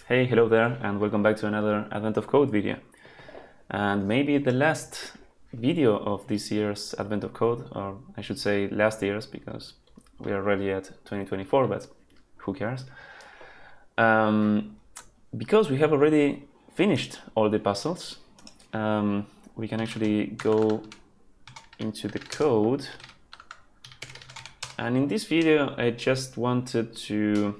Hey, hello there, and welcome back to another Advent of Code video. And maybe the last video of this year's Advent of Code, or I should say last year's, because we are already at 2024, but who cares? Because we have already finished all the puzzles, we can actually go into the code. And in this video, I just wanted to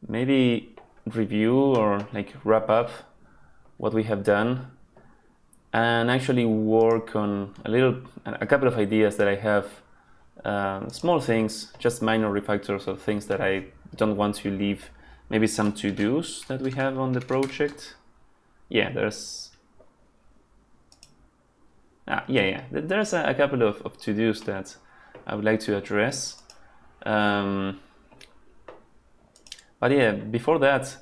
maybe review or wrap up what we have done and actually work on a couple of ideas that I have, small things, just minor refactors of things that I don't want to leave, maybe some to-dos that we have on the project. Yeah, there's a couple of to-dos that I would like to address. But yeah, before that,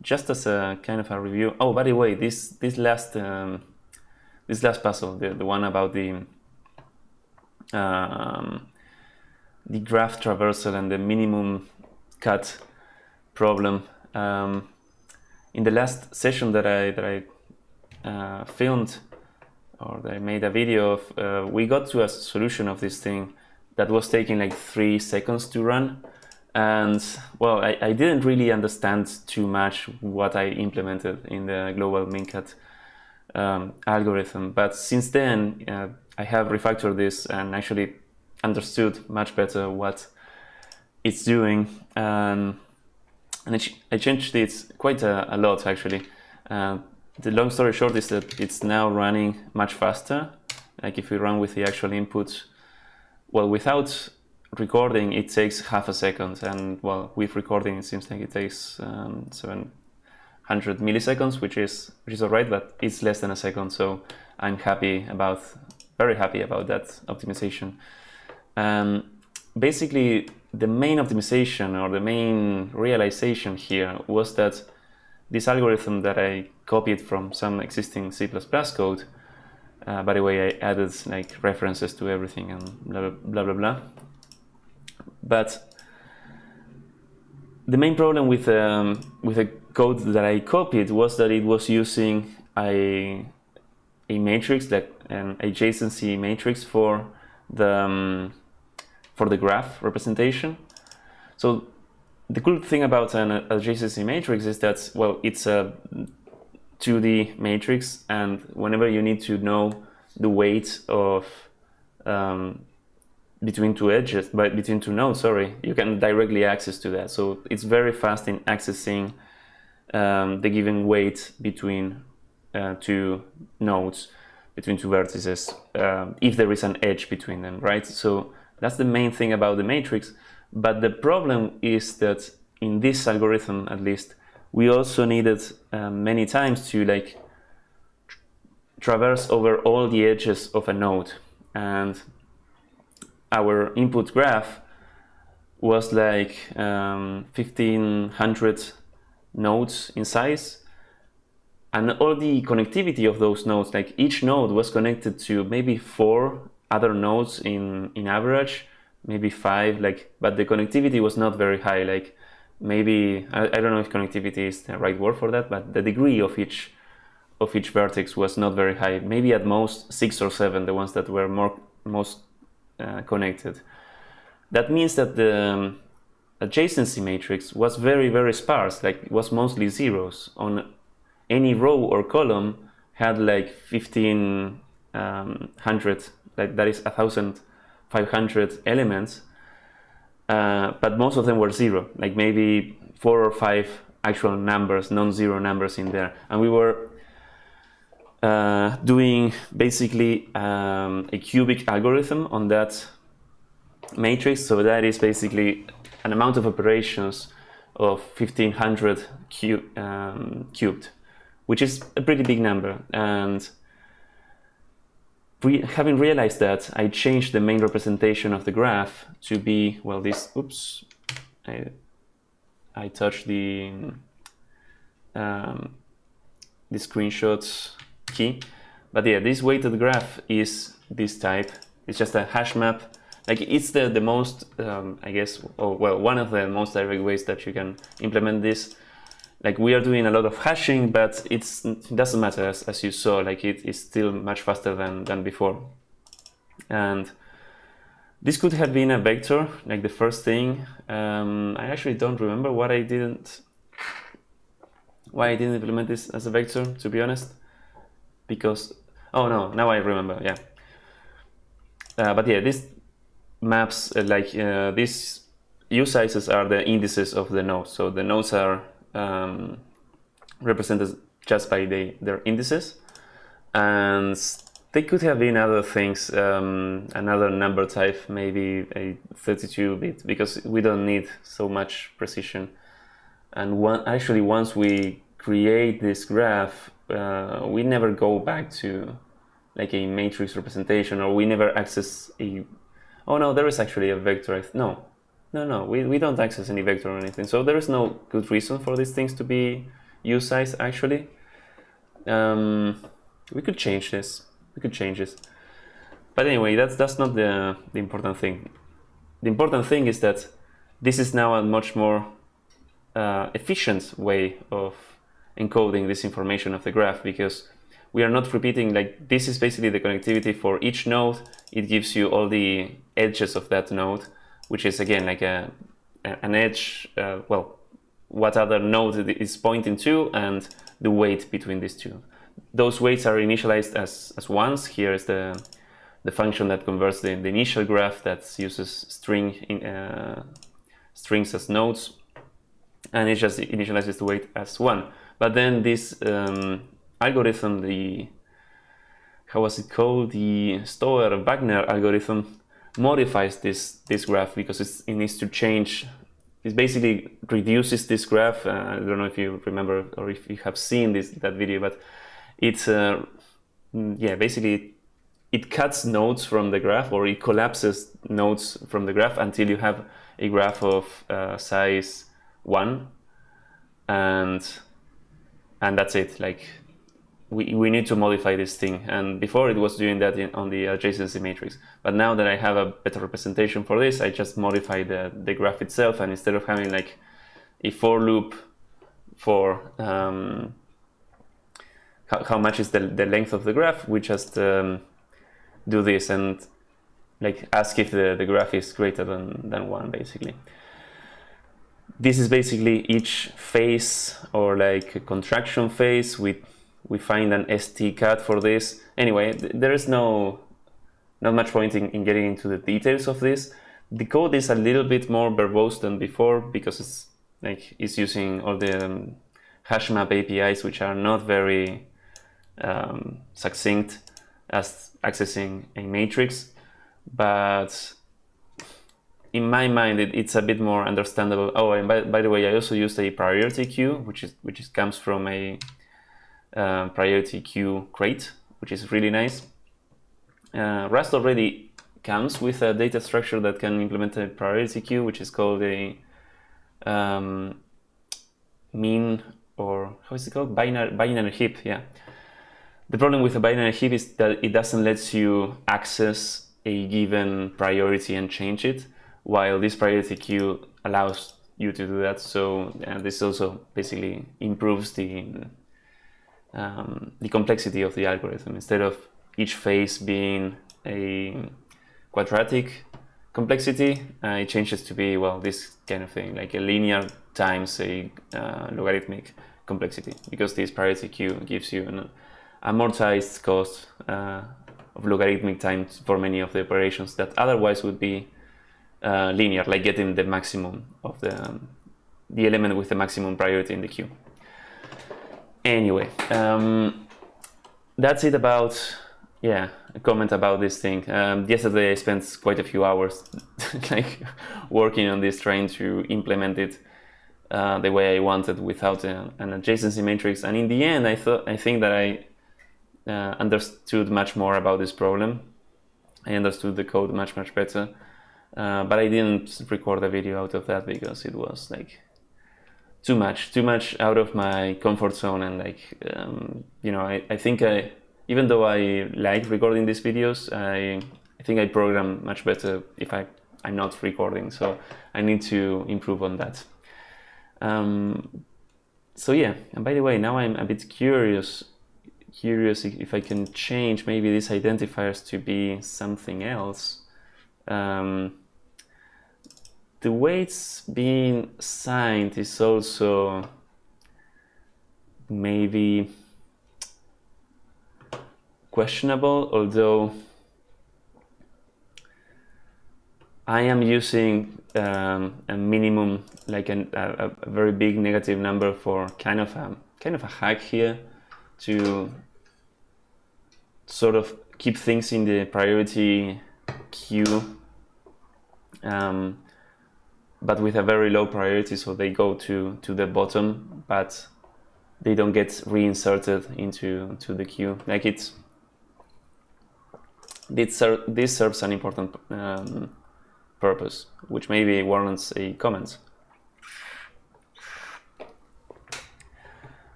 just as a kind of a review. Oh, by the way, this last puzzle, the one about the graph traversal and the minimum cut problem. In the last session that I filmed, or that I made a video of, we got to a solution of this thing that was taking like 3 seconds to run. And well, I didn't really understand too much what I implemented in the global min cut algorithm. But since then, I have refactored this and actually understood much better what it's doing. And I changed it quite a lot, actually. The long story short is that it's now running much faster. Like if we run with the actual input, well, without recording it takes half a second, and well, with recording it seems like it takes 700 milliseconds, which is alright, but it's less than a second. So I'm very happy about that optimization. Basically, the main optimization or the main realization here was that this algorithm that I copied from some existing C++ code, by the way, I added like references to everything and blah blah blah blah. But the main problem with the code that I copied was that it was using a matrix, like an adjacency matrix for the graph representation. So the cool thing about an adjacency matrix is that, well, it's a 2D matrix, and whenever you need to know the weight of between two nodes, you can directly access to that. So it's very fast in accessing the given weight between two nodes, between two vertices, if there is an edge between them, right? So that's the main thing about the matrix. But the problem is that in this algorithm, at least, we also needed many times to traverse over all the edges of a node. And our input graph was like 1500 nodes in size, and all the connectivity of those nodes, like each node was connected to maybe 4 other nodes in average, maybe 5, but the connectivity was not very high. Like maybe I don't know if connectivity is the right word for that, but the degree of each vertex was not very high. Maybe at most 6 or 7, the ones that were most connected. That means that the adjacency matrix was very, very sparse. Like it was mostly zeros. On any row or column had like 1500, like that is 1500 elements, but most of them were zero, like maybe 4 or 5 actual numbers, non-zero numbers in there. And we were doing basically a cubic algorithm on that matrix. So that is basically an amount of operations of 1500 cubed, which is a pretty big number. And having realized that, I changed the main representation of the graph to be, well, this, oops, I touched the screenshot key. But yeah, this weighted graph is this type. It's just a hash map like it's the most I guess, or well, one of the most direct ways that you can implement this. Like we are doing a lot of hashing, but it doesn't matter, as you saw, like it is still much faster than before. And this could have been a vector, like the first thing. I actually don't remember why I didn't implement this as a vector, to be honest, because, oh no, now I remember, yeah. But yeah, this maps, these usizes are the indices of the nodes. So the nodes are represented just by their indices, and they could have been other things, another number type, maybe a 32-bit, because we don't need so much precision. And once we create this graph, we never go back to like a matrix representation, or we never access a, oh no, there is actually a vector. No, we don't access any vector or anything. So there is no good reason for these things to be usize actually. We could change this. But anyway, that's not the important thing. The important thing is that this is now a much more efficient way of encoding this information of the graph, because we are not repeating, like this is basically the connectivity for each node. It gives you all the edges of that node, which is again like an edge, well, what other node it is pointing to, and the weight between these two. Those weights are initialized as ones. Here is the function that converts the initial graph that uses strings as nodes, and it just initializes the weight as 1. But then this algorithm, the, how was it called, the Stoer-Wagner algorithm, modifies this graph, because it needs to change. It basically reduces this graph. I don't know if you remember or if you have seen that video, but it's yeah, basically it cuts nodes from the graph, or it collapses nodes from the graph until you have a graph of size 1, and that's it. Like we need to modify this thing, and before it was doing that on the adjacency matrix, but now that I have a better representation for this, I just modify the graph itself, and instead of having like a for loop for how much is the length of the graph, we just do this and like ask if the graph is greater than 1, basically. This is basically each phase, or like a contraction phase. We find an ST cut for this. Anyway, there is not much point in getting into the details of this. The code is a little bit more verbose than before, because it's using all the hash map APIs, which are not very succinct as accessing a matrix. But in my mind, it's a bit more understandable. Oh, and by the way, I also used a priority queue, which comes from a priority queue crate, which is really nice. Rust already comes with a data structure that can implement a priority queue, which is called a mean, or how is it called? Binary heap. Yeah. The problem with a binary heap is that it doesn't let you access a given priority and change it, while this priority queue allows you to do that. So this also basically improves the complexity of the algorithm. Instead of each phase being a quadratic complexity, it changes to be, well, this kind of thing, like a linear times a logarithmic complexity, because this priority queue gives you an amortized cost of logarithmic times for many of the operations that otherwise would be linear, like getting the maximum of the element with the maximum priority in the queue. Anyway, that's it about, yeah, a comment about this thing. Yesterday I spent quite a few hours like working on this, trying to implement it the way I wanted without an adjacency matrix. And in the end, I think that I understood much more about this problem. I understood the code much better, but I didn't record a video out of that, because it was like too much out of my comfort zone. And like I think even though I like recording these videos, I I think I program much better if I'm not recording, so I need to improve on that. So yeah, and by the way, now I'm a bit curious if I can change maybe these identifiers to be something else. The way it's being signed is also maybe questionable, although I am using a minimum, like a very big negative number for kind of a hack here to sort of keep things in the priority queue, but with a very low priority, so they go to the bottom, but they don't get reinserted into the queue. Like this serves an important purpose, which maybe warrants a comment.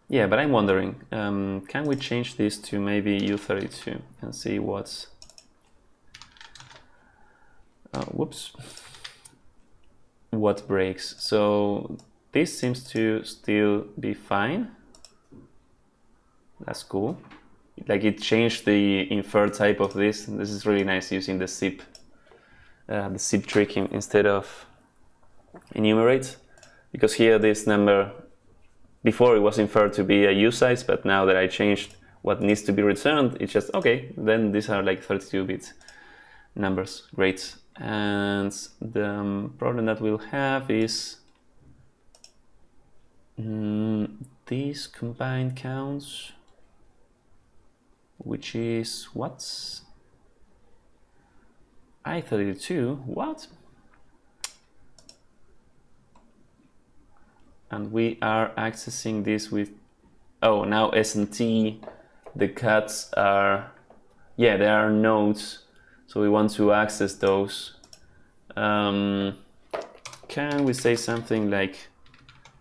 Yeah, but I'm wondering, can we change this to maybe U32 and see what's... whoops. What breaks? So this seems to still be fine. That's cool. Like it changed the infer type of this. This is really nice using the zip trick instead of enumerate, because here this number, before it was inferred to be a U size, but now that I changed what needs to be returned, it's just, okay, then these are like 32-bit numbers. Great. And the problem that we'll have is these combined counts, which is what? I32, what? And we are accessing this with, oh, now S&T, the cuts are, yeah, there are nodes, so we want to access those. Can we say something like,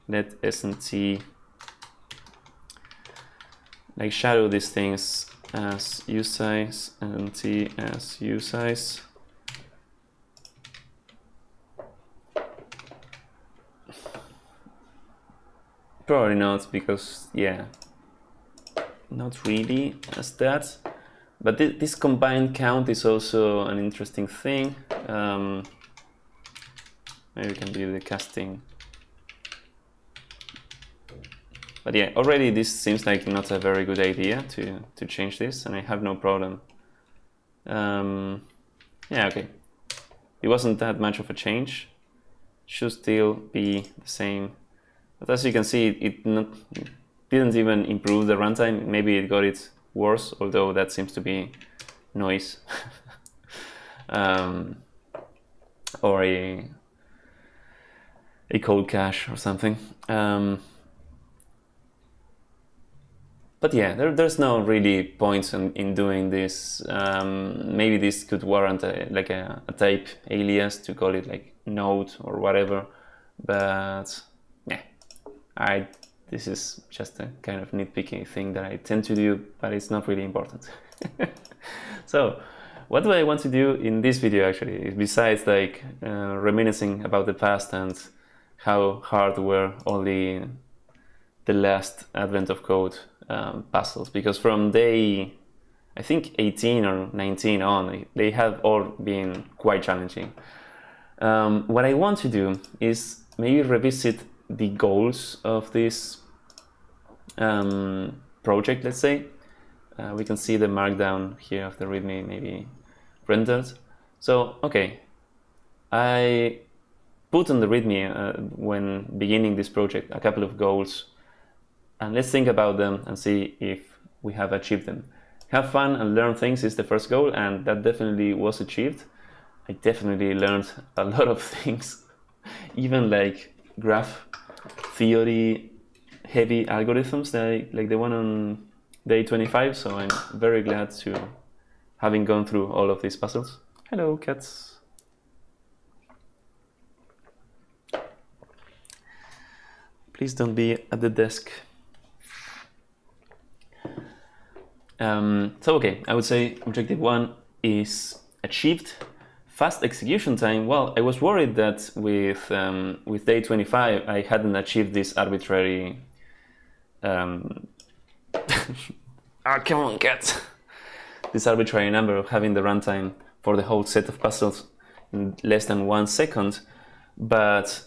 let S&T, like shadow these things as usize and T as usize. Probably not, because yeah, not really as that. But this combined count is also an interesting thing. Maybe we can do the casting. But yeah, already this seems like not a very good idea to change this, and I have no problem. Yeah, okay. It wasn't that much of a change. Should still be the same. But as you can see, it didn't even improve the runtime. Maybe it got it worse, although that seems to be noise. Or a cold cache or something. But yeah, there's no really points in doing this. Maybe this could warrant a type alias to call it like node or whatever. But yeah, this is just a kind of nitpicky thing that I tend to do, but it's not really important. So what do I want to do in this video actually, besides like reminiscing about the past and how hard were all the last advent of code puzzles, because from day, I think 18 or 19 on, they have all been quite challenging. What I want to do is maybe revisit the goals of this project, let's say. We can see the markdown here of the README maybe rendered. So, okay, I put on the README when beginning this project a couple of goals, and let's think about them and see if we have achieved them. Have fun and learn things is the first goal, and that definitely was achieved. I definitely learned a lot of things, even like graph theory heavy algorithms like the one on day 25, so I'm very glad to having gone through all of these puzzles. Hello, cats. Please don't be at the desk. So okay, I would say objective 1 is achieved. Fast execution time. Well, I was worried that with day 25 I hadn't achieved this arbitrary. Come on, cat! This arbitrary number of having the runtime for the whole set of puzzles in less than 1 second, but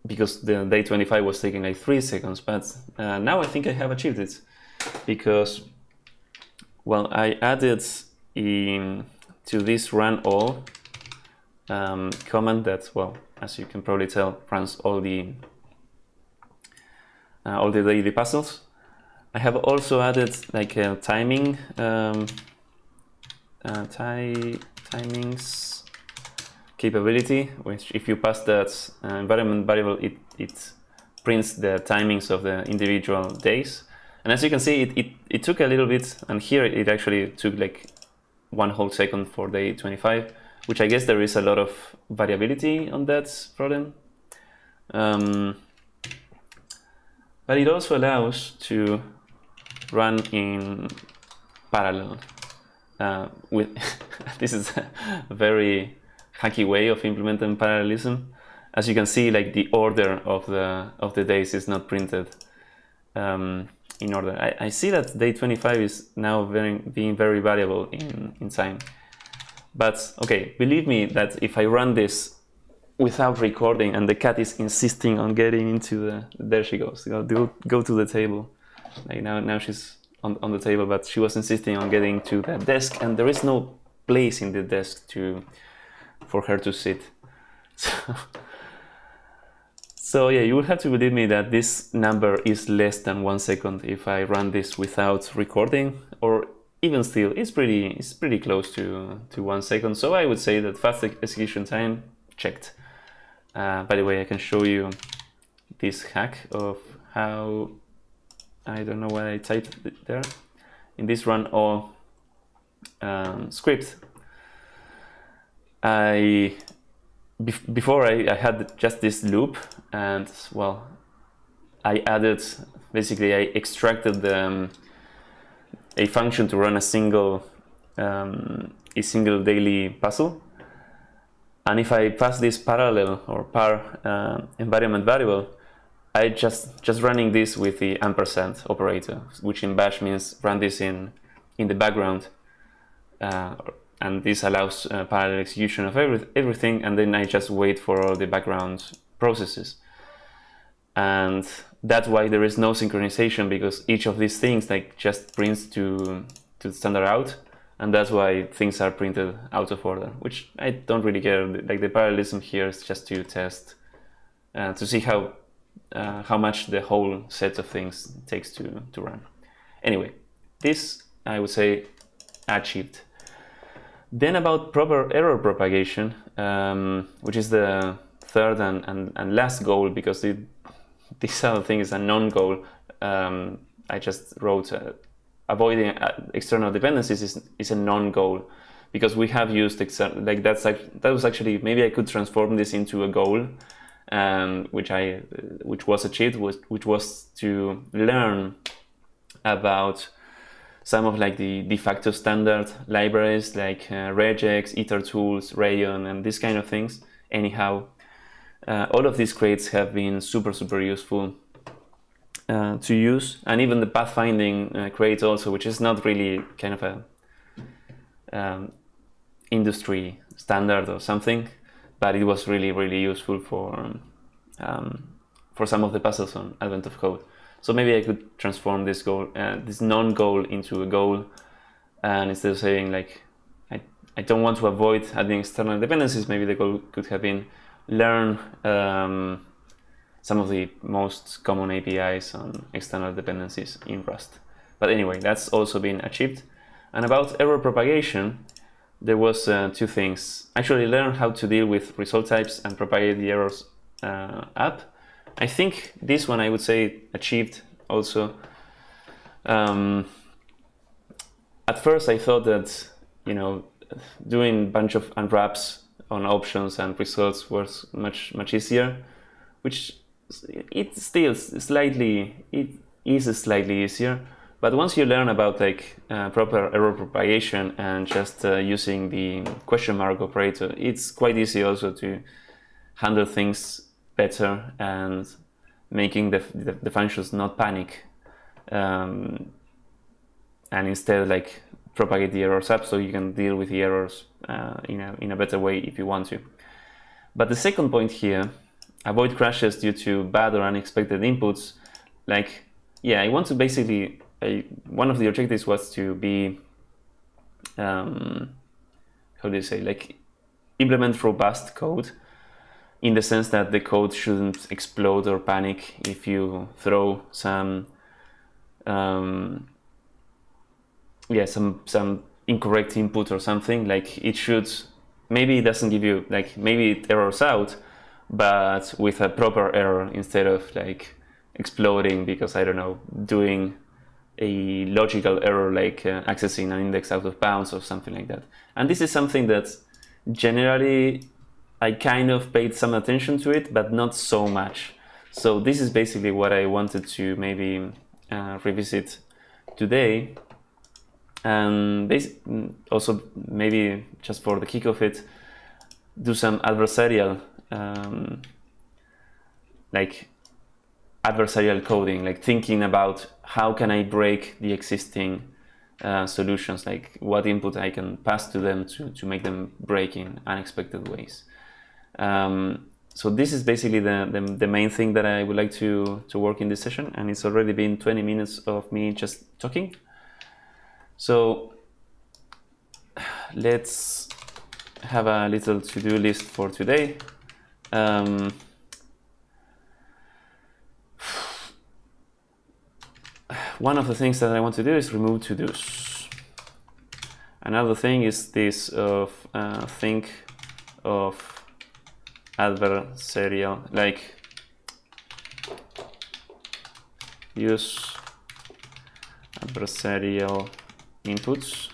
because the day 25 was taking like 3 seconds. But now I think I have achieved it, because well, I added to this run all command that, well, as you can probably tell, runs all the daily puzzles. I have also added like a timings capability, which if you pass that environment variable, it prints the timings of the individual days. And as you can see, it took a little bit, and here it actually took like 1 whole second for day 25, which I guess there is a lot of variability on that problem. But it also allows to run in parallel. With this is a very hacky way of implementing parallelism. As you can see, like the order of the days is not printed in order. I see that day 25 is now being very variable in time. But okay, believe me that if I run this without recording and the cat is insisting on getting into there she goes, go to the table. Like now she's on the table, but she was insisting on getting to the desk, and there is no place in the desk for her to sit. So yeah, you will have to believe me that this number is less than 1 second if I run this without recording, or even still, it's pretty close to 1 second. So I would say that fast execution time checked. By the way, I can show you this hack of how, I don't know why I typed it there, in this run all script. Before I had just this loop, and well, I extracted a function to run a single daily puzzle. And if I pass this parallel or par environment variable, I just running this with the ampersand operator, which in Bash means run this in the background, and this allows parallel execution of everything, and then I just wait for all the background processes. And that's why there is no synchronization, because each of these things like just prints to standard out, and that's why things are printed out of order, which I don't really care. Like the parallelism here is just to test, to see how much the whole set of things takes to run. Anyway, this I would say achieved. Then about proper error propagation, which is the third and last goal, because this other thing is a non-goal. I just wrote avoiding external dependencies is a non-goal, because we have used that was actually, maybe I could transform this into a goal, which was achieved, which was to learn about some of like the de facto standard libraries like regex, itertools, rayon, and these kind of things. Anyhow, all of these crates have been super useful to use, and even the pathfinding crate also, which is not really kind of a industry standard or something, but it was really useful for some of the puzzles on Advent of Code. So maybe I could transform this goal, this non-goal, into a goal, and instead of saying like I don't want to avoid adding external dependencies, maybe the goal could have been learn some of the most common APIs on external dependencies in Rust. But anyway, that's also been achieved. And about error propagation, there was 2 things. Actually, learn how to deal with result types and propagate the errors up. I think this one I would say achieved also. At first I thought that, doing a bunch of unwraps on options and results was much easier, which it is slightly easier, But once you learn about like proper error propagation and just using the question mark operator, it's quite easy also to handle things better and making the functions not panic, and instead like propagate the errors up so you can deal with the errors in a better way if you want to. But the second point here, avoid crashes due to bad or unexpected inputs. Like, yeah, I want to basically, one of the objectives was to be, how do you say, like implement robust code, in the sense that the code shouldn't explode or panic if you throw some incorrect input or something. Like it should, maybe it doesn't give you, like maybe it errors out, but with a proper error instead of like exploding because, I don't know, doing a logical error like accessing an index out of bounds or something like that. And this is something that generally I kind of paid some attention to it, but not so much. So this is basically what I wanted to maybe revisit today. And also maybe just for the kick of it, do some adversarial coding, like thinking about how can I break the existing solutions, like what input I can pass to them to make them break in unexpected ways. So this is basically the main thing that I would like to work in this session, and it's already been 20 minutes of me just talking. So let's have a little to-do list for today. One of the things that I want to do is remove to-dos. Another thing is this of think of adversarial, like use adversarial inputs,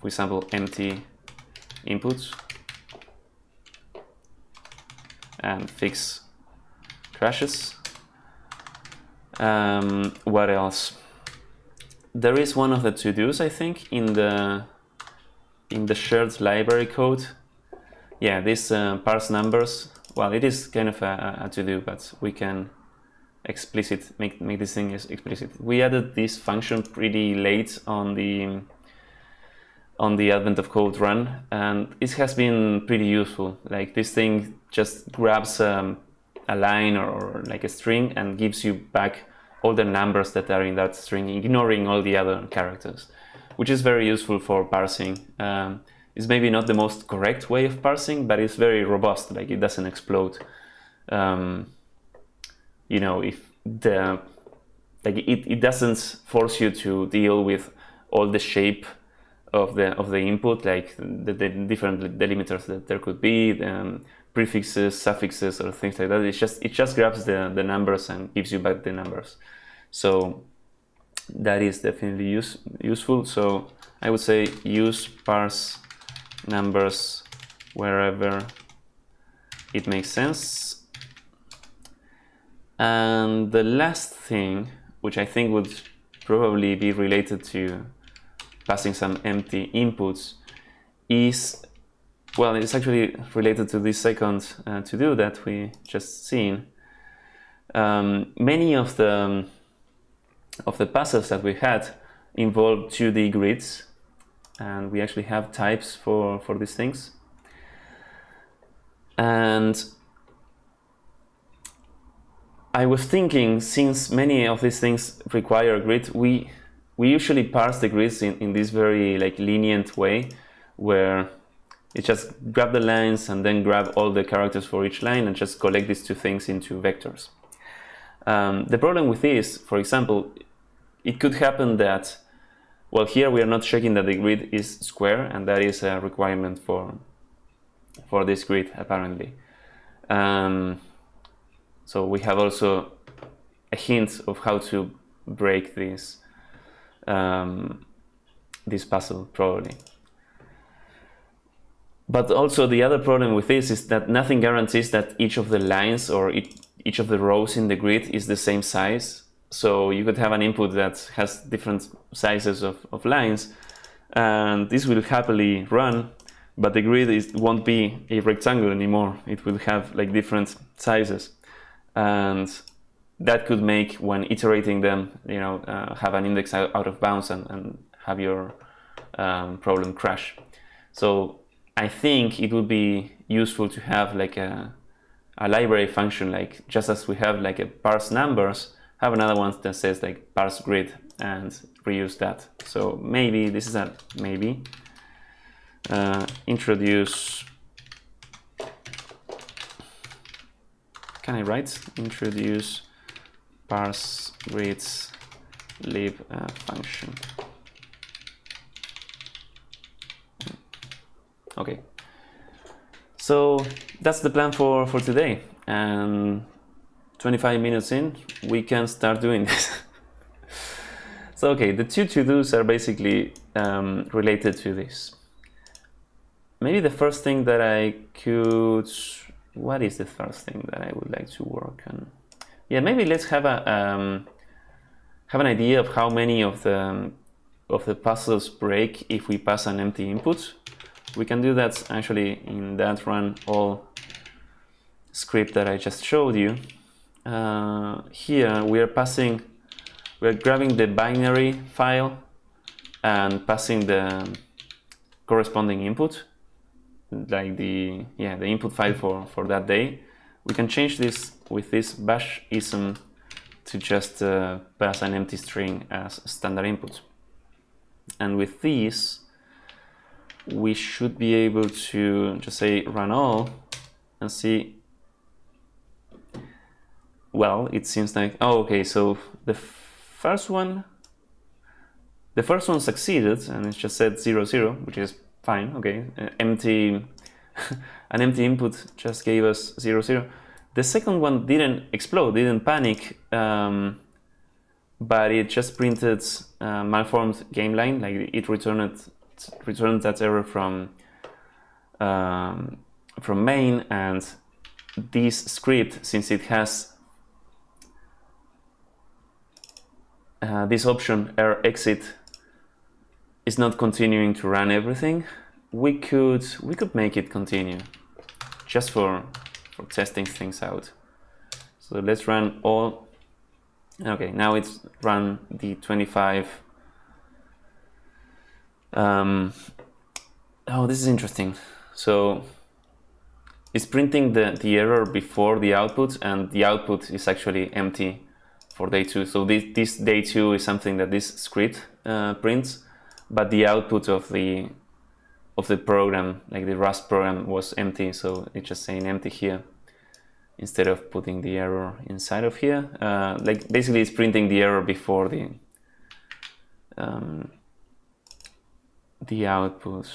for example, empty inputs, and fix crashes. What else? There is one of the to-dos, I think, in the shared library code. Yeah, this parse numbers. Well, it is kind of a to-do, but we can make this thing explicit. We added this function pretty late on the advent of code run, and it has been pretty useful. Like this thing just grabs a line or like a string and gives you back all the numbers that are in that string, ignoring all the other characters, which is very useful for parsing. It's maybe not the most correct way of parsing, but it's very robust. Like it doesn't explode. If it doesn't force you to deal with all the shape of the input, like the different delimiters that there could be, prefixes, suffixes, or things like that. It just grabs the numbers and gives you back the numbers. So that is definitely useful. So I would say use parse numbers wherever it makes sense. And the last thing, which I think would probably be related to passing some empty inputs, is, well, it's actually related to this second to-do that we just seen. Many of the passes that we had involve 2D grids, and we actually have types for these things. And I was thinking, since many of these things require a grid, we usually parse the grids in this very like lenient way, where it just grab the lines and then grab all the characters for each line and just collect these two things into vectors. The problem with this, for example, it could happen that, well, here we are not checking that the grid is square, and that is a requirement for this grid, apparently. So we have also a hint of how to break this puzzle, probably. But also the other problem with this is that nothing guarantees that each of the lines or each of the rows in the grid is the same size. So you could have an input that has different sizes of lines, and this will happily run, but the grid won't be a rectangle anymore. It will have like different sizes, and that could make, when iterating them, have an index out of bounds and have your problem crash. So I think it would be useful to have like a library function, like just as we have like a parse numbers, have another one that says like parse grid and reuse that. So maybe this is a maybe introduce. Can I write introduce parse grids lib function? Okay. So that's the plan for today, and 25 minutes in, we can start doing this. So okay, the two to-dos are basically related to this. Maybe the first thing that I could... What is the first thing that I would like to work on? Yeah, maybe let's have an idea of how many of the puzzles break if we pass an empty input. We can do that actually in that run all script that I just showed you. Here we're grabbing the binary file and passing the corresponding input, like the input file for that day. We can change this with this bash ism to just pass an empty string as standard input. And with this, we should be able to just say run all and see. Well, it seems like, oh, okay, so the first one succeeded, and it just said 0, 0, which is fine. Okay, an empty input just gave us 0, 0. The second one didn't explode, didn't panic, but it just printed malformed game line. Like it returned that error from main, and this script, since it has this option error exit, is not continuing to run everything. We could make it continue just for testing things out. So let's run all. Okay, now it's run the 25. Oh, this is interesting. So it's printing the error before the output, and the output is actually empty for day 2. So this day 2 is something that this script prints, but the output of the program, like the Rust program, was empty. So it's just saying empty here instead of putting the error inside of here. Like basically, it's printing the error before the output.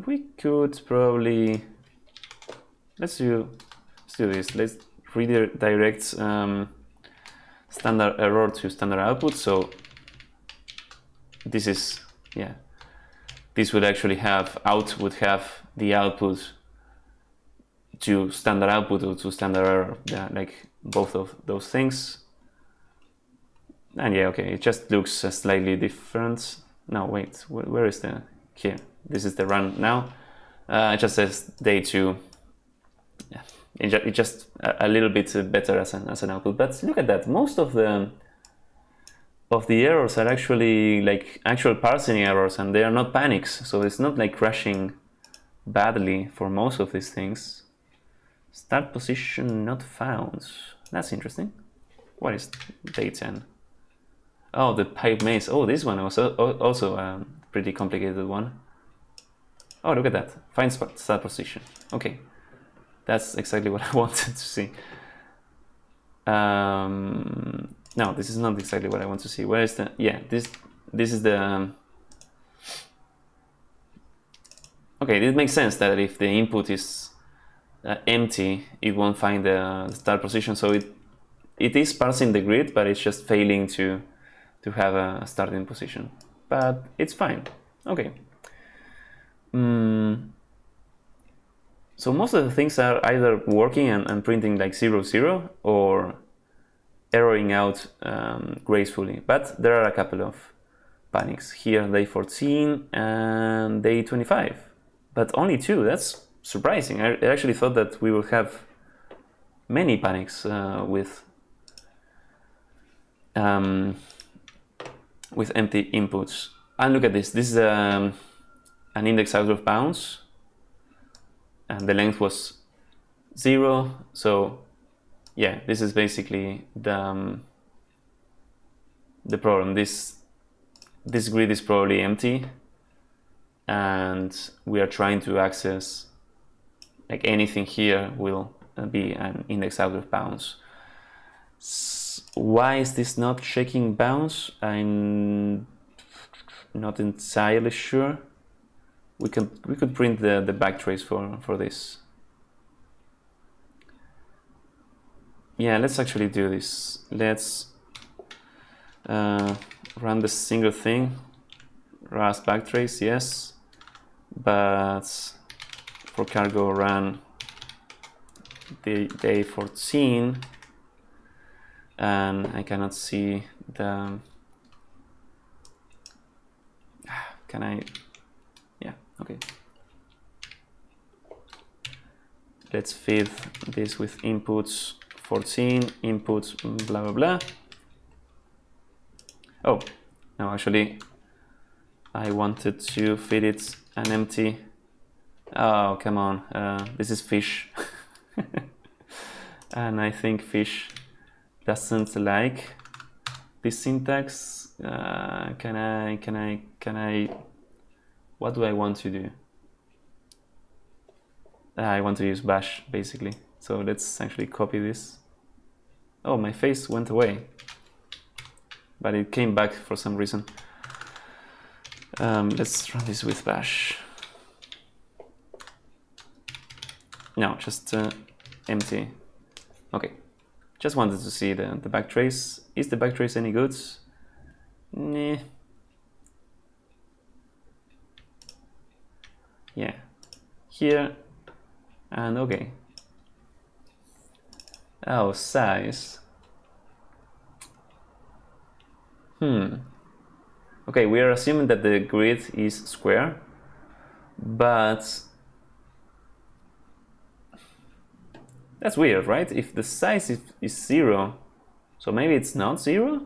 We could probably let's do this. Let's redirect standard error to standard output. So this is this would actually have the output to standard output or to standard error, like both of those things. And yeah, okay, it just looks slightly different. No, wait, where is the here? This is the run now. It just says day 2. Yeah, it's just a little bit better as an output. But look at that. Most of the errors are actually like actual parsing errors, and they are not panics. So it's not like crashing badly for most of these things. Start position not found. That's interesting. What is day 10? Oh, the pipe maze. Oh, this one was also a pretty complicated one. Oh, look at that. Find start position. Okay. That's exactly what I wanted to see. No, this is not exactly what I want to see. Where is the... Yeah, this is the... Okay, it makes sense that if the input is empty, it won't find the start position. So it is parsing the grid, but it's just failing to have a starting position. But it's fine. Okay. So most of the things are either working and printing like 0, 0, or erroring out gracefully. But there are a couple of panics here, day 14 and day 25, but only 2. That's surprising. I actually thought that we will have many panics with empty inputs. And look at this. This is an index out of bounds, and the length was 0. So yeah, this is basically the problem. This grid is probably empty, and we are trying to access, like, anything here will be an index out of bounds. Why is this not checking bounds? I'm not entirely sure. We could print the backtrace for this. Yeah, let's actually do this. Let's run the single thing, Rust backtrace, yes, but for cargo run the day 14, and I cannot see the. Can I? Yeah, okay. Let's feed this with inputs 14, inputs blah blah blah. Oh, no, actually, I wanted to feed it an empty. Oh, come on, this is fish. And I think fish doesn't like this syntax. Can I, what do I want to do? I want to use bash, basically. So let's actually copy this. Oh, my face went away, but it came back for some reason. Let's run this with bash. No, just empty. Okay, just wanted to see the backtrace. Is the backtrace any good? Nah. Yeah, here, and okay. Oh, size. Okay, we are assuming that the grid is square, but that's weird, right? If the size is 0, so maybe it's not 0?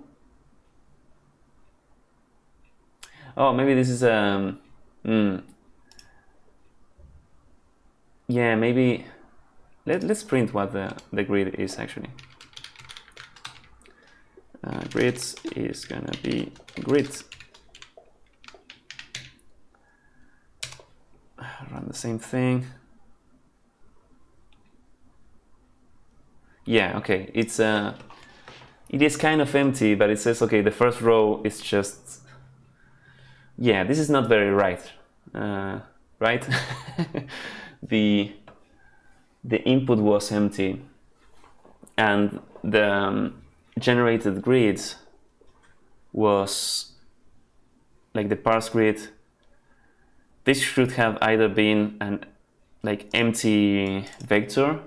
Oh, maybe this is yeah, maybe let's print what the grid is actually. Grid is gonna be grid. Run the same thing. Yeah, okay, it is kind of empty, but it says, okay, the first row is just, yeah, this is not very right, right? The input was empty, and the generated grid was like the parse grid. This should have either been an empty vector.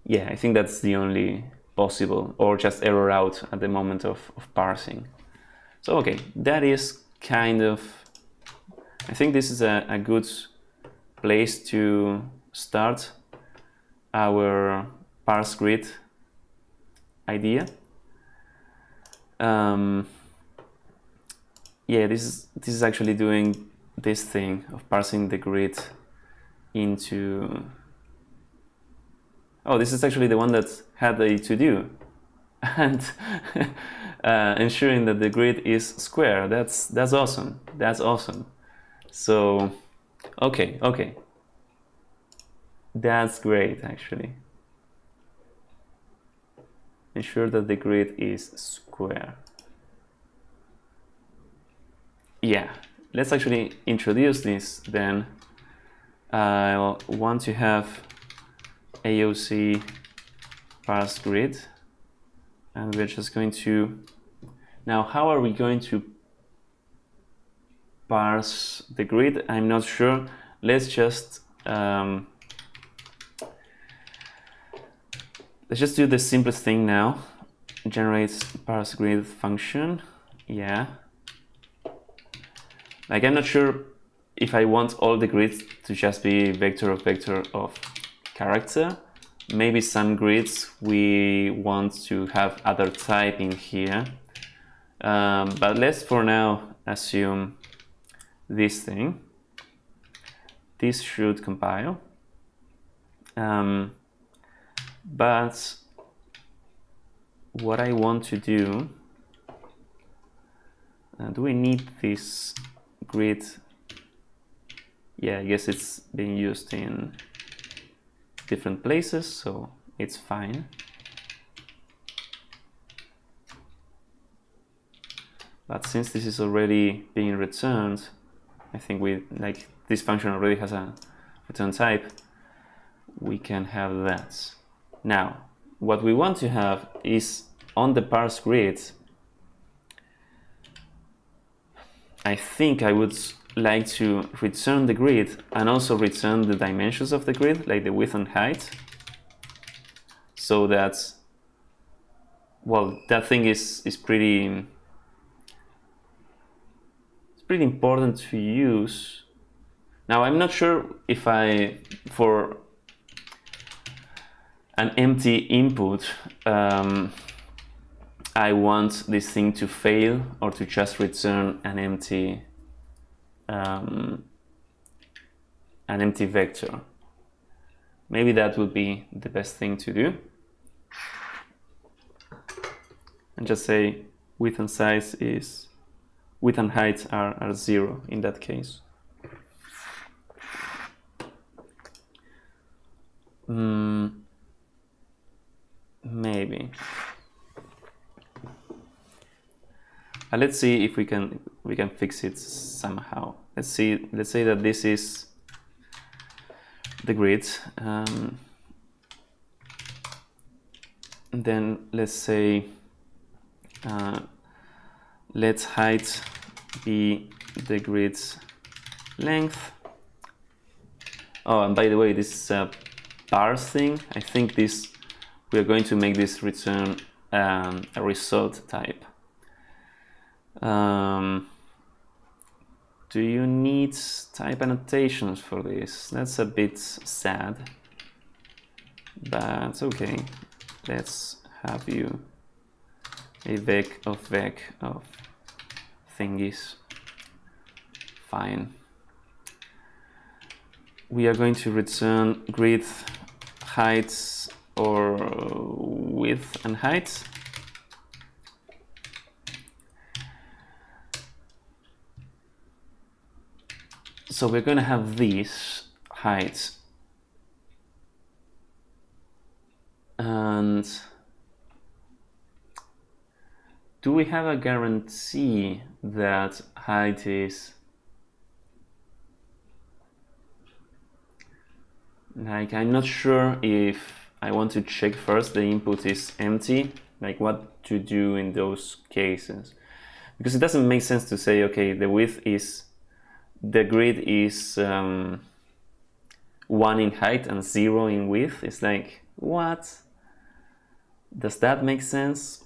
Yeah, I think that's the only possible, or just error out at the moment of parsing. So okay, that is kind of, I think this is a good place to start our parse grid idea. Yeah, this is actually doing this thing of parsing the grid into. Oh, this is actually the one that had a to-do, and ensuring that the grid is square. That's awesome. That's awesome. So, okay, that's great actually. Ensure that the grid is square. Yeah, let's actually introduce this then. I want to have AOC parse grid, and we're just going to, now how are we going to parse the grid? I'm not sure. Let's just let's just do the simplest thing now. Generate parse grid function. Yeah. Like, I'm not sure if I want all the grids to just be vector of character. Maybe some grids we want to have other type in here. But let's for now assume this thing. This should compile. But what I want to do, do we need this grid? Yeah, I guess it's being used in different places, so it's fine. But since this is already being returned, I think this function already has a return type, we can have that. Now, what we want to have is on the parse grid, I think I would like to return the grid and also return the dimensions of the grid, like the width and height, so that, well, that thing is pretty important to use. Now, I'm not sure if for an empty input, I want this thing to fail or to just return an empty vector. Maybe that would be the best thing to do. And just say width and height are 0 in that case. Maybe. Let's see if we can fix it somehow. Let's say that this is the grid. Then let's say let height be the grid's length. Oh, and by the way, this is a parse thing. I think we are going to make this return a result type. Do you need type annotations for this? That's a bit sad, but okay. Let's have you a vec of thingies. Fine. We are going to return grid heights or width and height. So we're going to have these heights, and do we have a guarantee that height is like, I'm not sure if I want to check first the input is empty, like what to do in those cases, because it doesn't make sense to say, okay, the grid is 1 in height and 0 in width. It's like, what? Does that make sense?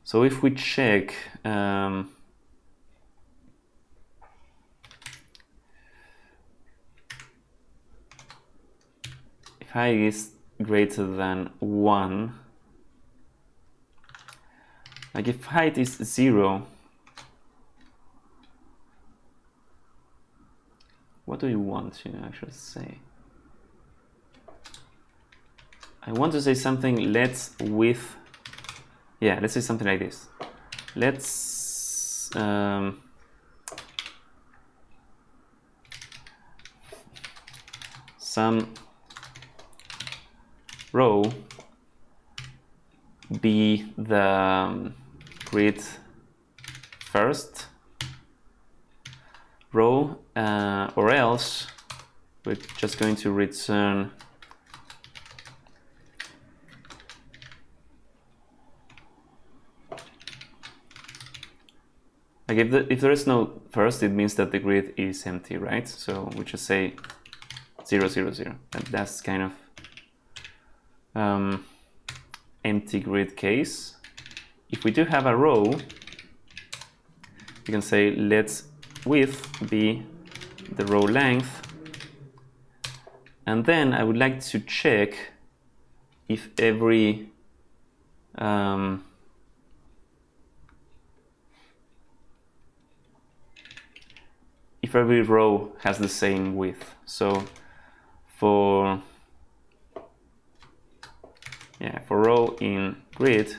So if we check if height is greater than 1, like if height is 0, what do you want to actually say? I want to say something, let's say something like this. Let's some row be the grid first row, or else we're just going to return like if there is no first, it means that the grid is empty, right? So we just say 0, 0, 0. And that's kind of empty grid case. If we do have a row, we can say let width be the row length. And then I would like to check if every row has the same width. So for row in grid,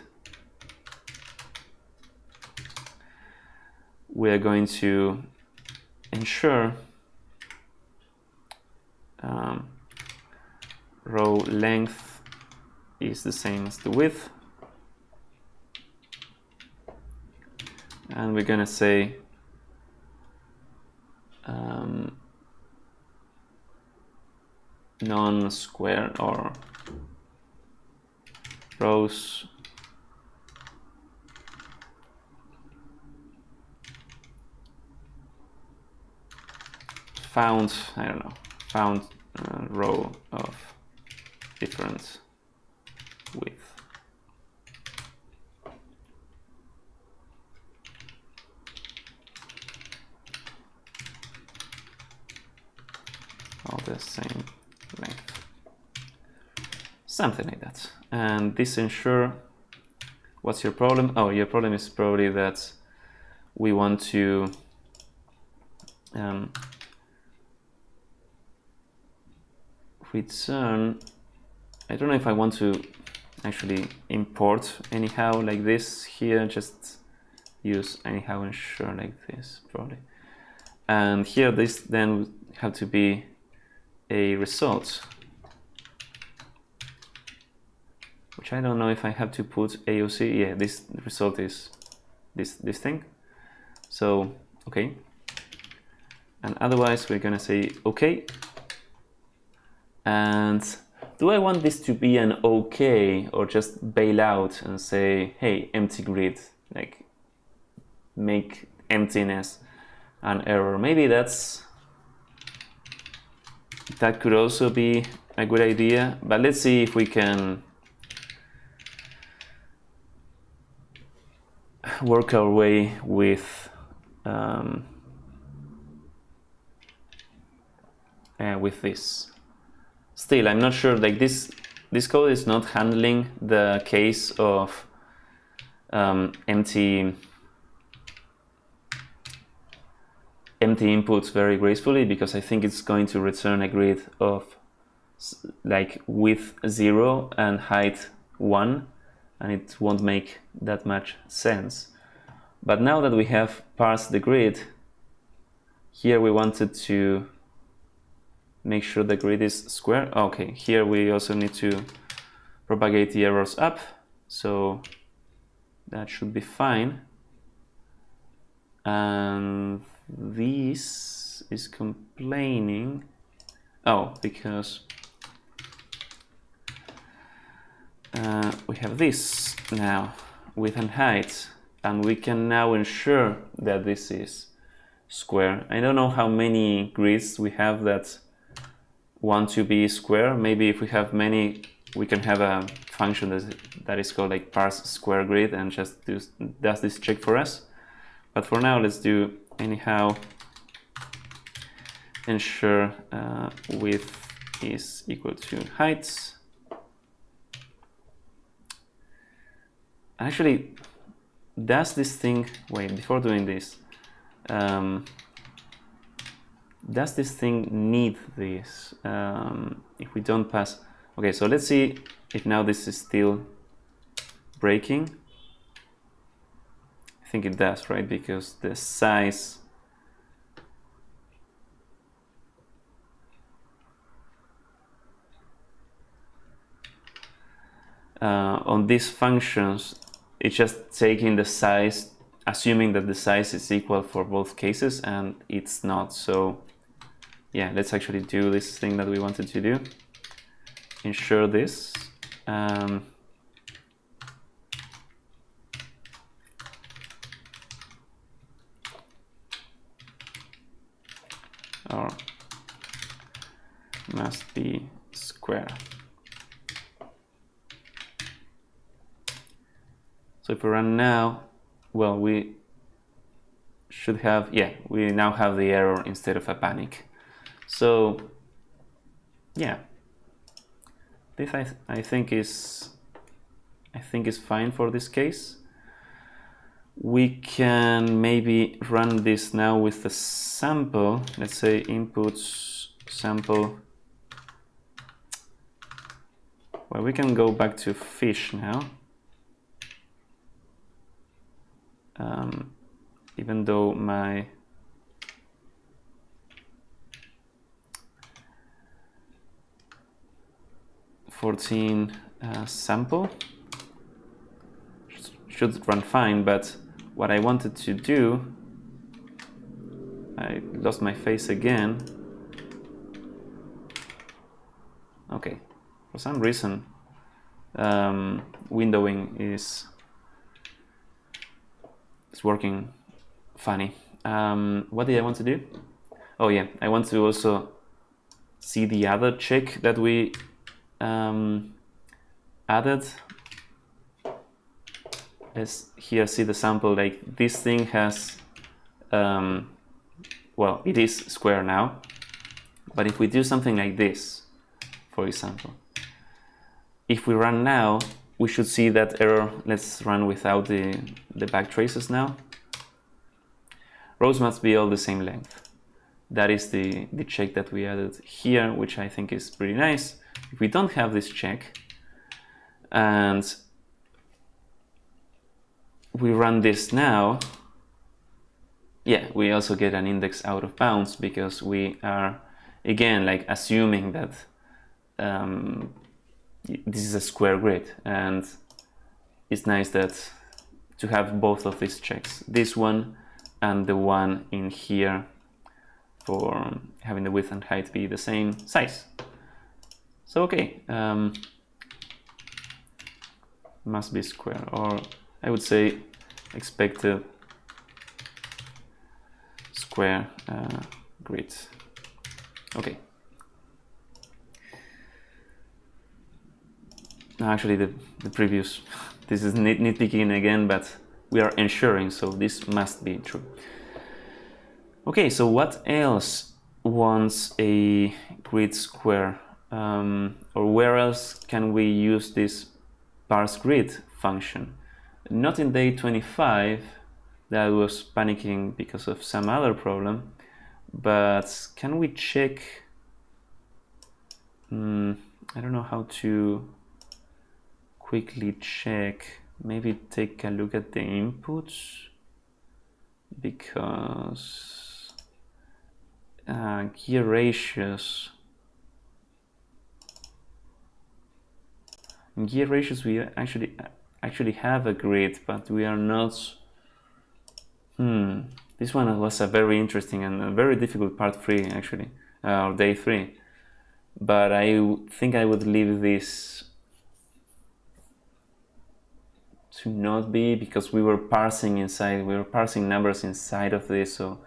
we are going to ensure row length is the same as the width, and we're gonna say non-square or rows found, I don't know, found row of different width. All the same length. Something like that. And this ensure, what's your problem? Oh, your problem is probably that we want to return, I don't know if I want to actually import anyhow like this here, just use anyhow ensure like this probably. And here this then would have to be a result, which I don't know if I have to put AOC. Yeah, this result is this thing. So okay, and otherwise we're gonna say okay. And do I want this to be an okay or just bail out and say, hey, empty grid, like make emptiness an error? Maybe that could also be a good idea, but let's see if we can work our way with this. Still, I'm not sure, like this code is not handling the case of empty inputs very gracefully, because I think it's going to return a grid of like width 0 and height 1, and it won't make that much sense. But now that we have parsed the grid, here we wanted to make sure the grid is square. Okay, here we also need to propagate the errors up, so that should be fine. And this is complaining, because we have this now, width and height, and we can now ensure that this is square. I don't know how many grids we have that want to be square. Maybe if we have many, we can have a function that is called like parse square grid and just does this check for us. But for now, let's do anyhow ensure width is equal to height. Actually, does this thing, wait, before doing this, does this thing need this if we don't pass? Okay, so let's see if now this is still breaking. I think it does, right? Because the size on these functions, it's just taking the size, assuming that the size is equal for both cases, and it's not. So yeah, let's actually do this thing that we wanted to do. Ensure this. Or must be square. So if we run now, well, we should have, yeah, we now have the error instead of a panic. So yeah, this I think is fine for this case. We can maybe run this now with the sample. Let's say inputs sample. Well, we can go back to fish now. Even though my sample should run fine, but what I wanted to do, I lost my face again. Okay, for some reason windowing is working funny. What did I want to do? Oh yeah, I want to also see the other check that we added. Let's here see the sample. Like this thing has, well, it is square now, but if we do something like this, for example, if we run now, we should see that error. Let's run without the back traces now. Rows must be all the same length. That is the check that we added here, which I think is pretty nice. If we don't have this check and we run this now, yeah, we also get an index out of bounds because we are, again, like assuming that this is a square grid, and it's nice that to have both of these checks, this one and the one in here, for having the width and height be the same size. So okay, must be square, or I would say expected square grid. Okay. Actually, the previous, this is nitpicking again, but we are ensuring, so this must be true. Okay, so what else wants a grid square? Or where else can we use this parse grid function? Not in day 25, that was panicking because of some other problem, but can we check? I don't know how to quickly check. Maybe take a look at the inputs, because gear ratios. In gear ratios, we actually have a grid, but we are not. This one was a very interesting and a very difficult part 3 actually, or day 3. But I think I would leave this to not be, because we were parsing numbers inside of this, so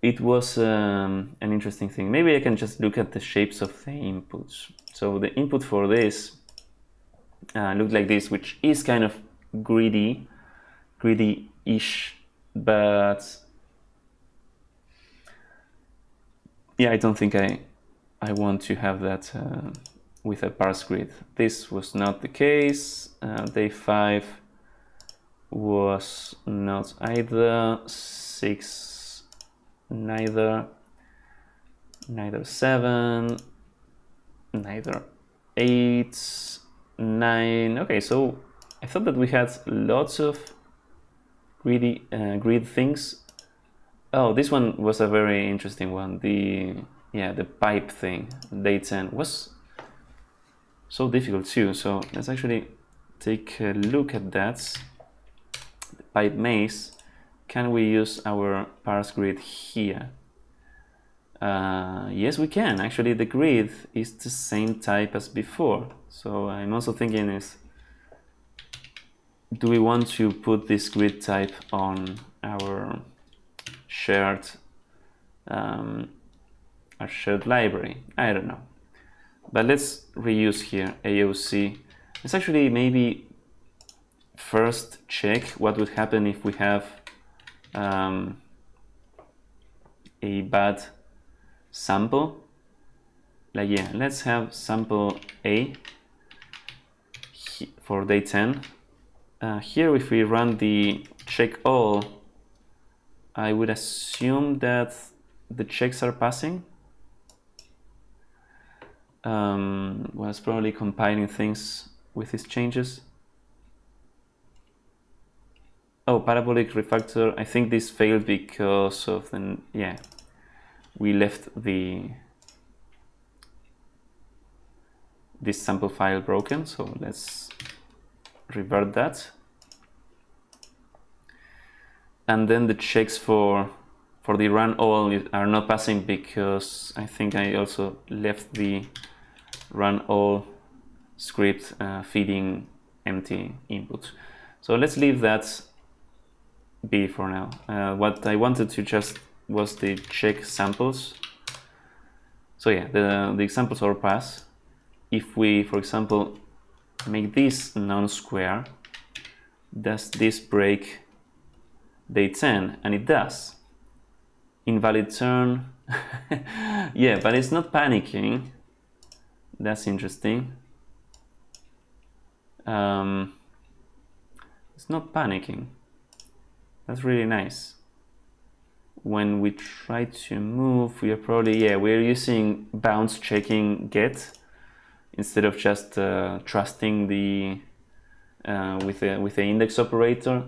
it was an interesting thing. Maybe I can just look at the shapes of the inputs. So the input for this looked like this, which is kind of greedy-ish, but yeah, I don't think I want to have that with a parse grid. This was not the case. Day 5 was not either. 6 neither. 7, neither 8, 9. Okay, so I thought that we had lots of grid things. Oh, this one was a very interesting one. The pipe thing, day 10, was so difficult too. So let's actually take a look at that. The pipe maze. Can we use our parse grid here? Yes, we can. Actually, the grid is the same type as before. So I'm also thinking is, do we want to put this grid type on our shared a shared library. I don't know. But let's reuse here AOC. Let's actually maybe first check what would happen if we have a bad sample. Like, yeah, let's have sample A for day 10. Here, if we run the check all, I would assume that the checks are passing. Was probably compiling things with these changes. Oh, parabolic refactor. I think this failed because of the, yeah, we left this sample file broken. So let's revert that. And then the checks for the run all are not passing because I think I also left the run all script feeding empty input. So let's leave that be for now. What I wanted to just was the check samples. So yeah, the examples all pass. If we, for example, make this non-square, does this break day 10? And it does. Invalid turn. Yeah, but it's not panicking. That's interesting. It's not panicking. That's really nice. When we try to move, we are probably, yeah, we're using bounce checking get instead of just trusting the with the index operator.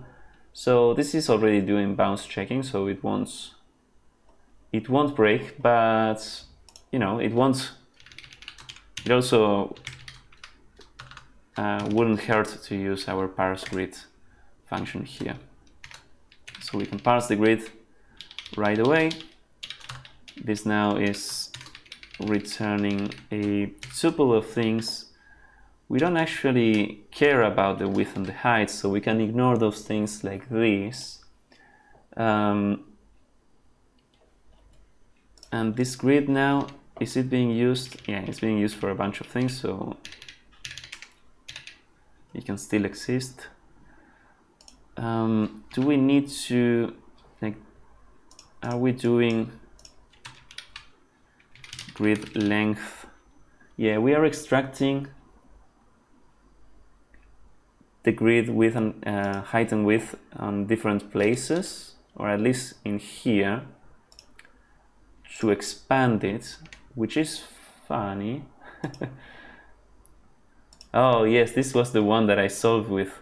So this is already doing bounce checking, so it won't break, but you know, it also wouldn't hurt to use our parse grid function here. So we can parse the grid right away. This now is returning a tuple of things. We don't actually care about the width and the height, so we can ignore those things like this. And this grid now, is it being used? Yeah, it's being used for a bunch of things, so it can still exist. Do we need to, like, are we doing grid length? Yeah, we are extracting the grid width and height and width on different places, or at least in here, to expand it, which is funny. Oh yes, this was the one that I solved with.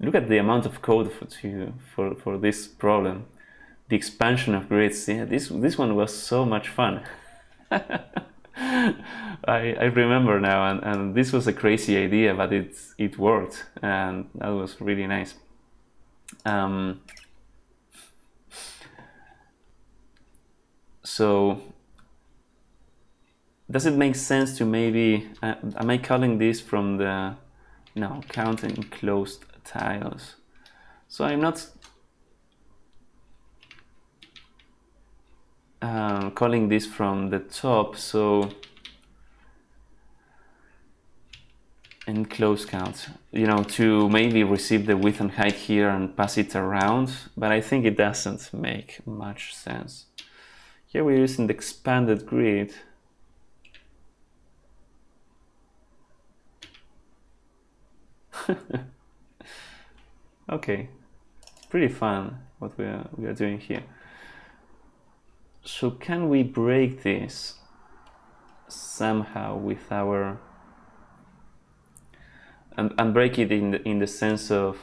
Look at the amount of code for this problem. The expansion of grids. Yeah, this one was so much fun. I remember now, and this was a crazy idea, but it worked, and that was really nice. So does it make sense to maybe, am I calling this from the, no, count enclosed tiles. So I'm not calling this from the top, so enclosed count, you know, to maybe receive the width and height here and pass it around, but I think it doesn't make much sense. Here we're using the expanded grid. Okay, pretty fun what we are doing here. So can we break this somehow with our and break it in the sense of,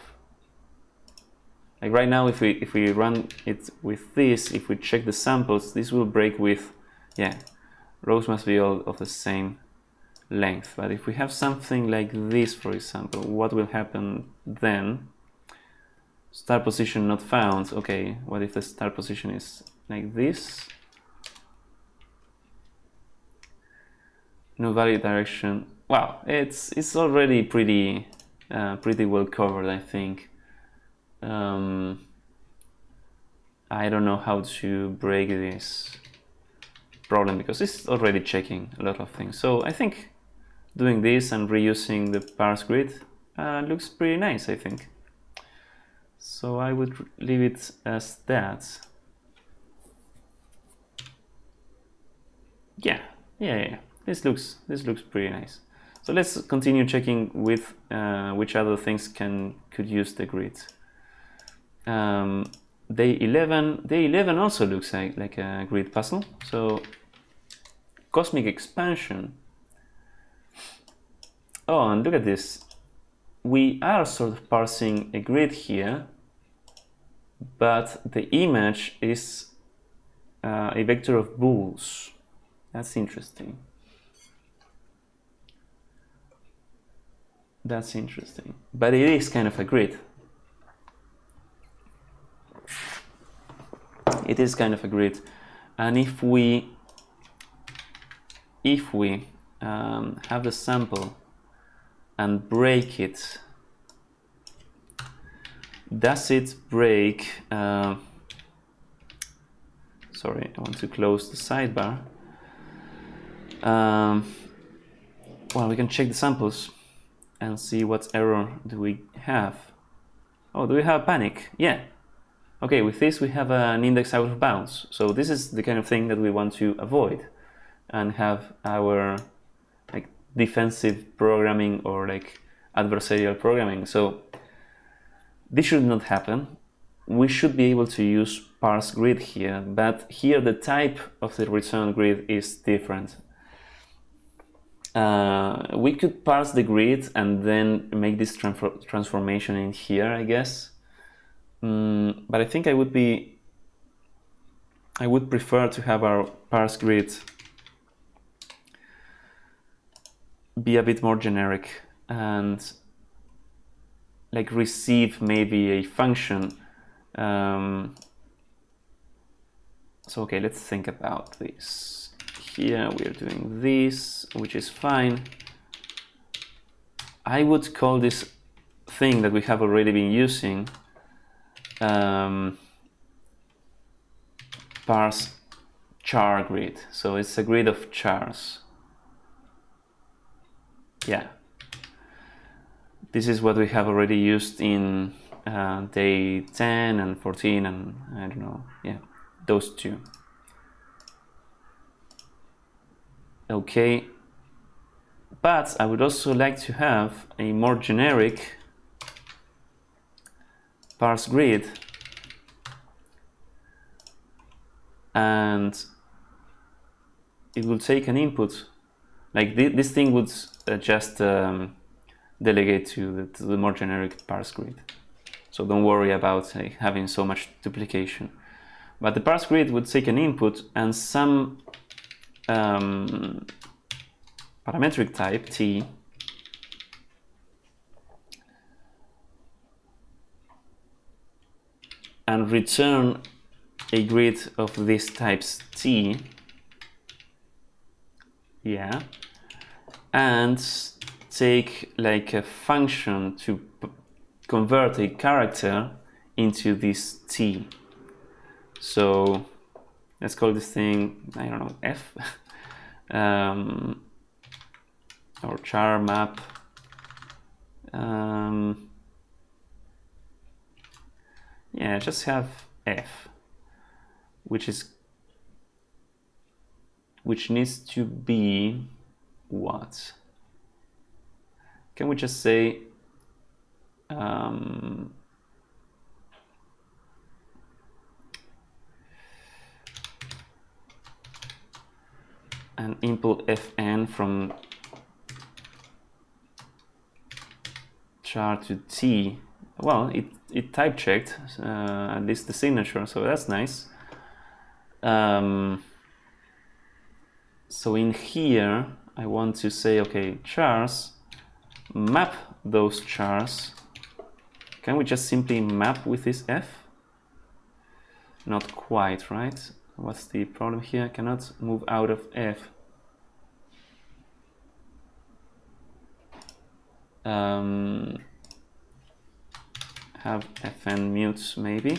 like right now, if we run it with this, if we check the samples, this will break with, yeah, rows must be all of the same length. But if we have something like this, for example, what will happen then? Start position not found. Okay, what if the start position is like this? No valid direction. Wow, it's already pretty well covered, I think. I don't know how to break this problem because it's already checking a lot of things. So I think doing this and reusing the parse grid looks pretty nice, I think. So I would leave it as that. Yeah. This looks pretty nice. So let's continue checking with which other things could use the grid. Day 11 also looks like a grid puzzle. So cosmic expansion. Oh, and look at this. We are sort of parsing a grid here, but the image is a vector of bools. That's interesting. That's interesting. But it is kind of a grid. It is kind of a grid. And if we have the sample and break it, does it break? Sorry, I want to close the sidebar. Well, we can check the samples and see what error do we have. Oh, do we have panic? Yeah. Okay, with this we have an index out of bounds. So this is the kind of thing that we want to avoid and have our like defensive programming or like adversarial programming. So this should not happen. We should be able to use parse grid here, but here the type of the return grid is different. We could parse the grid and then make this transformation in here, I guess. But I think I would prefer to have our parse grid be a bit more generic and like receive maybe a function. So okay, let's think about this. Here we are doing this, which is fine. I would call this thing that we have already been using parse char grid. So it's a grid of chars. Yeah. This is what we have already used in day 10 and 14 and I don't know, yeah, those two. Okay, but I would also like to have a more generic parse grid, and it will take an input, like this thing would just delegate to the more generic parse grid. So don't worry about having so much duplication. But the parse grid would take an input and some parametric type t and return a grid of these types t, yeah, and take like a function to convert a character into this t. So let's call this thing, I don't know, f or char map. Yeah, just have f, which needs to be what? Can we just say an input fn from char to t? Well, it type checked at least the signature, so that's nice. So in here I want to say, okay, chars, map those chars. Can we just simply map with this f? Not quite, right? What's the problem here? I cannot move out of f. Have fn mutes maybe.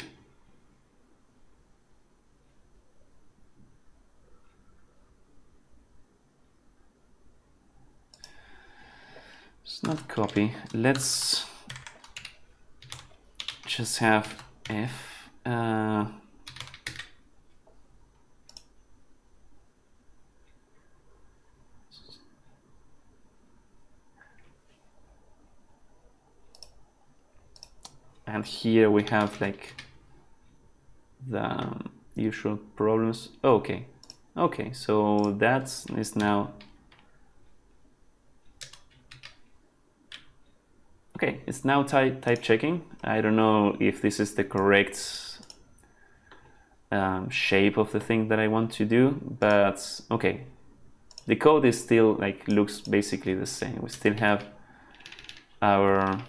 not copy. Let's just have f. And here we have like the usual problems. Okay, so that is now okay. It's now type checking. I don't know if this is the correct shape of the thing that I want to do, but okay. The code is still like looks basically the same. We still have our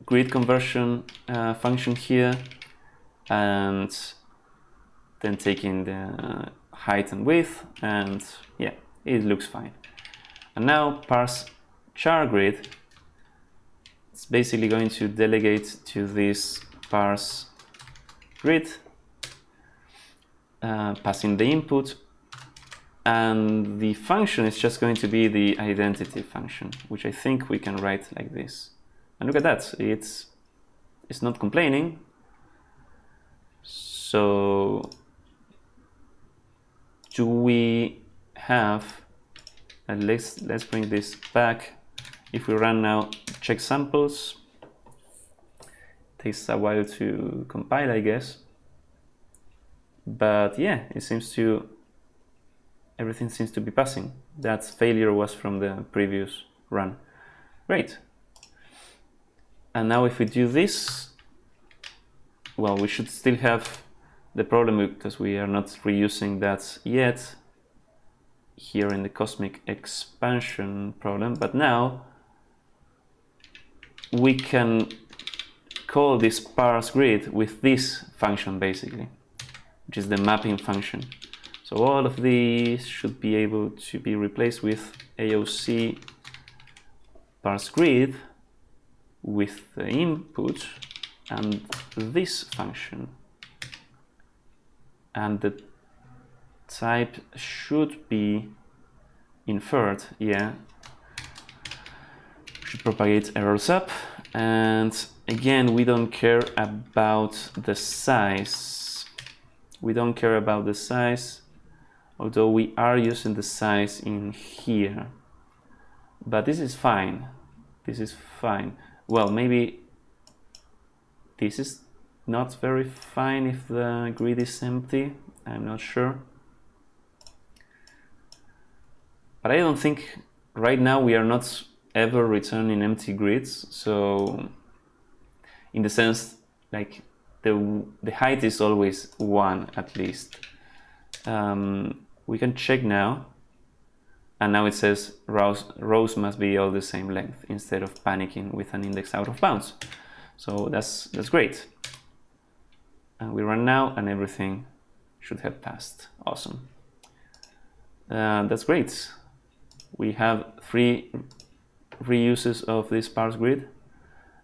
grid conversion function here, and then taking the height and width, and yeah, it looks fine. And now parse char grid. It's basically going to delegate to this parse grid, passing the input, and the function is just going to be the identity function, which I think we can write like this. And look at that, it's not complaining. So do we have, and let's bring this back. If we run now check samples, it takes a while to compile, I guess. But yeah, it seems to, everything seems to be passing. That failure was from the previous run. Great. And now if we do this, well, we should still have the problem because we are not reusing that yet here in the cosmic expansion problem. But now we can call this parse grid with this function basically, which is the mapping function. So all of these should be able to be replaced with AOC parse grid with the input and this function, and the type should be inferred. Yeah, should propagate errors up, and again we don't care about the size. We don't care about the size, although we are using the size in here, but this is fine. This is fine. Well, maybe this is not very fine if the grid is empty. I'm not sure. But I don't think right now we are not ever returning empty grids. So in the sense, like the height is always 1 at least. We can check now. And now it says rows must be all the same length instead of panicking with an index out of bounds. So that's great. And we run now and everything should have passed. Awesome. That's great. We have 3 reuses of this parse grid.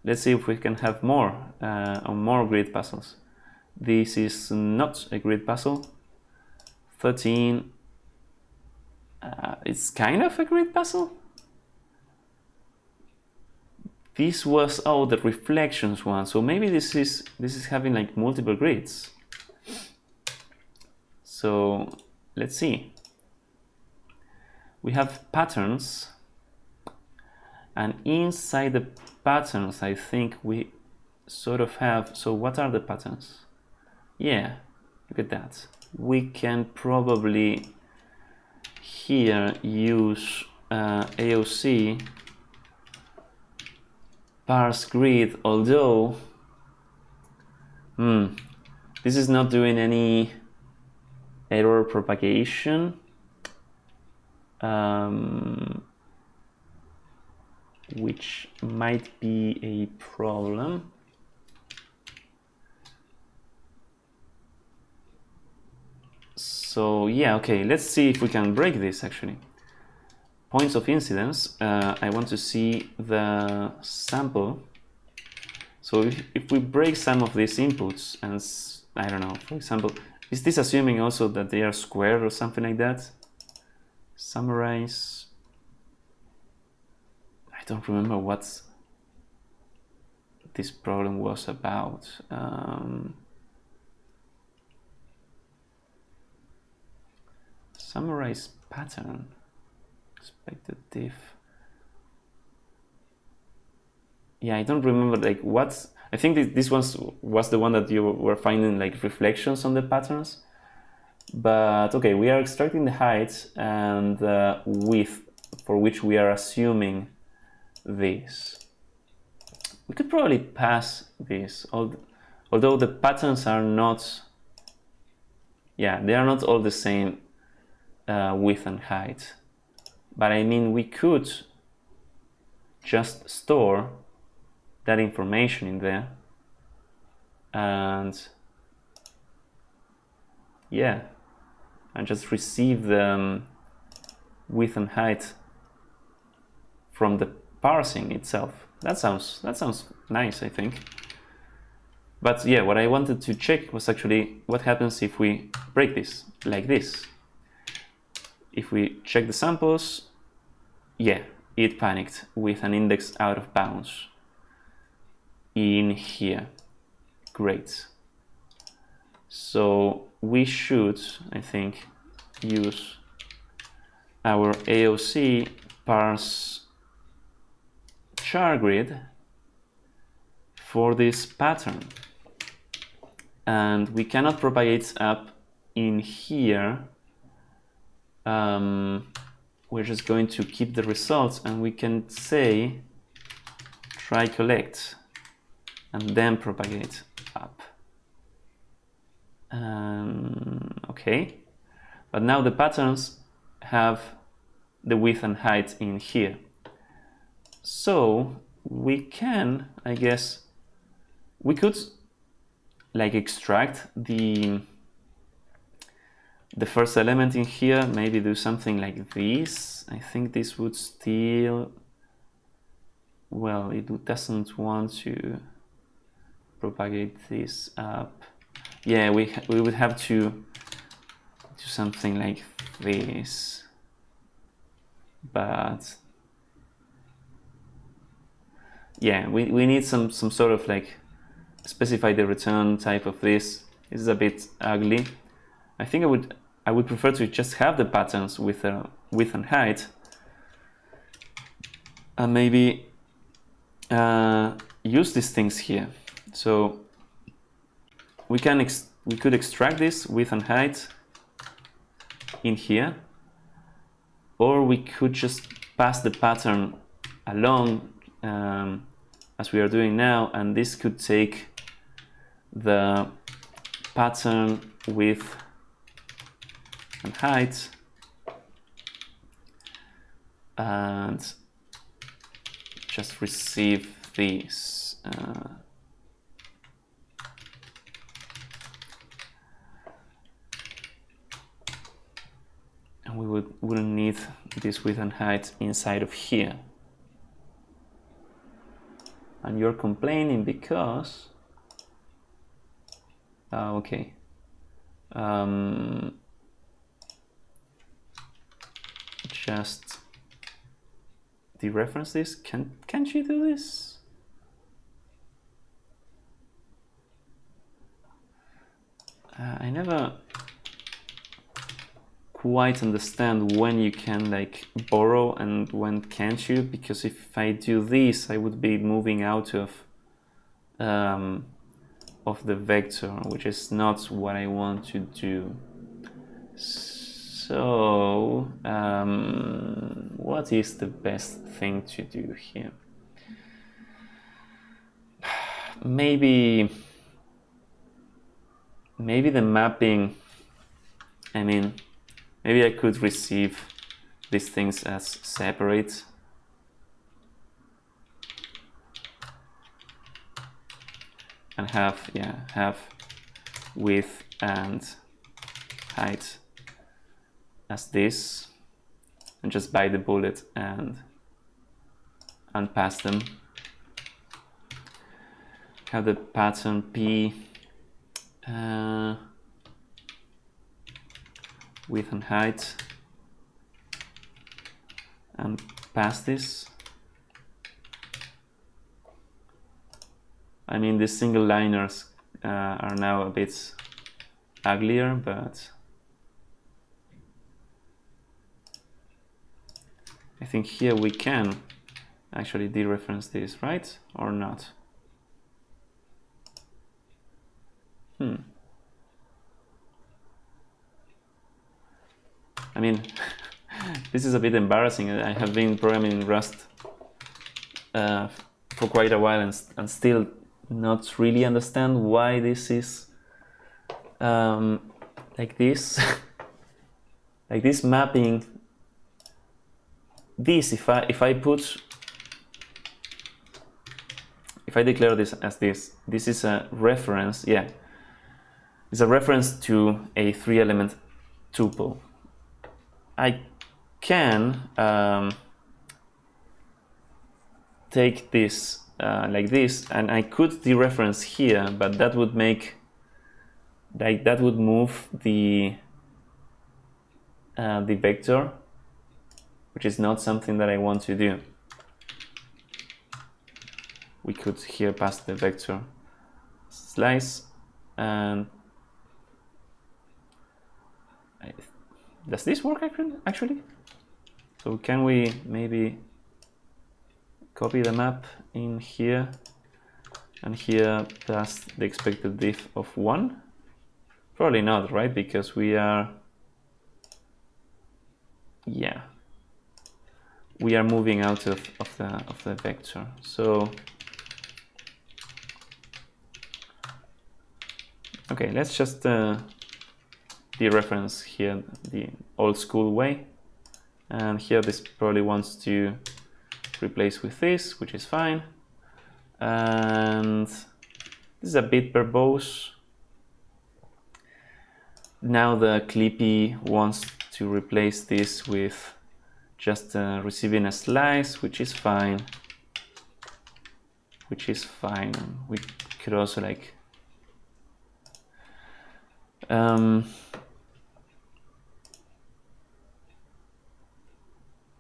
Let's see if we can have more on more grid puzzles. This is not a grid puzzle. 13. It's kind of a grid puzzle. This was, oh, the reflections one. So maybe this is having like multiple grids. So let's see. We have patterns, and inside the patterns, I think we sort of have. So what are the patterns? Yeah, look at that. We can probably here use AOC parse grid, although this is not doing any error propagation, which might be a problem. So yeah, okay, let's see if we can break this actually. Points of incidence, I want to see the sample. So if we break some of these inputs, and I don't know, for example, is this assuming also that they are square or something like that? Summarize. don't remember what this problem was about. Summarize pattern, expected diff. Yeah, I don't remember like what's. I think this was the one that you were finding like reflections on the patterns. But okay, we are extracting the height and width for which we are assuming this. We could probably pass this, although the patterns are not. Yeah, they are not all the same width and height. But I mean, we could just store that information in there and yeah, and just receive the width and height from the parsing itself. That sounds nice, I think. But yeah, what I wanted to check was actually what happens if we break this like this. If we check the samples, yeah, it panicked with an index out of bounds in here. Great. So we should, I think, use our AOC parse char grid for this pattern. And we cannot propagate up in here. We're just going to keep the results and we can say try collect and then propagate up. Okay, but now the patterns have the width and height in here. So we can, I guess, we could like extract the first element in here, maybe do something like this. I think this would still, well, it doesn't want to propagate this up. Yeah, we would have to do something like this. But yeah, we need some sort of like specify the return type of this. This is a bit ugly. I think I would prefer to just have the patterns with a width and height, and maybe use these things here. So we could extract this width and height in here, or we could just pass the pattern along as we are doing now, and this could take the pattern width and height and just receive these. And we wouldn't need this width and height inside of here. And you're complaining because okay. Just dereference this. Can't you do this? I never quite understand when you can like borrow and when can't you, because if I do this, I would be moving out of the vector, which is not what I want to do. So what is the best thing to do here? Maybe the mapping, I mean, maybe I could receive these things as separate. And have width and height as this, and just bite the bullet and unpass them. Have the pattern P width and height, and pass this. I mean, the single liners are now a bit uglier, but I think here we can actually dereference this, right? Or not? I mean, this is a bit embarrassing. I have been programming in Rust for quite a while and still not really understand why this is like this. Like this mapping. This, if I declare this as this is a reference, yeah. It's a reference to a 3-element tuple. I can take this like this, and I could dereference here, but that would make, like, that would move the vector, which is not something that I want to do. We could here pass the vector slice, and does this work actually? So can we maybe copy the map in here and here pass the expected diff of 1? Probably not, right? Because we are, yeah, we are moving out of the vector. So okay, let's just dereference here the old school way, and here this probably wants to replace with this, which is fine, and this is a bit verbose. Now the Clippy wants to replace this with just receiving a slice, which is fine. We could also like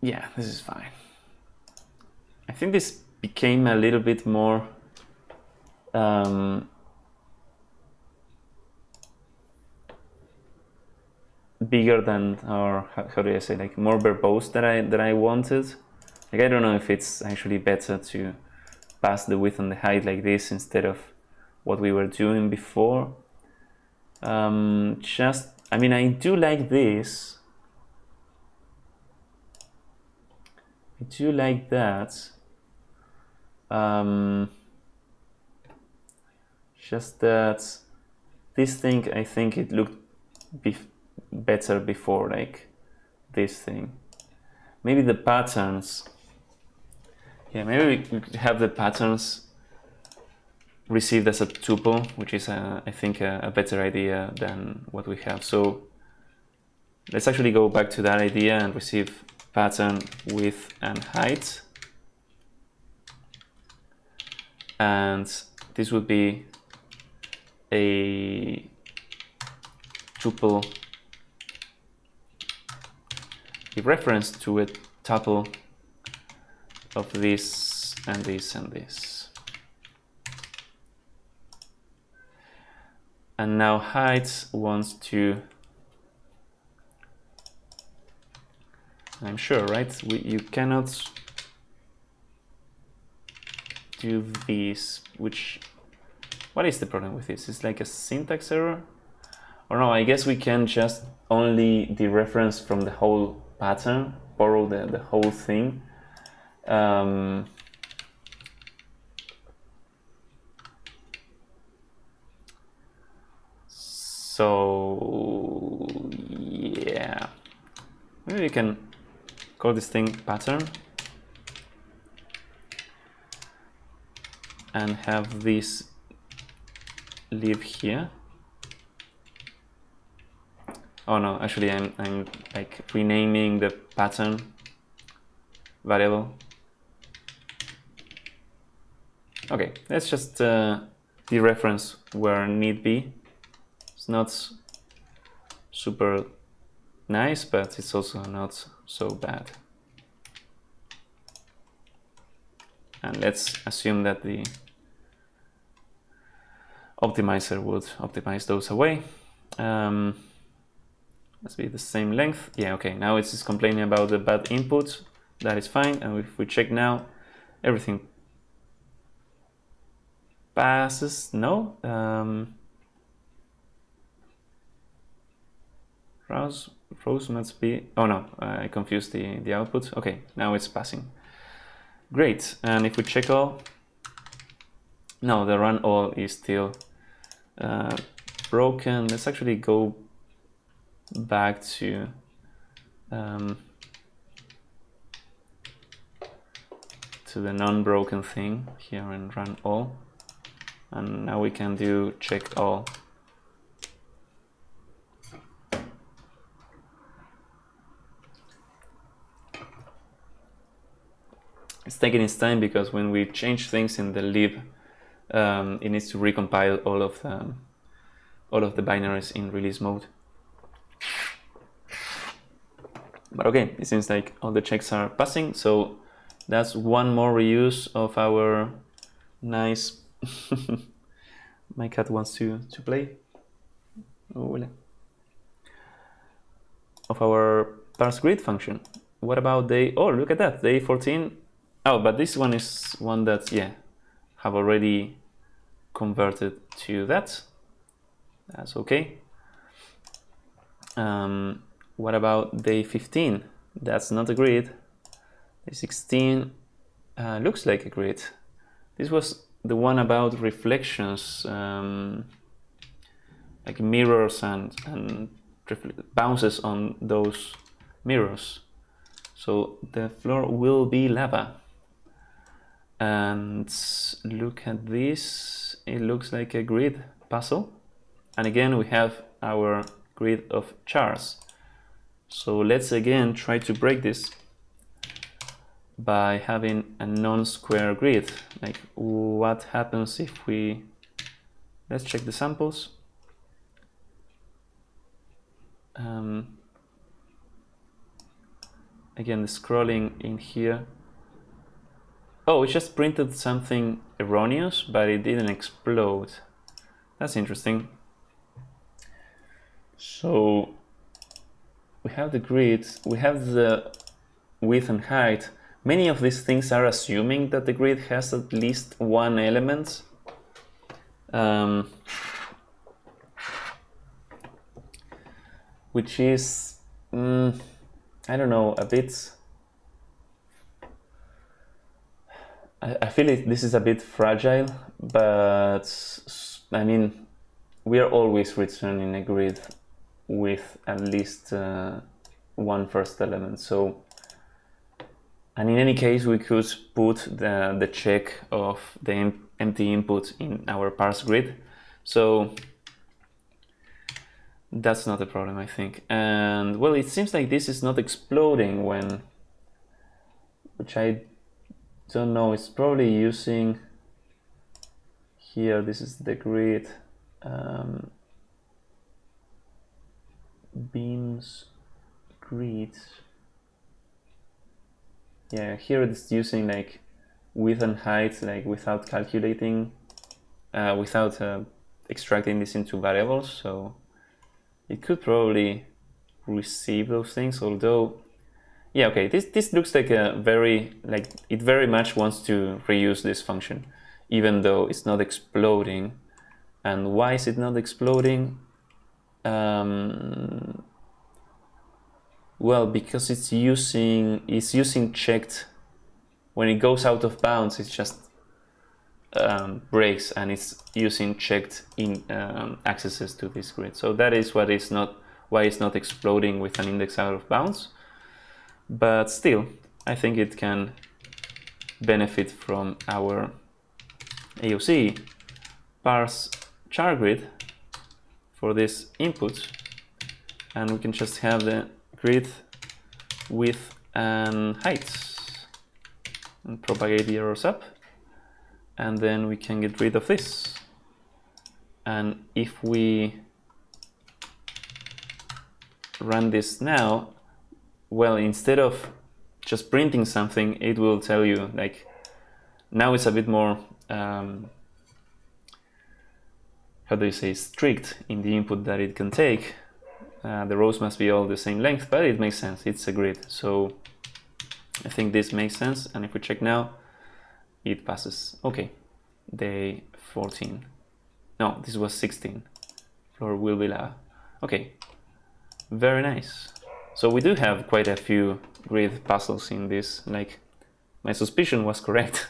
yeah, this is fine. I think this became a little bit more bigger than, or how do I say, like more verbose that I wanted. Like, I don't know if it's actually better to pass the width and the height like this instead of what we were doing before. I mean, I do like this. I do like that. Just that this thing, I think it looked better before, like this thing. Maybe the patterns. Yeah, maybe we could have the patterns received as a tuple, which is, I think, a better idea than what we have. So let's actually go back to that idea and receive pattern width and height. And this would be a tuple, a reference to a tuple of this and this and this. And now height wants to, I'm sure, right? You cannot do this, which, what is the problem with this? It's like a syntax error? Or no, I guess we can just only dereference from the whole pattern, borrow the whole thing. So yeah, maybe we can call this thing pattern and have this live here. Oh no, actually I'm like renaming the pattern variable. Okay, let's just dereference where need be. It's not super nice, but it's also not so bad. And let's assume that the optimizer would optimize those away. Must be the same length. Yeah, okay, now it's just complaining about the bad input. That is fine. And if we check now, everything passes. No. Rows must be, oh no, I confused the output. Okay, now it's passing. Great. And if we check all, no, the run all is still broken. Let's actually go back to the non-broken thing here and run all. And now we can do check all. It's taking its time because when we change things in the lib, it needs to recompile all of the binaries in release mode. But okay, it seems like all the checks are passing, so that's one more reuse of our nice. My cat wants to play. Oh, of our parse grid function. What about day? Oh, look at that, day 14. Oh, but this one is one that, yeah, have already converted to that. That's okay. What about day 15? That's not a grid. Day 16 looks like a grid. This was the one about reflections, like mirrors and bounces on those mirrors. So the floor will be lava. And look at this, it looks like a grid puzzle. And again, we have our grid of chars. So let's again try to break this by having a non-square grid. Like, what happens if we, let's check the samples. Again, the scrolling in here. Oh, it just printed something erroneous, but it didn't explode. That's interesting. So we have the grid, we have the width and height. Many of these things are assuming that the grid has at least one element. Which is, I don't know, a bit. I feel this is a bit fragile, but I mean, we are always returning a grid with at least one first element. So, and in any case, we could put the check of the empty input in our parse grid. So that's not a problem, I think. And well, it seems like this is not exploding when, which I don't know, it's probably using here, this is the grid, beams grid. Yeah, here it's using like width and height, like without calculating, without extracting this into variables. So it could probably receive those things, although, yeah, okay, this looks like a very, like, it very much wants to reuse this function, even though it's not exploding. And why is it not exploding? Well, because it's using checked. When it goes out of bounds, it just breaks, and it's using checked in accesses to this grid. So that is what is not, why it's not exploding with an index out of bounds. But still, I think it can benefit from our AOC parse char grid for this input, and we can just have the grid width and height and propagate the errors up, and then we can get rid of this. And if we run this now, well, instead of just printing something, it will tell you, like, now it's a bit more how do you say, strict in the input that it can take. The rows must be all the same length, but it makes sense. It's a grid. So I think this makes sense. And if we check now, it passes. Okay, day 14. No, this was 16. Floor will be lava. Okay, very nice. So we do have quite a few grid puzzles in this. Like, my suspicion was correct.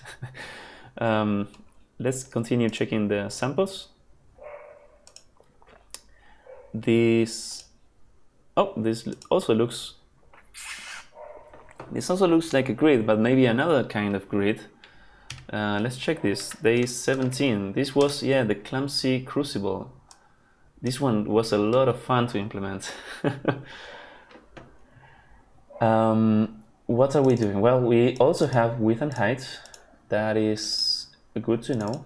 Let's continue checking the samples. This also looks like a grid, but maybe another kind of grid. Let's check this. Day 17. This was, yeah, the clumsy crucible. This one was a lot of fun to implement. What are we doing? Well, we also have width and height. That is good to know.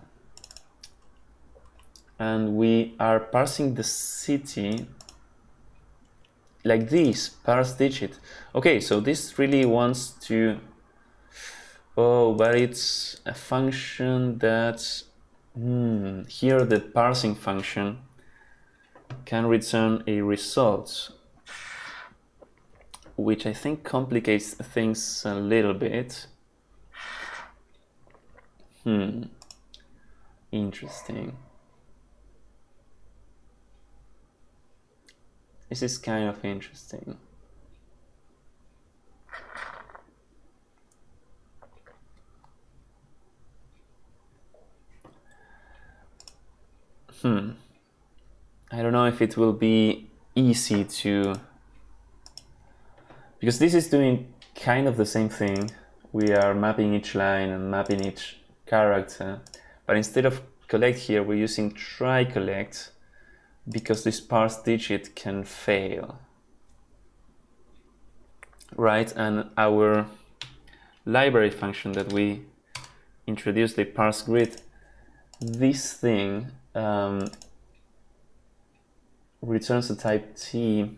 And we are parsing the city like this, parse digit. Okay, so this really wants to... Oh, but it's a function that... here the parsing function can return a result, which I think complicates things a little bit. Interesting. This is kind of interesting. I don't know if it will be easy to... Because this is doing kind of the same thing. We are mapping each line and mapping each character. But instead of collect here, we're using try collect, because this parse digit can fail. Right, and our library function that we introduced, the parse grid, this thing returns a type t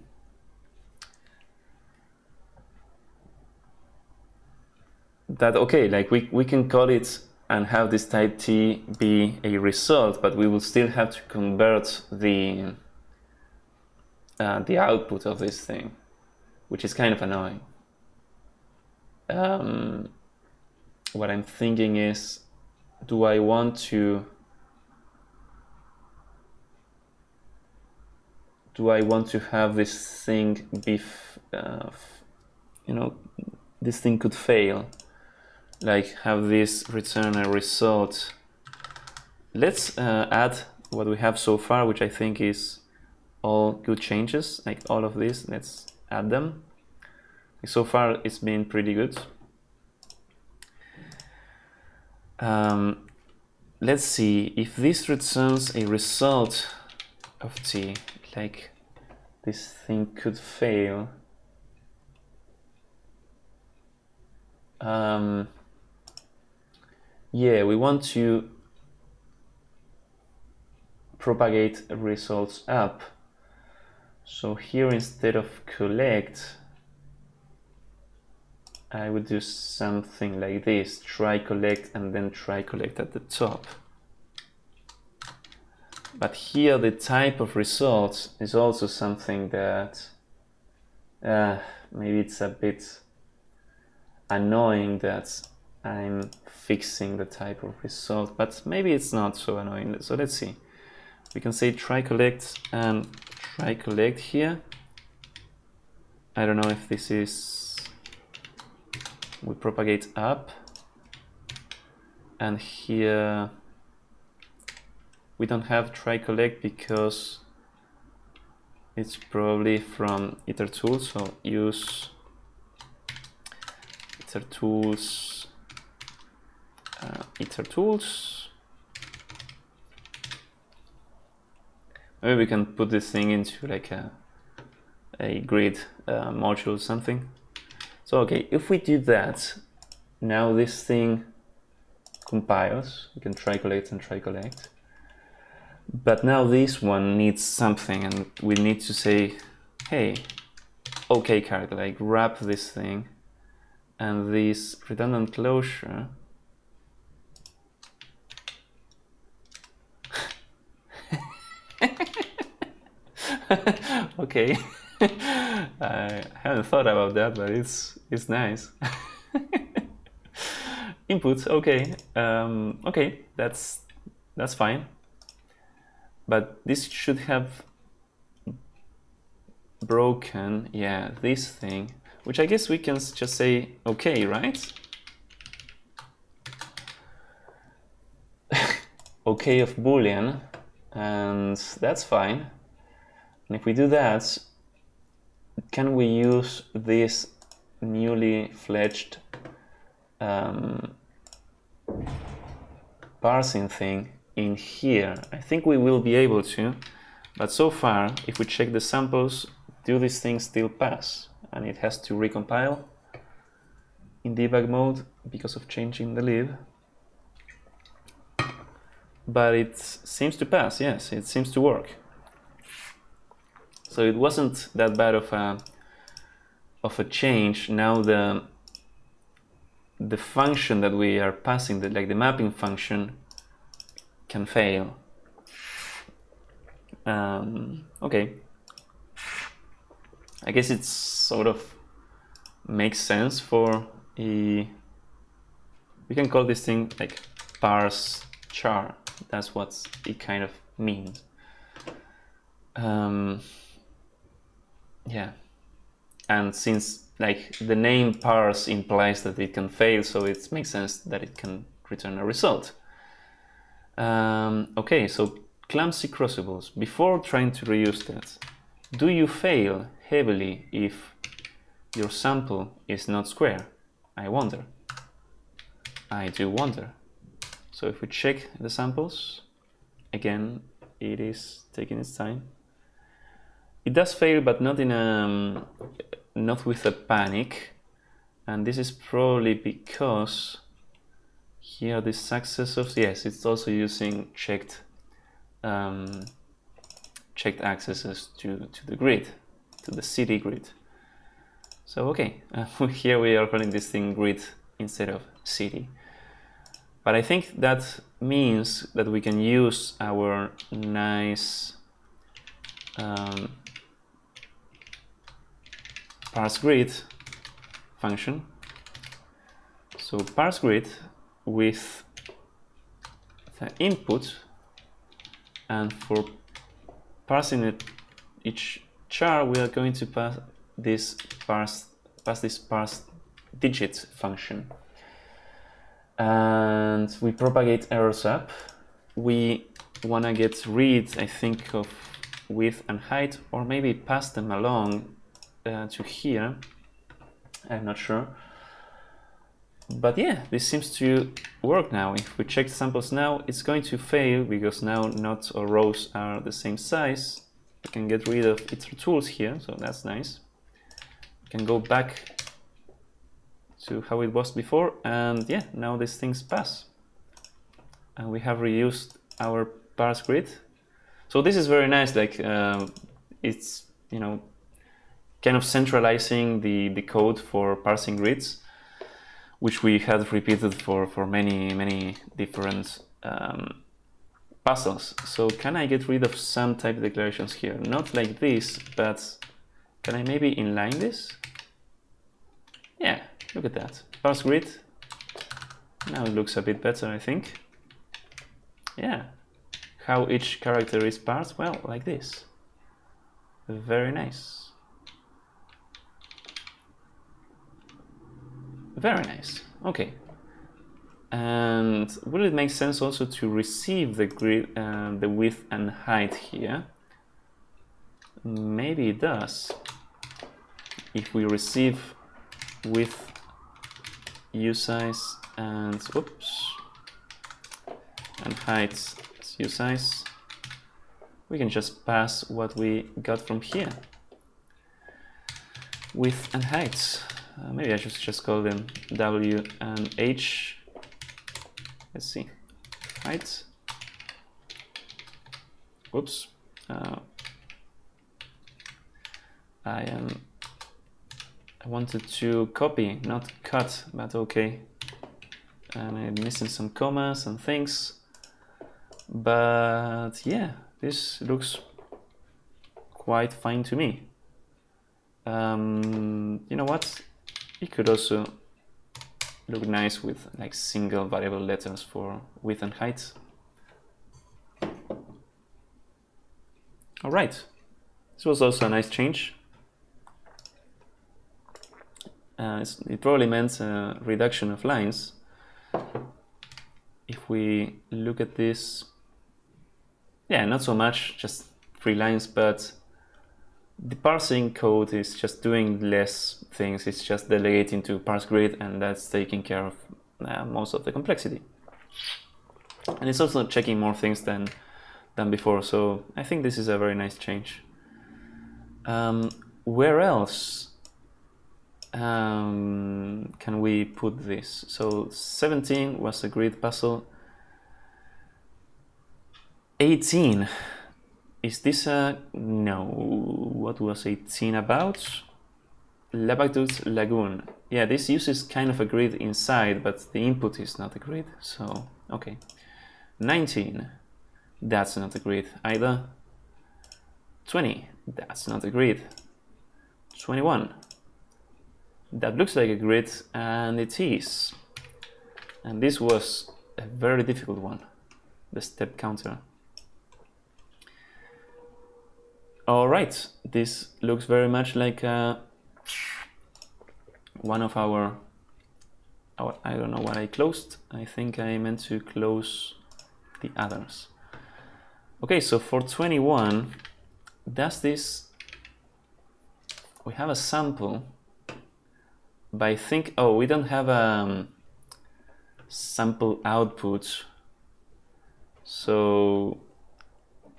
that, okay, like we can call it and have this type t be a result, but we will still have to convert the output of this thing, which is kind of annoying. What I'm thinking is, do I want to have this thing be, this thing could fail, like have this return a result. Let's add what we have so far, which I think is all good changes, like all of this. Let's add them. So far it's been pretty good. Let's see if this returns a result of t, like this thing could fail. Yeah, we want to propagate results up. So here, instead of collect, I would do something like this: try collect and then try collect at the top. But here the type of results is also something that maybe it's a bit annoying that I'm fixing the type of result, but maybe it's not so annoying. So let's see. We can say try collect and try collect here. I don't know if this is, we propagate up, and here we don't have try collect because it's probably from iter tools. So use iter tools, Maybe we can put this thing into like a grid module or something. So okay, if we do that, now this thing compiles. We can try collect and try collect. But now this one needs something, and we need to say, hey, okay character, like wrap this thing, and this redundant closure Okay. I haven't thought about that, but it's nice. Input, okay. Okay, that's fine. But this should have broken, yeah, this thing, which I guess we can just say okay, right? Okay of Boolean, and that's fine. And if we do that, can we use this newly fledged parsing thing in here? I think we will be able to, but so far, if we check the samples, do these things still pass? And it has to recompile in debug mode because of changing the lib. But it seems to pass, yes, it seems to work. So it wasn't that bad of a change. Now the function that we are passing, like the mapping function, can fail. Okay. I guess it's sort of makes sense for we can call this thing like parse char. That's what it kind of means. Yeah. And since like the name parse implies that it can fail, so it makes sense that it can return a result. Okay, so clumsy crucibles. Before trying to reuse that, do you fail heavily if your sample is not square? I wonder. I do wonder. So if we check the samples, again, it is taking its time. It does fail, but not in a not with a panic, and this is probably because here the success of, yes, it's also using checked accesses to the grid, to the city grid. So okay, here we are calling this thing grid instead of city. But I think that means that we can use our nice parse grid function. So parse grid with the input, and for parsing each char, we are going to pass this parse digit function. And we propagate errors up. We want to get rid, I think, of width and height, or maybe pass them along to here. I'm not sure. But yeah, this seems to work now. If we check the samples now, it's going to fail because now not all rows are the same size. We can get rid of its tools here, so that's nice. We can go back to how it was before, and yeah, now these things pass. And we have reused our parse grid. So this is very nice, like it's, you know, kind of centralizing the code for parsing grids, which we had repeated for many different puzzles. So can I get rid of some type declarations here? Not like this, but can I maybe inline this? Yeah, look at that. Parse grid. Now it looks a bit better, I think. Yeah. How each character is parsed? Well, like this. Very nice. Very nice. Okay. And will it make sense also to receive the grid, the width and height here? Maybe it does. If we receive width, usize, and oops, and height usize, we can just pass what we got from here. Width and height. Maybe I should just call them W and H. Let's see. Height. Whoops. I wanted to copy, not cut, but okay. And I'm missing some commas and things. But yeah, this looks quite fine to me. You know what? It could also look nice with like single variable letters for width and height. All right, this was also a nice change. It probably meant a reduction of lines. If we look at this, yeah, not so much, just 3 lines, but the parsing code is just doing less things. It's just delegating to parse grid, and that's taking care of most of the complexity. And it's also checking more things than before, so I think this is a very nice change. Where else can we put this? So 17 was a grid puzzle. 18, is this a, no, what was 18 about? Labadut Lagoon. Yeah, this uses kind of a grid inside, but the input is not a grid, so okay. 19, that's not a grid either. 20, that's not a grid. 21, that looks like a grid, and it is. And this was a very difficult one, the step counter. All right, this looks very much like one of our, I don't know what I closed. I think I meant to close the others. Okay, so for 21, does this, we have a sample, but I think, oh, we don't have a sample output. So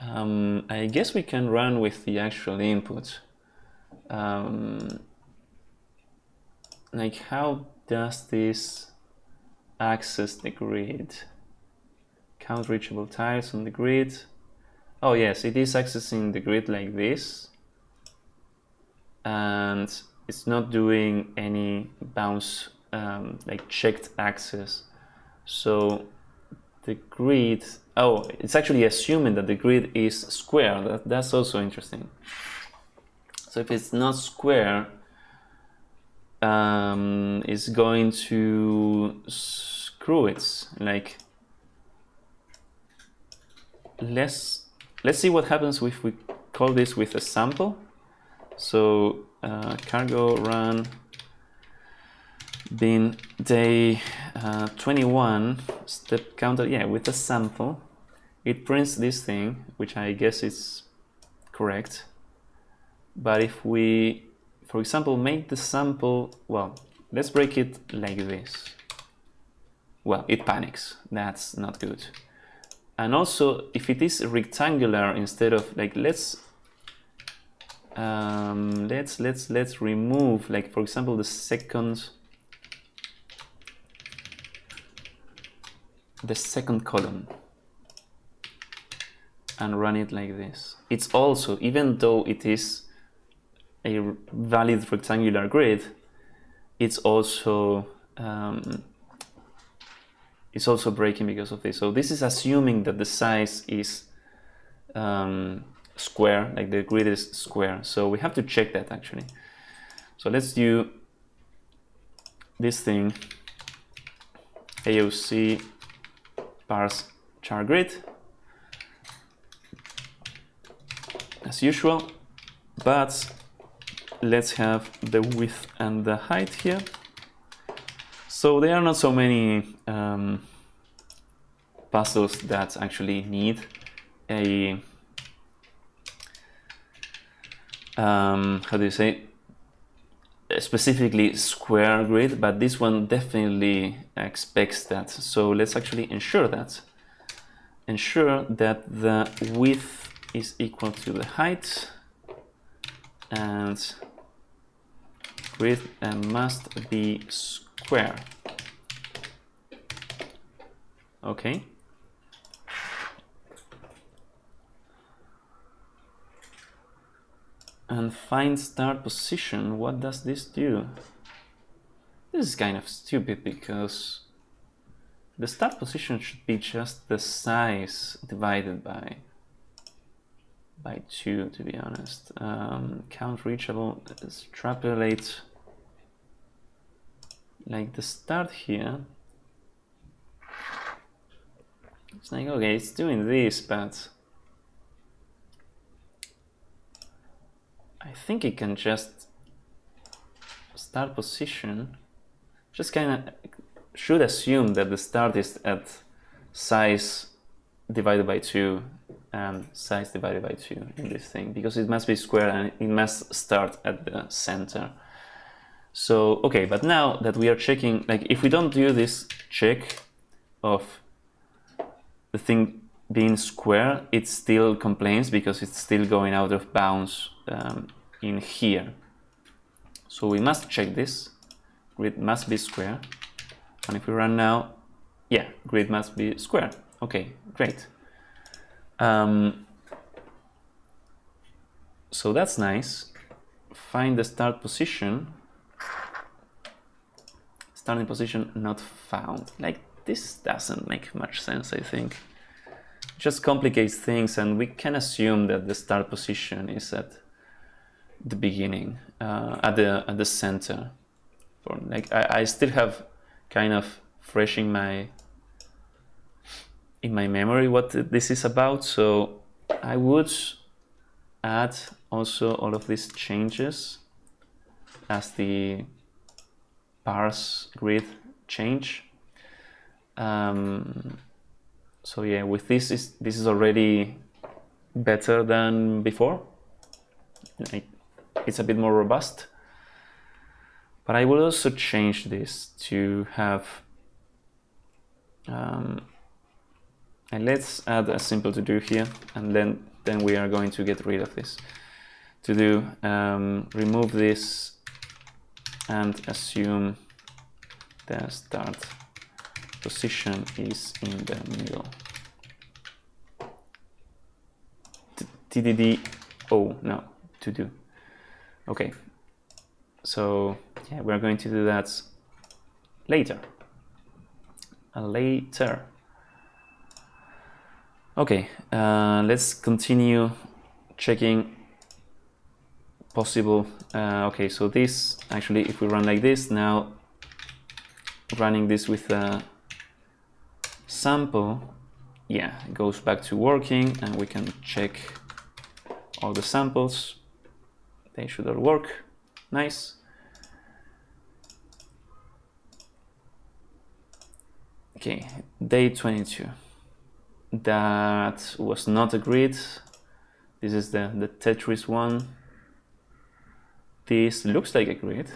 I guess we can run with the actual input. Like, how does this access the grid? Count reachable tiles on the grid. Oh yes, it is accessing the grid like this, and it's not doing any bounce, like checked access. So the grid, oh, it's actually assuming that the grid is square. That's also interesting. So if it's not square, it's going to screw it. Like, let's see what happens if we call this with a sample. So cargo run bin day 21 step counter, yeah, with a sample. It prints this thing, which I guess is correct. But if we, for example, make the sample, well, let's break it like this. Well, it panics. That's not good. And also, if it is rectangular instead of like, let's remove, like, for example, the second column and run it like this. It's also, even though it is a valid rectangular grid, it's also breaking because of this. So this is assuming that the size is square, like the grid is square. So we have to check that actually. So let's do this thing, AOC parse char grid, as usual, but let's have the width and the height here. So there are not so many puzzles that actually need a how do you say, specifically square grid, but this one definitely expects that. So let's actually ensure that the width is equal to the height, and grid must be square. Okay. And find start position. What does this do? This is kind of stupid because the start position should be just the size divided by by 2, to be honest. Count reachable, extrapolate like the start here. It's like, okay, it's doing this, but I think it can just start position, just kind of should assume that the start is at size divided by 2 and size divided by 2 in this thing, because it must be square and it must start at the center. So, okay, but now that we are checking, like if we don't do this check of the thing being square, it still complains because it's still going out of bounds in here. So we must check this. Grid must be square. And if we run now, yeah, grid must be square. Okay, great. So that's nice. Find the start position. Starting position not found. Like, this doesn't make much sense, I think. It just complicates things, and we can assume that the start position is at the beginning, at the center. For like, I still have kind of fresh in my memory what this is about, so I would add also all of these changes as the parse grid change. So yeah, with this is already better than before. It's a bit more robust. But I will also change this to have, and let's add a simple to do here, and then we are going to get rid of this. To do, remove this and assume the start position is in the middle. TDD, oh no, to do. Okay, so yeah, we're going to do that later. Okay, let's continue checking possible. Okay, so this actually, if we run like this now, running this with a sample, yeah, it goes back to working, and we can check all the samples. They should all work. Nice. Okay, day 22. That was not a grid. This is the Tetris one. This looks like a grid.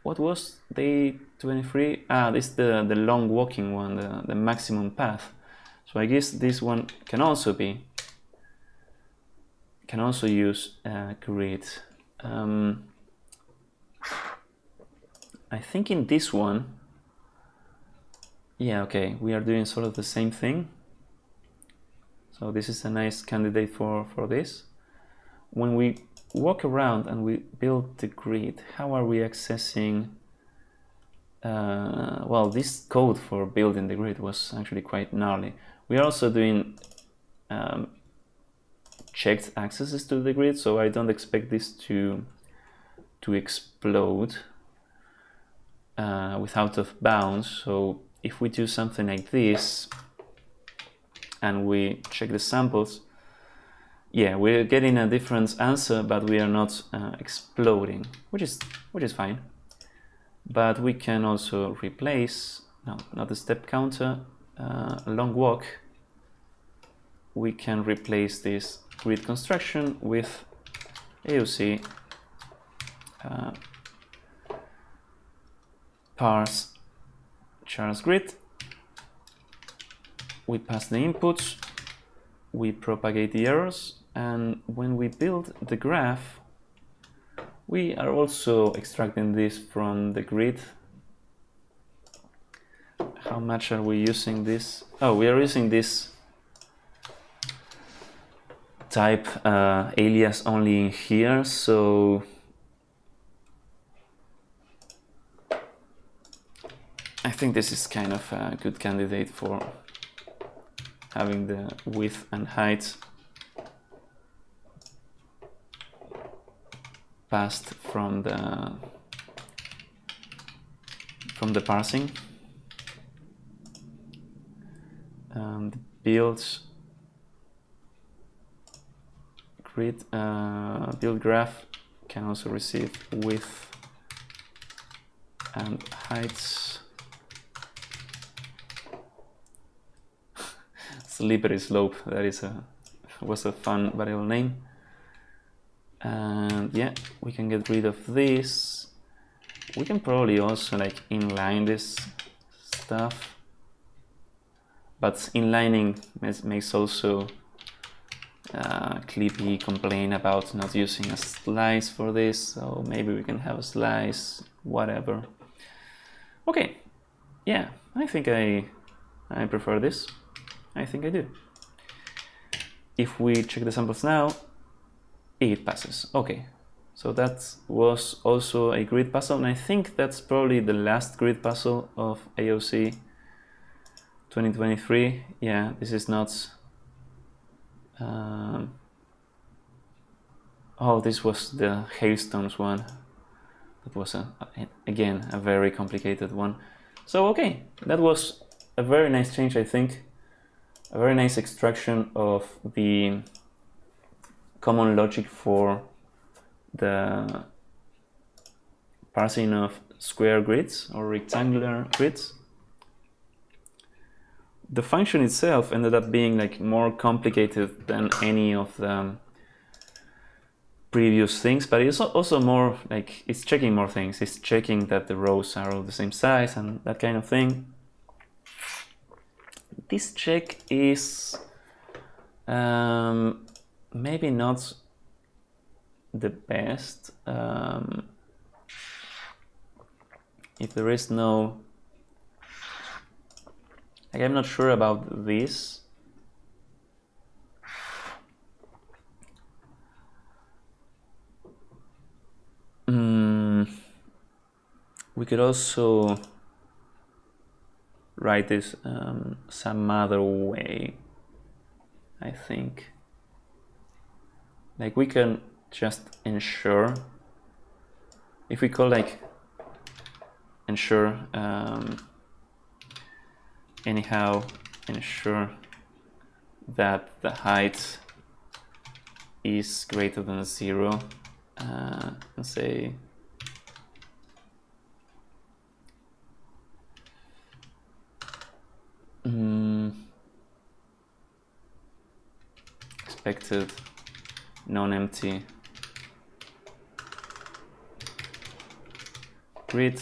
What was day 23? Ah, this is the long walking one, the maximum path. So I guess this one can also use a grid. I think in this one, yeah, okay, we are doing sort of the same thing. So this is a nice candidate for this. When we walk around and we build the grid, how are we accessing? Well, this code for building the grid was actually quite gnarly. We are also doing checked accesses to the grid, so I don't expect this to explode with out of bounds. So if we do something like this and we check the samples, yeah, we're getting a different answer, but we are not exploding, which is fine. But we can also replace, no, not a step counter, a long walk. We can replace this grid construction with AOC parse Charles grid. We pass the inputs, we propagate the errors, and when we build the graph, we are also extracting this from the grid. How much are we using this? Oh, we are using this type alias only in here, so I think this is kind of a good candidate for having the width and height passed from the parsing. And build grid build graph can also receive width and heights. Slippery slope, that was a fun variable name. And yeah, we can get rid of this. We can probably also like inline this stuff, but inlining makes also Clippy complain about not using a slice for this, so maybe we can have a slice, whatever. Okay, yeah, I think I prefer this. I think I do. If we check the samples now, it passes. Okay, so that was also a grid puzzle, and I think that's probably the last grid puzzle of AOC 2023. Yeah, this is not... oh, this was the hailstones one. That was, again, a very complicated one. So, okay, that was a very nice change, I think. A very nice extraction of the common logic for the parsing of square grids or rectangular grids. The function itself ended up being like more complicated than any of the previous things, but it's also more like it's checking more things. It's checking that the rows are all the same size and that kind of thing. This check is maybe not the best. If there is no, like, I'm not sure about this. We could also write this some other way, I think. Like, we can just ensure, if we call like ensure anyhow, ensure that the height is greater than 0, and say expected non-empty grid,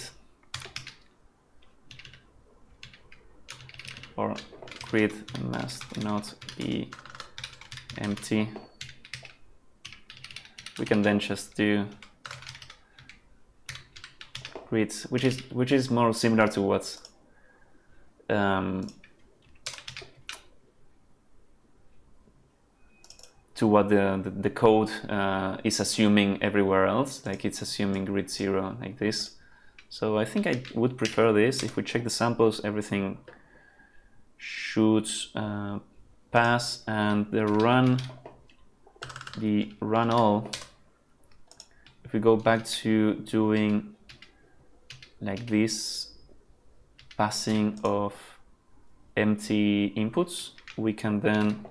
or grid must not be empty. We can then just do grids, which is more similar to what's to what the code is assuming everywhere else. Like, it's assuming grid 0 like this. So I think I would prefer this. If we check the samples, everything should pass, and the run all, if we go back to doing like this passing of empty inputs, we can then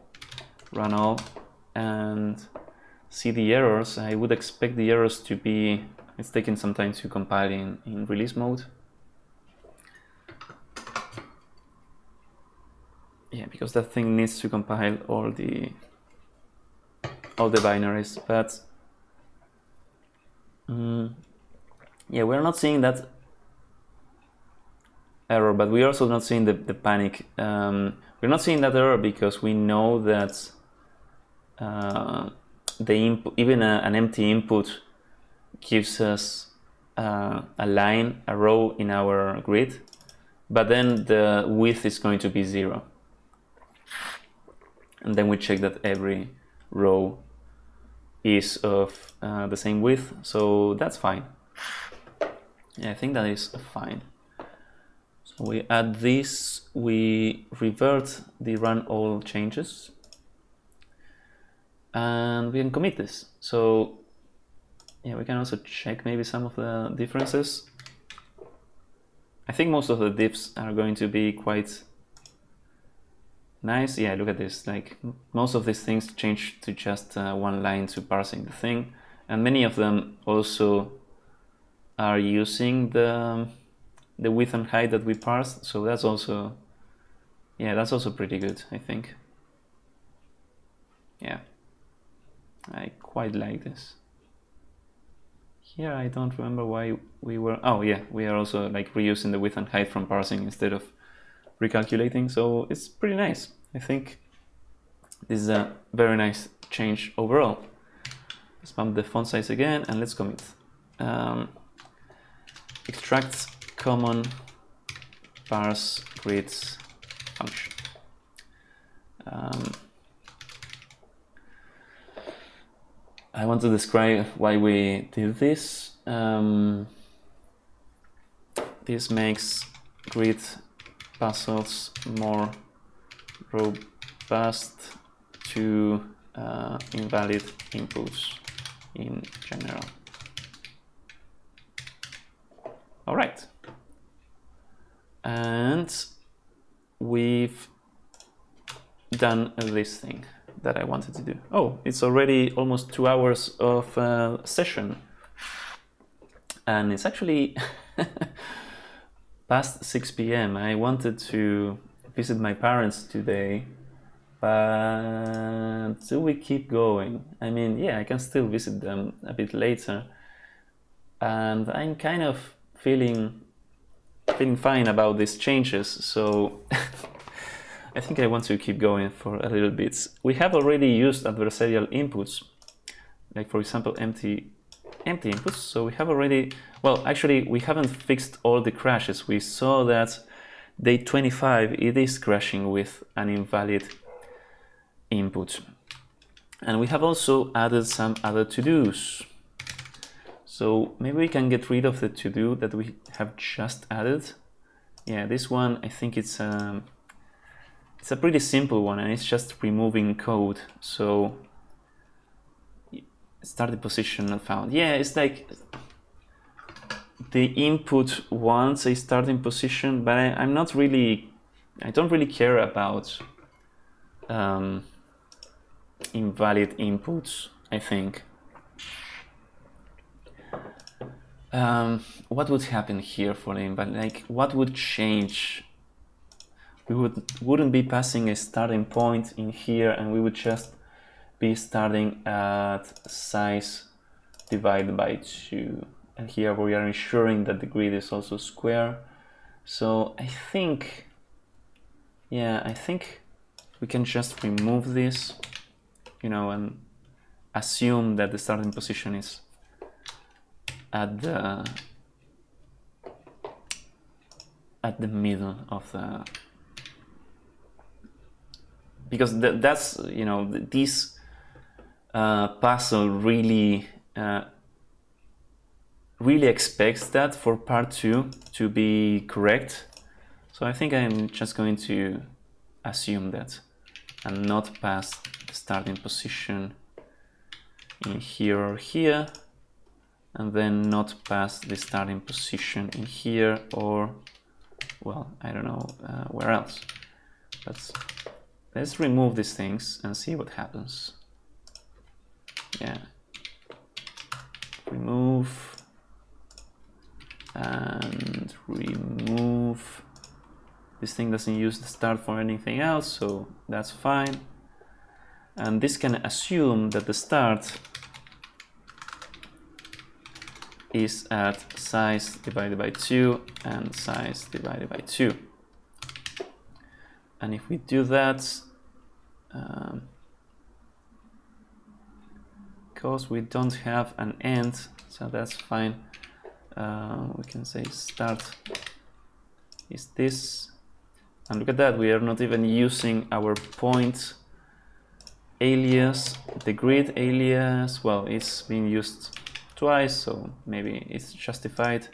run all and see the errors. I would expect the errors to be, it's taking some time to compile in release mode. Yeah, because that thing needs to compile all the binaries, but yeah, we're not seeing that error, but we're also not seeing the panic. We're not seeing that error because we know that the input, even an empty input, gives us a line, a row in our grid, but then the width is going to be 0. And then we check that every row is of the same width, so that's fine. Yeah, I think that is fine. So we add this, we revert the run all changes, and we can commit this. So yeah, we can also check maybe some of the differences. I think most of the diffs are going to be quite nice. Yeah, look at this. Like most of these things change to just one line to parsing the thing, and many of them also are using the width and height that we parsed. So that's also, yeah, that's also pretty good, I think. Yeah, I quite like this. Here I don't remember why we were. Oh yeah, we are also like reusing the width and height from parsing instead of recalculating. So it's pretty nice. I think this is a very nice change overall. Let's bump the font size again and let's commit. Extracts common parse grids function. I want to describe why we did this. This makes grid puzzles more robust to invalid inputs in general. All right. And we've done this thing that I wanted to do. Oh, it's already almost 2 hours of session. And it's actually past 6 p.m. I wanted to visit my parents today, but do we keep going? I mean, yeah, I can still visit them a bit later. And I'm kind of feeling fine about these changes, so I think I want to keep going for a little bit. We have already used adversarial inputs, like for example empty inputs. So we have already, well, actually we haven't fixed all the crashes. We saw that day 25 it is crashing with an invalid input, and we have also added some other to-dos. So maybe we can get rid of the to-do that we have just added. Yeah, this one, I think it's a pretty simple one, and it's just removing code. So starting position not found. Yeah, it's like the input wants a starting position, but I don't really care about invalid inputs, I think. What would happen here for the invalid? Like, what would change? We wouldn't be passing a starting point in here, and we would just be starting at size divided by 2. And here we are ensuring that the grid is also square. So I think, yeah, I think we can just remove this, you know, and assume that the starting position is at the middle of the, because that's, you know, this puzzle really expects that for part 2 to be correct. So I think I'm just going to assume that and not pass the starting position in here or here, and then not pass the starting position in here or, well, I don't know where else. Let's remove these things and see what happens. Yeah, remove and remove. This thing doesn't use the start for anything else, so that's fine. And this can assume that the start is at size divided by 2 and size divided by 2. And if we do that, because we don't have an end, so that's fine. We can say start is this, and look at that, we are not even using our point alias. The grid alias, well, it's being used twice, so maybe it's justified.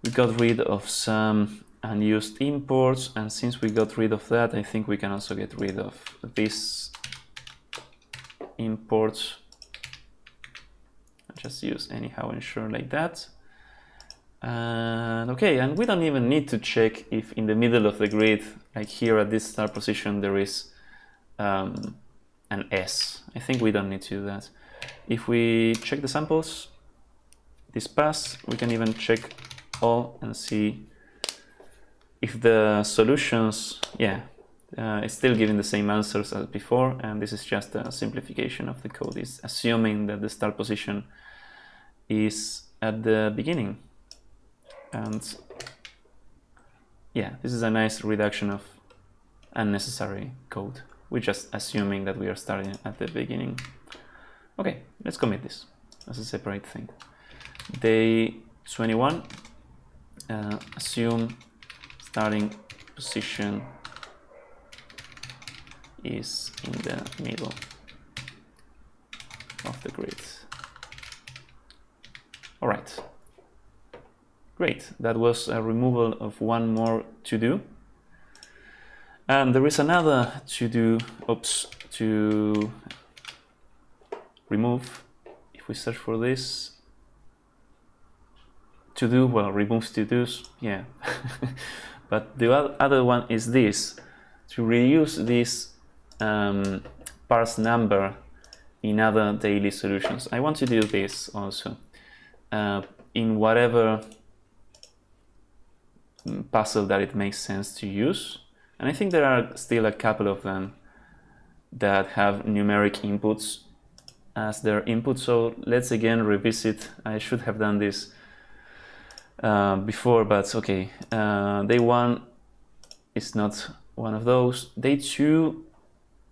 We got rid of some unused imports, and since we got rid of that, I think we can also get rid of this import. just use anyhow ensure like that. And okay, and we don't even need to check if in the middle of the grid, like here at this start position, there is an S. I think we don't need to do that. If we check the samples, this pass, we can even check all and see if the solutions, it's still giving the same answers as before, and this is just a simplification of the code. It's assuming that the start position is at the beginning. And yeah, this is a nice reduction of unnecessary code. We're just assuming that we are starting at the beginning. Okay, let's commit this as a separate thing. Day 21, assume starting position is in the middle of the grid. All right. Great, that was a removal of one more to-do. And there is another to-do, to remove. If we search for this, to-do, well, removes to-dos, yeah. But the other one is this, to reuse this parse number in other daily solutions. I want to do this also in whatever puzzle that it makes sense to use. And I think there are still a couple of them that have numeric inputs as their input. So let's again revisit. I should have done this before, but okay. Day 1 is not one of those. Day 2,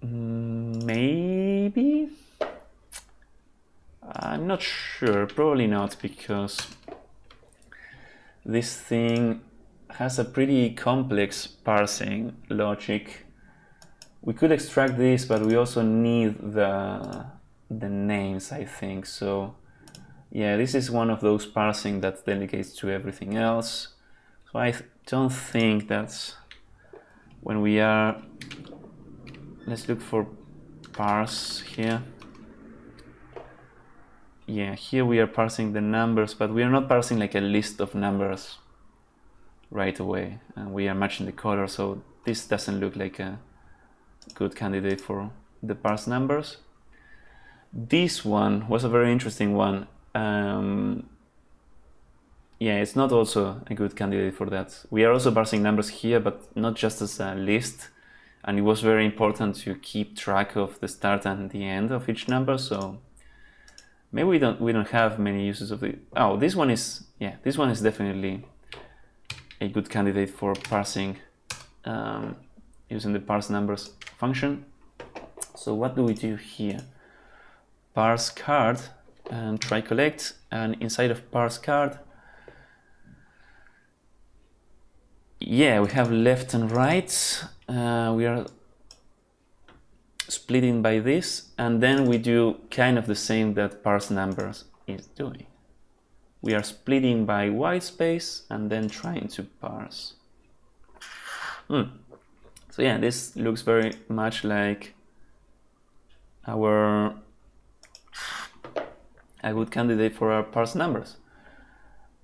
maybe? I'm not sure, probably not, because this thing has a pretty complex parsing logic. We could extract this, but we also need the names, I think. So yeah, this is one of those parsing that delegates to everything else. So I don't think that's when we are, let's look for parse here. Yeah, here we are parsing the numbers, but we are not parsing like a list of numbers right away, and we are matching the color, so this doesn't look like a good candidate for the parse numbers. This one was a very interesting one. Yeah, it's not also a good candidate for that. We are also parsing numbers here, but not just as a list, and it was very important to keep track of the start and the end of each number, so maybe we don't have many uses of it. Oh, this one is definitely a good candidate for parsing using the parse numbers function. So what do we do here? Parse card and try collect, and inside of parse card, yeah, we have left and right. We are splitting by this, and then we do kind of the same that parse numbers is doing. We are splitting by white space and then trying to parse. So yeah, this looks very much like a good candidate for our parse numbers.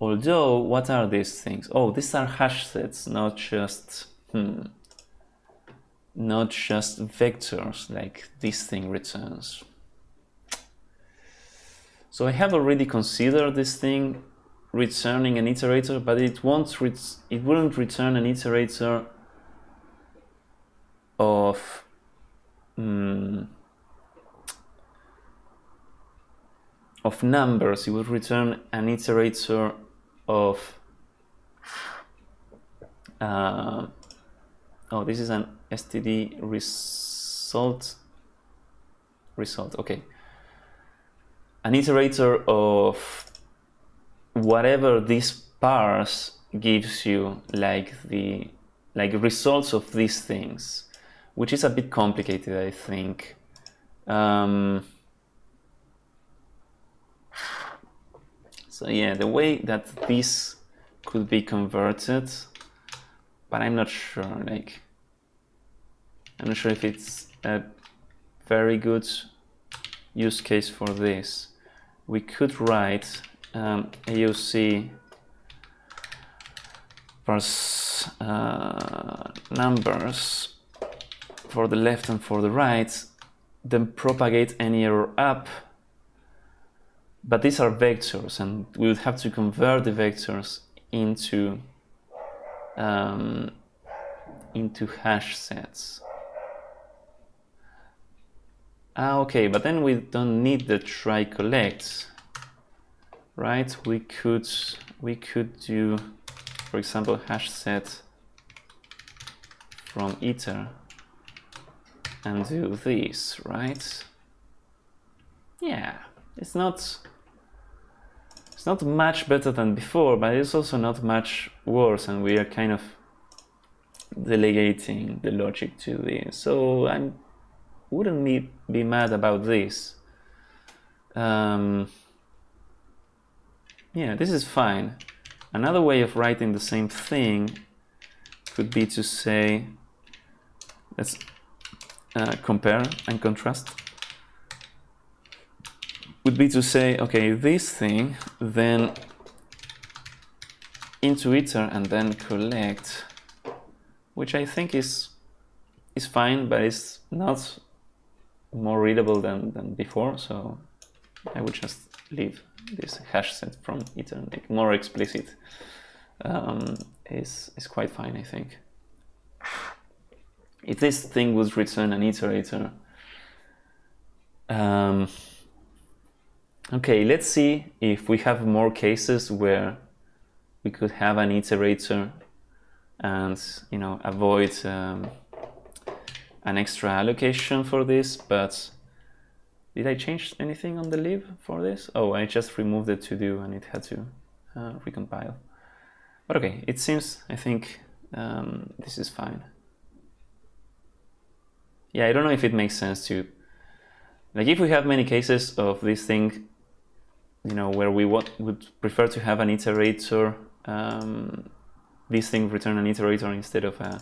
Although, what are these things? Oh, these are hash sets, not just vectors like this thing returns. So I have already considered this thing returning an iterator, but it wouldn't return an iterator of numbers. It would return an iterator of oh, this is an std result. Okay, an iterator of whatever this parse gives you, like results of these things, which is a bit complicated, I think. So yeah, the way that this could be converted, but I'm not sure. I'm not sure if it's a very good use case for this. we could write AOC parse numbers for the left and for the right, then propagate any error up. But these are vectors, and we would have to convert the vectors into hash sets. Okay, but then we don't need the try collect, right? We could do, for example, hash set from iter and do this, right? Yeah, it's not much better than before, but it's also not much worse, and we are kind of delegating the logic to this. So I wouldn't be mad about this. Yeah, this is fine. Another way of writing the same thing could be to say, let's compare and contrast, would be to say, okay, this thing, then into iter and then collect, which I think is fine, but it's not more readable than before, so I would just leave this hash set from iter and make more explicit. Is quite fine, I think. If this thing would return an iterator, okay, let's see if we have more cases where we could have an iterator and avoid an extra allocation for this. But did I change anything on the lib for this? Oh, I just removed the to do and it had to recompile. But okay, it seems, I think this is fine. Yeah, I don't know if it makes sense to, like, if we have many cases of this thing, where we would prefer to have an iterator, this thing return an iterator instead of a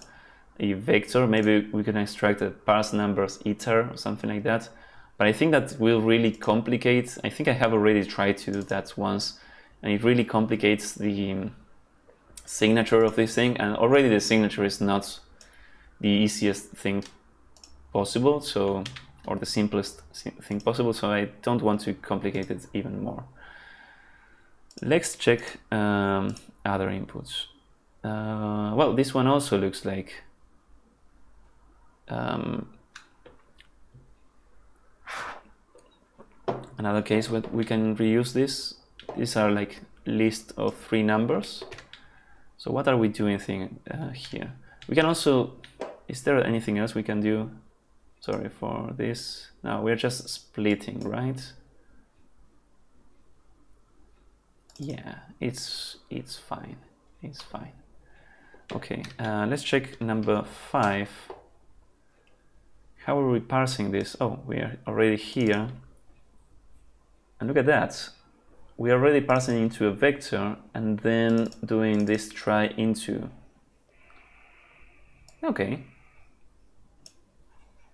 vector. Maybe we can extract a parse numbers iter or something like that. But I think that will really complicate. I think I have already tried to do that once, and it really complicates the signature of this thing. And already the signature is not the easiest thing possible, so, or the simplest thing possible, so I don't want to complicate it even more. Let's check other inputs. Well, this one also looks like another case where we can reuse this. These are like list of 3 numbers. So what are we doing here? We can also, is there anything else we can do? Sorry for this. No, we're just splitting, right? Yeah, it's fine. It's fine. Okay, let's check number 5. How are we parsing this? Oh, we are already here. And look at that. We are already parsing into a vector and then doing this try into. Okay.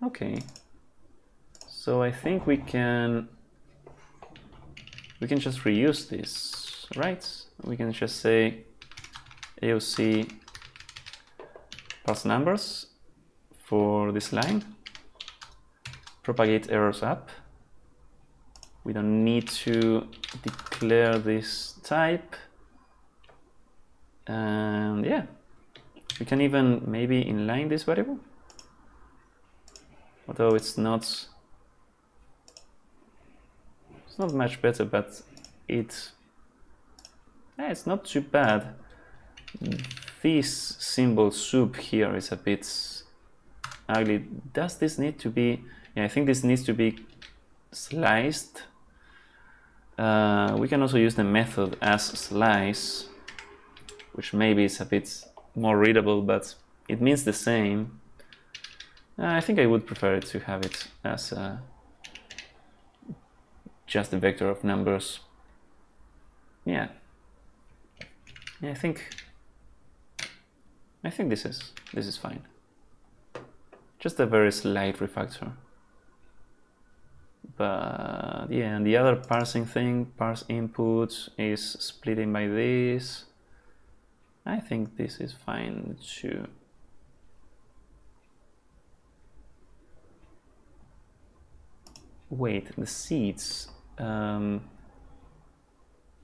Okay. So I think we can just reuse this, right? We can just say AOC parse numbers for this line, propagate errors up. We don't need to declare this type. And yeah, we can even maybe inline this variable. Although it's not much better, but it's not too bad. This symbol soup here is a bit ugly. Does this need to be? Yeah, I think this needs to be sliced. We can also use the method as slice, which maybe is a bit more readable, but it means the same. I think I would prefer it to have it as just a vector of numbers. Yeah. I think this is fine. Just a very slight refactor. But yeah, and the other parsing thing, parse input, is splitting by this. I think this is fine too. Wait, the seeds.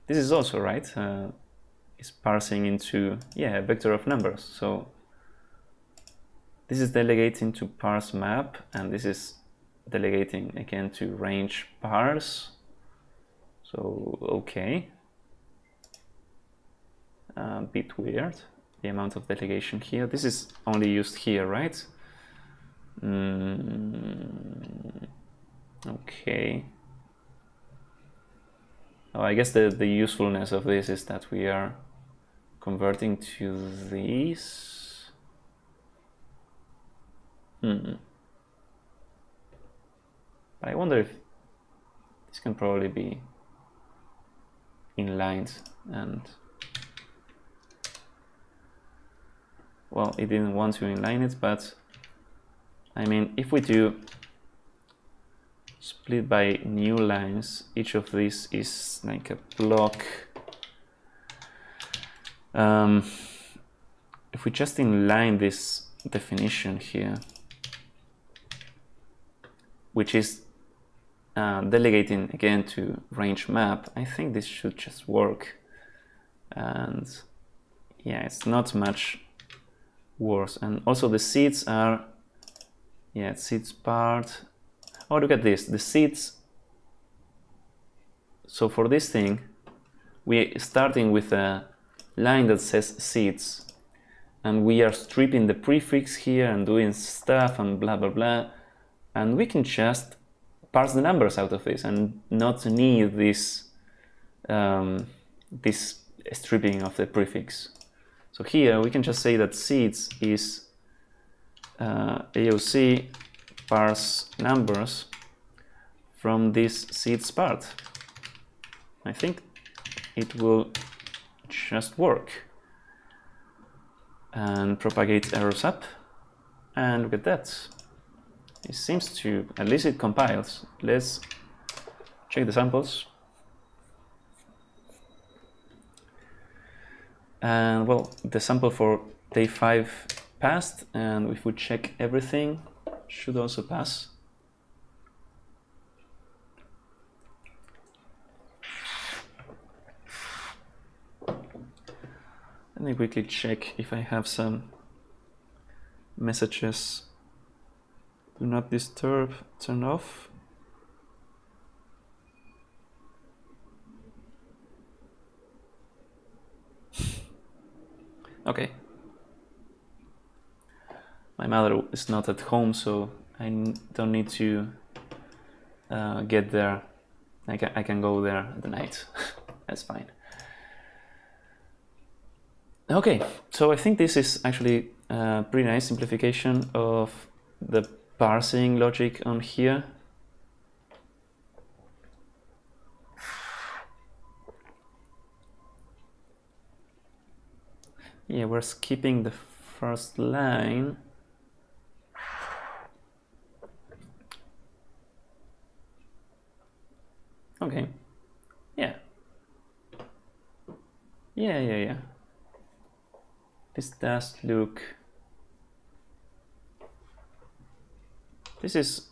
This is also right. It's parsing into, yeah, a vector of numbers. So this is delegating to parse map, and this is delegating again to range parse. So okay. A bit weird, the amount of delegation here. This is only used here, right? Okay. Oh, I guess the usefulness of this is that we are converting to these. But I wonder if this can probably be inlined, and well, it didn't want to inline it, but I mean, if we do split by new lines, each of these is like a block. If we just inline this definition here, which is delegating again to range map, I think this should just work. And yeah, it's not much worse. And also the seeds are, yeah, seeds part. Oh, look at this, the seeds. So for this thing, we're starting with a line that says seeds, and we are stripping the prefix here and doing stuff and blah blah blah, and we can just parse the numbers out of this and not need this this stripping of the prefix. So here we can just say that seeds is AOC parse numbers from this seeds part. I think it will just work. And propagate errors up, and look at that. It seems to, at least it compiles. Let's check the samples. And well, the sample for day 5 passed, and if we check everything, should also pass. Let me quickly check if I have some messages. Do not disturb, turn off. Okay. My mother is not at home, so I don't need to get there. I can go there at the night. That's fine. Okay, so I think this is actually a pretty nice simplification of the parsing logic on here. Yeah, we're skipping the first line. Okay, yeah. Yeah. This does look... This is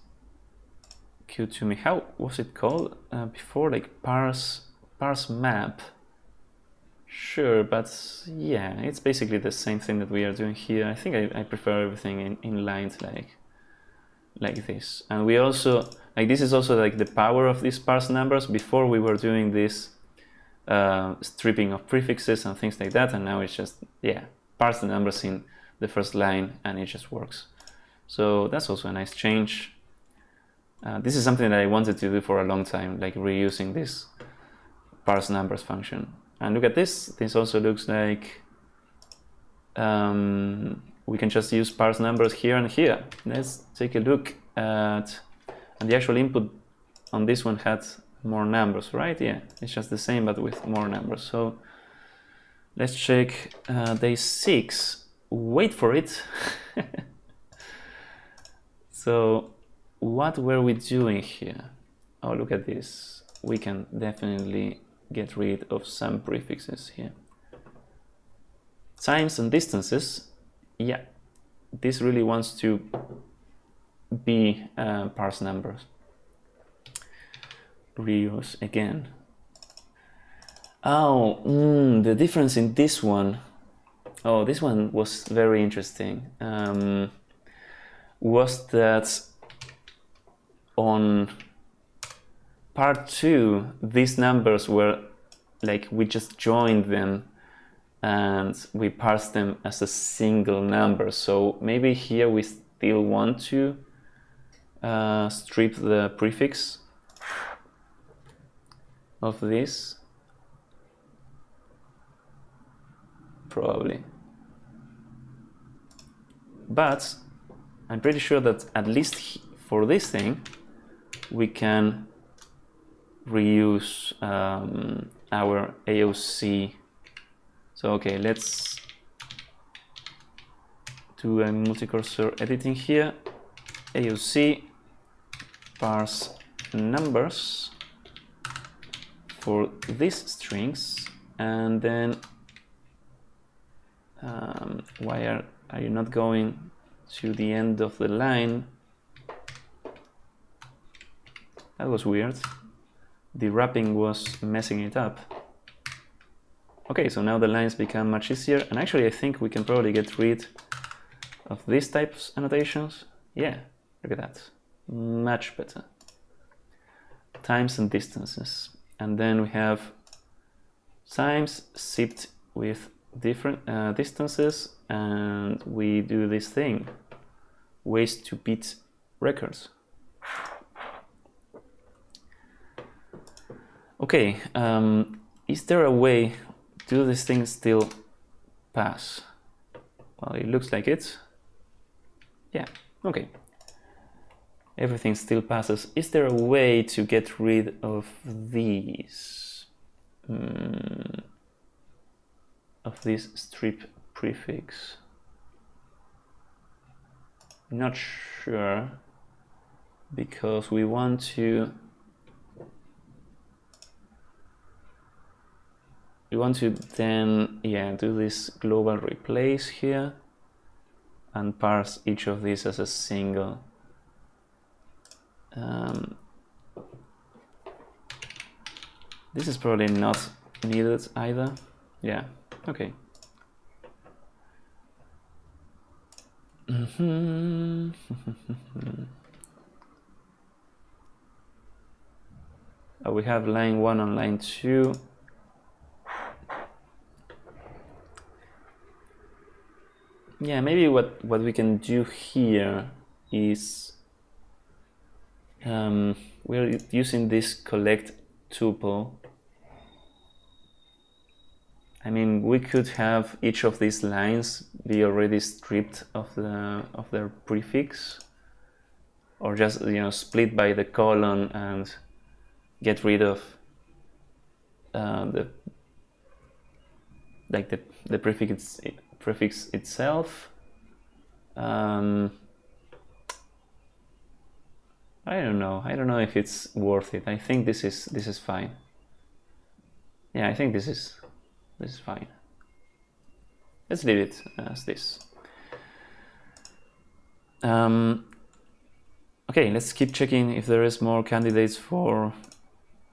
cute to me. How was it called before? Like parse map. Sure, but yeah, it's basically the same thing that we are doing here. I think I prefer everything in lines like this. And we also, like, this is also like the power of these parse numbers. Before we were doing this stripping of prefixes and things like that, and now it's just, yeah, parse the numbers in the first line and it just works. So that's also a nice change. This is something that I wanted to do for a long time, like reusing this parse numbers function. And look at this. This also looks like we can just use parse numbers here and here. Let's take a look at, and the actual input on this one had more numbers, right? Yeah, it's just the same but with more numbers. So let's check day 6. Wait for it. So what were we doing here? oh, look at this. We can definitely get rid of some prefixes here. Times and distances, yeah, this really wants to be parse numbers. Reuse again. Oh, the difference in this one. Oh, this one was very interesting. Was that on part 2, these numbers were like we just joined them and we parsed them as a single number. So maybe here we still want to strip the prefix of this. Probably. But I'm pretty sure that at least for this thing, we can reuse our AOC. So okay, let's do a multi-cursor editing here. AOC parse numbers for these strings, and then why are you not going to the end of the line? That was weird. The wrapping was messing it up. Okay, so now the lines become much easier, and actually I think we can probably get rid of these types annotations. Yeah, look at that. Much better. Times and distances. And then we have times zipped with different distances, and we do this thing, ways to beat records. Okay, is there a way, do this thing still pass? Well, it looks like it. Yeah, okay. Everything still passes. Is there a way to get rid of these? Of this strip prefix? Not sure, because we want to then, yeah, do this global replace here and parse each of these as a single. This is probably not needed either. Yeah, okay. Oh, we have line 1 and line 2. Yeah, maybe what we can do here is we're using this collect tuple. I mean, we could have each of these lines be already stripped of their prefix, or just, you know, split by the colon and get rid of the prefix itself. I don't know if it's worth it. I think this is fine. Yeah, I think this is fine. Let's leave it as this. Okay, let's keep checking if there is more candidates for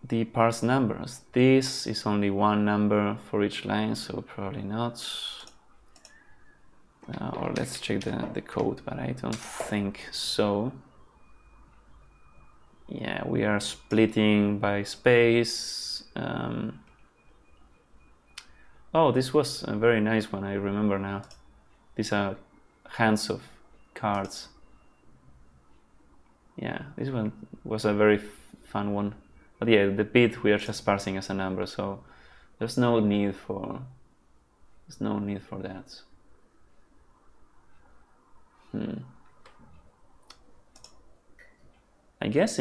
the parse numbers. This is only one number for each line, so probably not. Or let's check the code, but I don't think so. Yeah, we are splitting by space. Oh, this was a very nice one, I remember now. These are hands of cards. Yeah, this one was a very fun one. But yeah, the bit we are just parsing as a number, so there's no need for that. I guess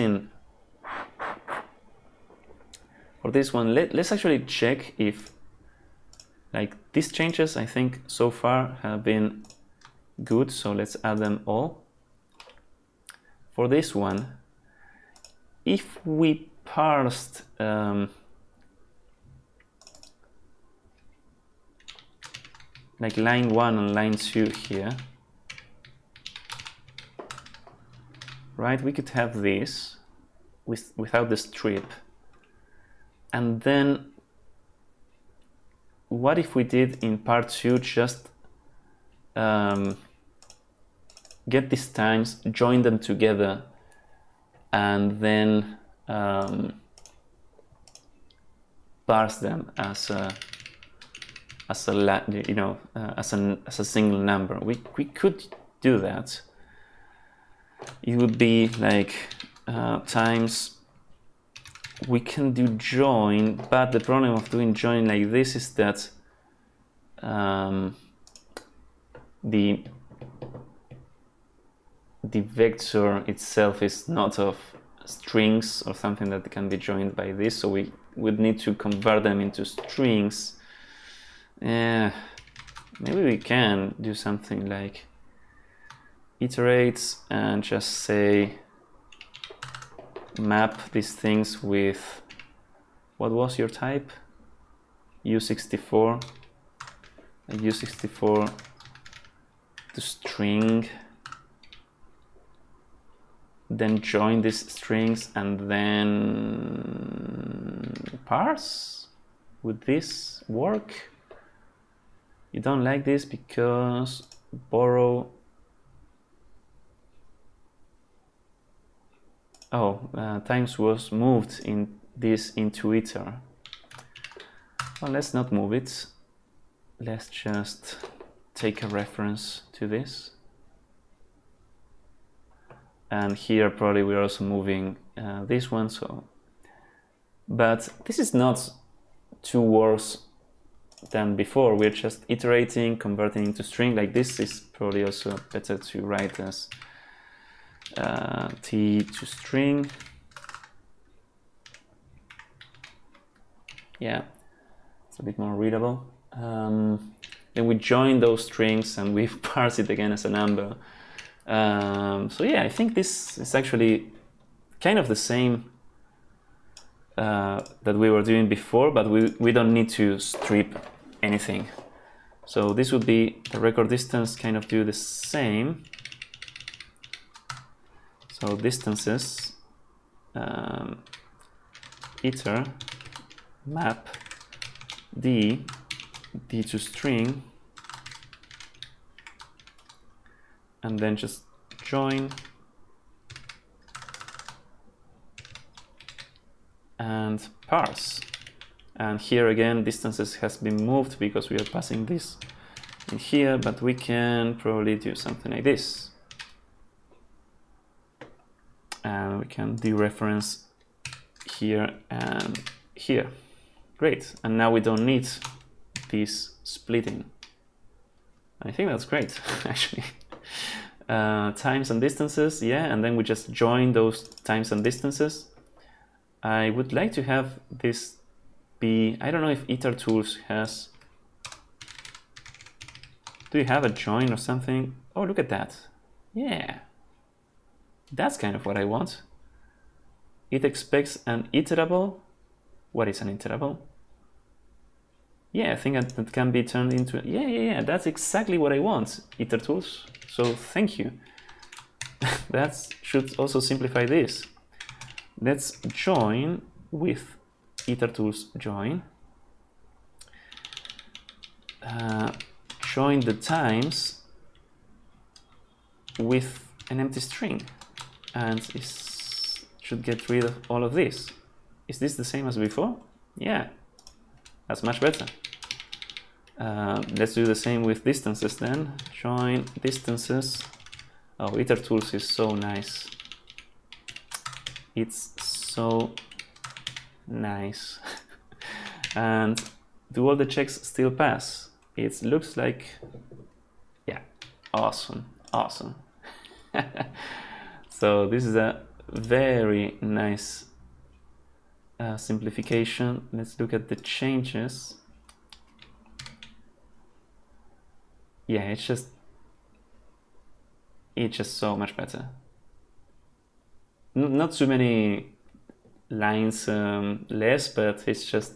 for this one, let's actually check if, like, these changes, I think so far have been good, so let's add them all. For this one, if we parsed like line 1 and line 2 here, right? We could have this without the strip. And then what if we did in part 2 just get these times, join them together, and then parse them as a single number. We could do that. It would be like times. We can do join, but the problem of doing join like this is that the vector itself is not of strings or something that can be joined by this, so we would need to convert them into strings. Maybe we can do something like iterate and just say map these things with, what was your type? U64. U64 to string, then join these strings and then parse. Would this work? You don't like this because borrow. Times was moved in this into iter. Well, let's not move it. Let's just take a reference to this. And here probably we're also moving this one. But this is not too worse than before. We're just iterating, converting into string. Like this is probably also better to write as t to string. Yeah, it's a bit more readable. Then we join those strings and we parse it again as a number. So yeah, I think this is actually kind of the same that we were doing before, but we don't need to strip anything. So this would be the record distance, kind of do the same. So distances, iter, map, d to string, and then just join and parse. And here again, distances has been moved because we are passing this in here, but we can probably do something like this. And we can dereference here and here. Great. And now we don't need this splitting. I think that's great, actually. Times and distances, yeah, and then we just join those times and distances. I would like to have this be, I don't know if itertools has, do you have a join or something? Oh, look at that. Yeah. That's kind of what I want. It expects an iterable. What is an iterable? Yeah, I think that can be turned into, yeah, that's exactly what I want, itertools. So thank you. That should also simplify this. Let's join with itertools join. Join the times with an empty string. And it should get rid of all of this. Is this the same as before? Yeah, that's much better. Let's do the same with distances then. Join distances. Oh, itertools is so nice. It's so nice. And do all the checks still pass? It looks like, yeah, awesome. So this is a very nice simplification. Let's look at the changes. Yeah, it's just so much better. Not too many lines less, but it's just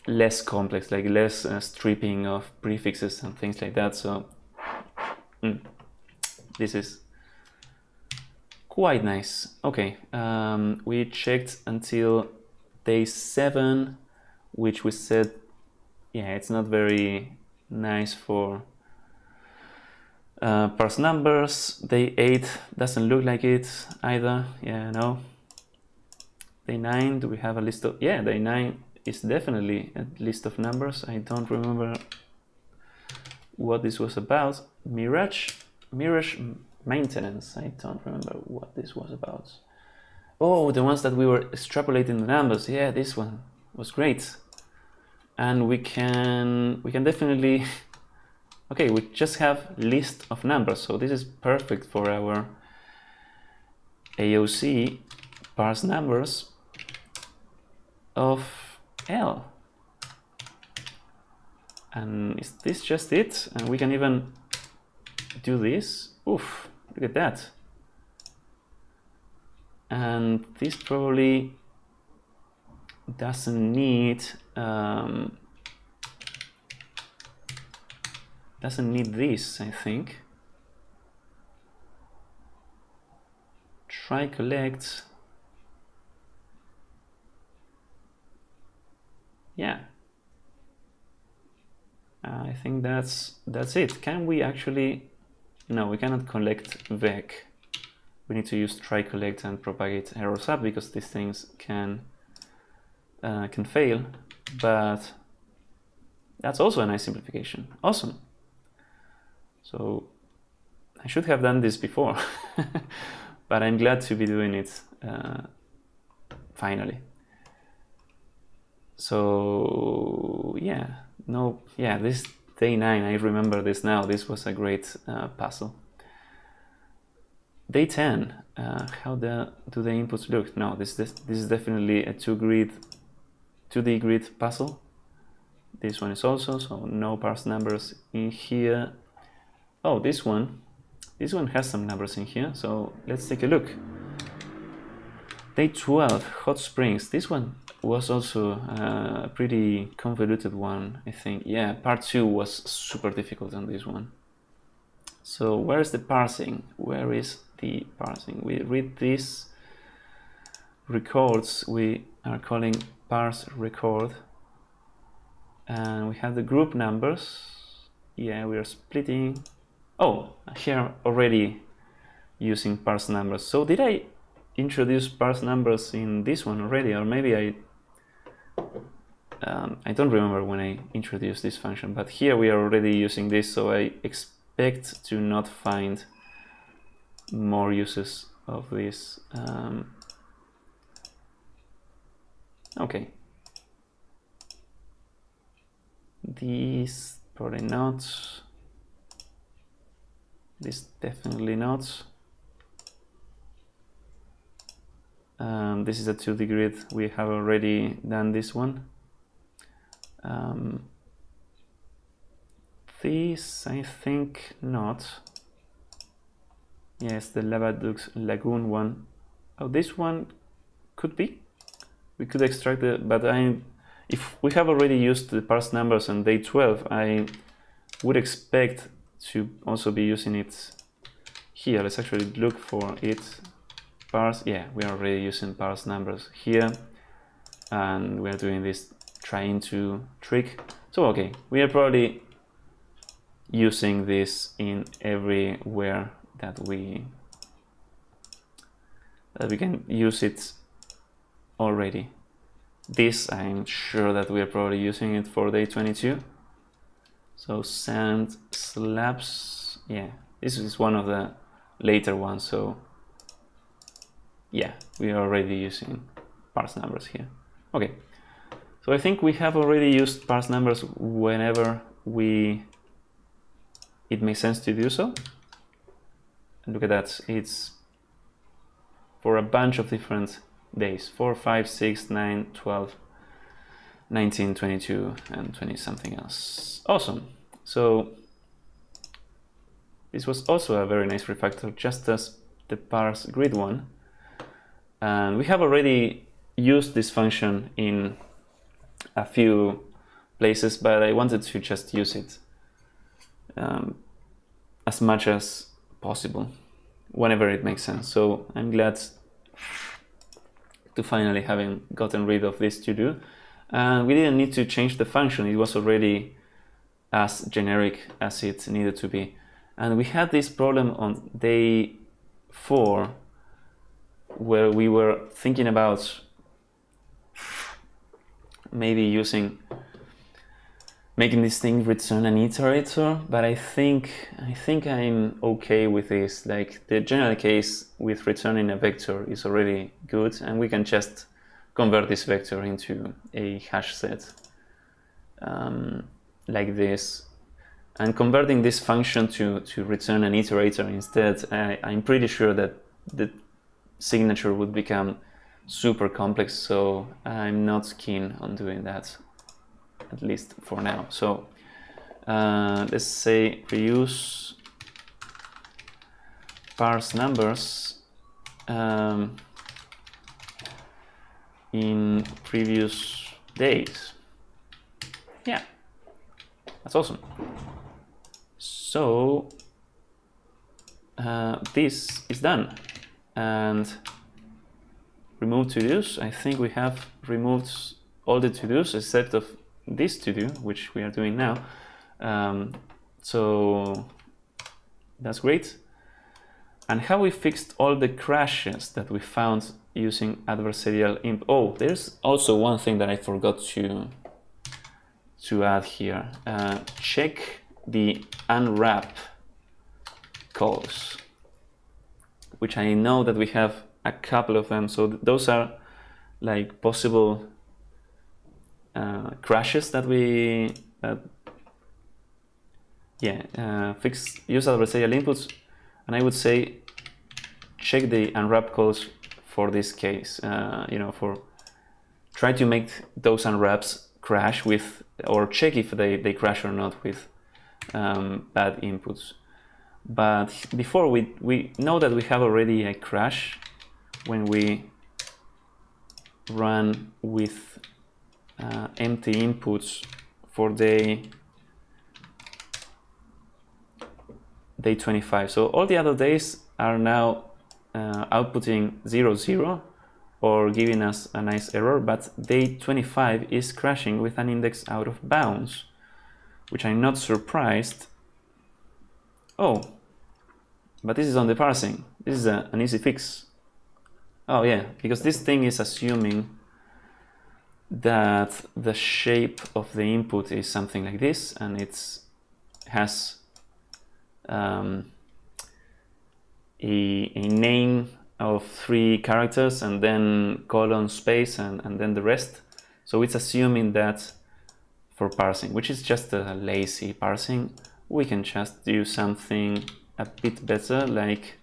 less complex, like less stripping of prefixes and things like that. So this is quite nice. Okay, we checked until day 7, which we said, yeah, it's not very nice for parse numbers. Day 8 doesn't look like it either. Yeah, no. Day 9, do we have a list of, yeah, day 9 is definitely a list of numbers. I don't remember what this was about. Mirage maintenance. I don't remember what this was about. Oh, the ones that we were extrapolating the numbers. Yeah, this one was great. And we can definitely, okay, we just have list of numbers. So this is perfect for our AOC parse numbers of L. And is this just it? And we can even do this. Oof, look at that. And this probably doesn't need this, I think. Try collect. Yeah. I think that's it. Can we actually? No, we cannot collect vec. We need to use try collect and propagate errors up because these things can fail. But that's also a nice simplification. Awesome. So I should have done this before, but I'm glad to be doing it finally. So yeah, no, yeah, this day 9, I remember this now. This was a great puzzle. Day 10, how do the inputs look? No, this is definitely a 2D grid puzzle. This one is also, so no parse numbers in here. Oh, this one has some numbers in here, so let's take a look. Day 12, hot springs. This one was also a pretty convoluted one, I think. Yeah, part 2 was super difficult on this one. So where is the parsing? Where is the parsing? We read these records we are calling parse record, and we have the group numbers. Yeah, we are splitting. Oh, here already using parse numbers. So did I introduce parse numbers in this one already, or maybe I don't remember when I introduced this function, but here we are already using this, so I expect to not find more uses of this. Okay. These probably not. This definitely not. This is a 2D grid. We have already done this one. This, I think not. Yes, the Lavadux Lagoon one. Oh, this one could be. We could extract it, but if we have already used the parse numbers on day 12, I would expect to also be using it here. Let's actually look for it. Parse, yeah, we are already using parse numbers here, and we are doing this trying to trick. So okay, we are probably using this in everywhere that we can use it already. This, I'm sure that we are probably using it for day 22. So sand slabs, yeah, this is one of the later ones, so yeah, we are already using parse numbers here. Okay, so I think we have already used parse numbers whenever it makes sense to do so. And look at that, it's for a bunch of different days, 4, 5, 6, 9, 12, 19, 22, and 20 something else. Awesome. So this was also a very nice refactor, just as the parse grid one. And we have already used this function in a few places, but I wanted to just use it as much as possible whenever it makes sense. So I'm glad to finally having gotten rid of this to do. And we didn't need to change the function. It was already as generic as it needed to be. And we had this problem on day 4 where we were thinking about maybe making this thing return an iterator, but I think I'm okay with this. Like, the general case with returning a vector is already good, and we can just convert this vector into a hash set like this. And converting this function to return an iterator instead, I'm pretty sure that the signature would become super complex, so I'm not keen on doing that, at least for now. So let's say reuse parse numbers in previous days. Yeah, that's awesome. So this is done. And remove to-dos. I think we have removed all the to-dos except of this to-do, which we are doing now. So that's great. And how we fixed all the crashes that we found using adversarial imp. Oh, there's also one thing that I forgot to add here. Check the unwrap calls, which I know that we have a couple of them. So those are like possible crashes that we use adversarial inputs. And I would say check the unwrap calls for this case. Try to make those unwraps crash with, or check if they crash or not with bad inputs. But before, we know that we have already a crash when we run with empty inputs for day 25. So all the other days are now outputting 0, 0, or giving us a nice error, but day 25 is crashing with an index out of bounds, which I'm not surprised. Oh, but this is on the parsing. This is an easy fix. Oh yeah, because this thing is assuming that the shape of the input is something like this, and it has a name of 3 characters and then colon, space, and then the rest. So it's assuming that for parsing, which is just a lazy parsing. We can just do something a bit better, like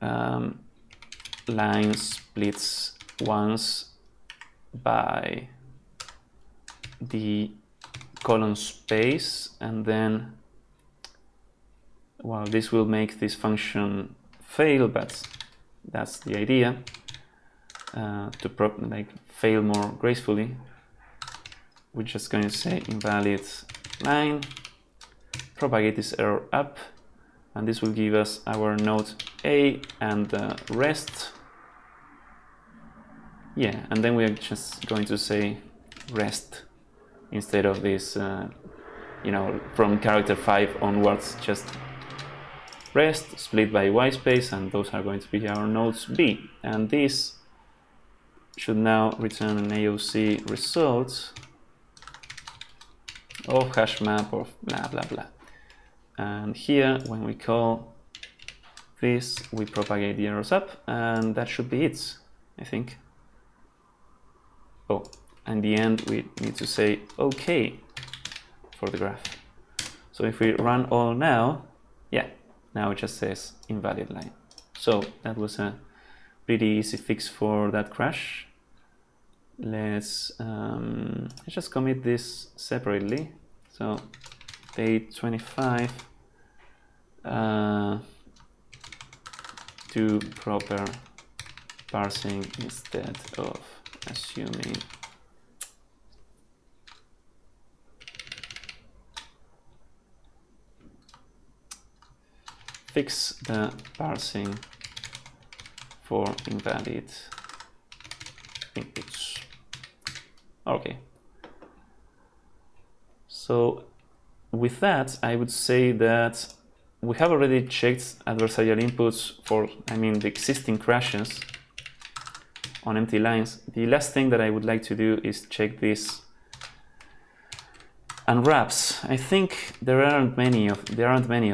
line splits once by the colon space, and then, well, this will make this function fail, but that's the idea, to fail more gracefully. We're just going to say invalid line, propagate this error up, and this will give us our node A and the rest. Yeah, and then we are just going to say rest instead of this, from character 5 onwards, just rest split by y space, and those are going to be our nodes B. And this should now return an AOC result of hash map of blah blah blah. And here, when we call this, we propagate the errors up, and that should be it, I think. Oh, in the end, we need to say OK for the graph. So if we run all now, yeah, now it just says invalid line. So that was a pretty easy fix for that crash. Let's just commit this separately. So day 25 to proper parsing instead of assuming. Fix the parsing for invalid inputs. Okay. So with that, I would say that we have already checked adversarial inputs for, the existing crashes on empty lines. The last thing that I would like to do is check this unwraps. I think there aren't many of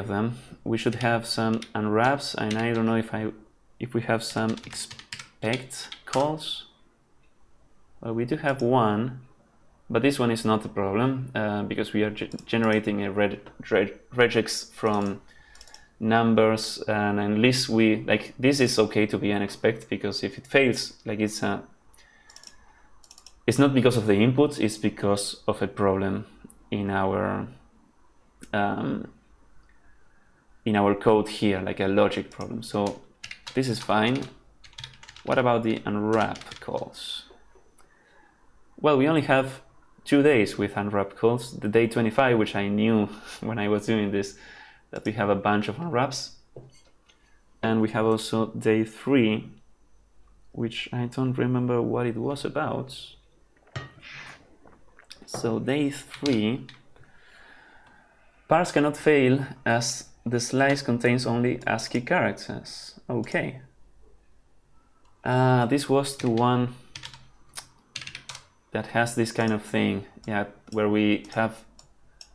them. We should have some unwraps, and I don't know if we have some expect calls. Well, we do have one, but this one is not a problem because we are generating a regex from numbers, and at least this is okay to be an expect, because if it fails, it's not because of the input, it's because of a problem in our code here, like a logic problem. So this is fine. What about the unwrap calls? Well, we only have 2 days with unwrap calls. The day 25, which I knew when I was doing this, that we have a bunch of unwraps. And we have also day 3, which I don't remember what it was about. So day 3, parse cannot fail as the slice contains only ASCII characters. Okay. This was the one that has this kind of thing, where we have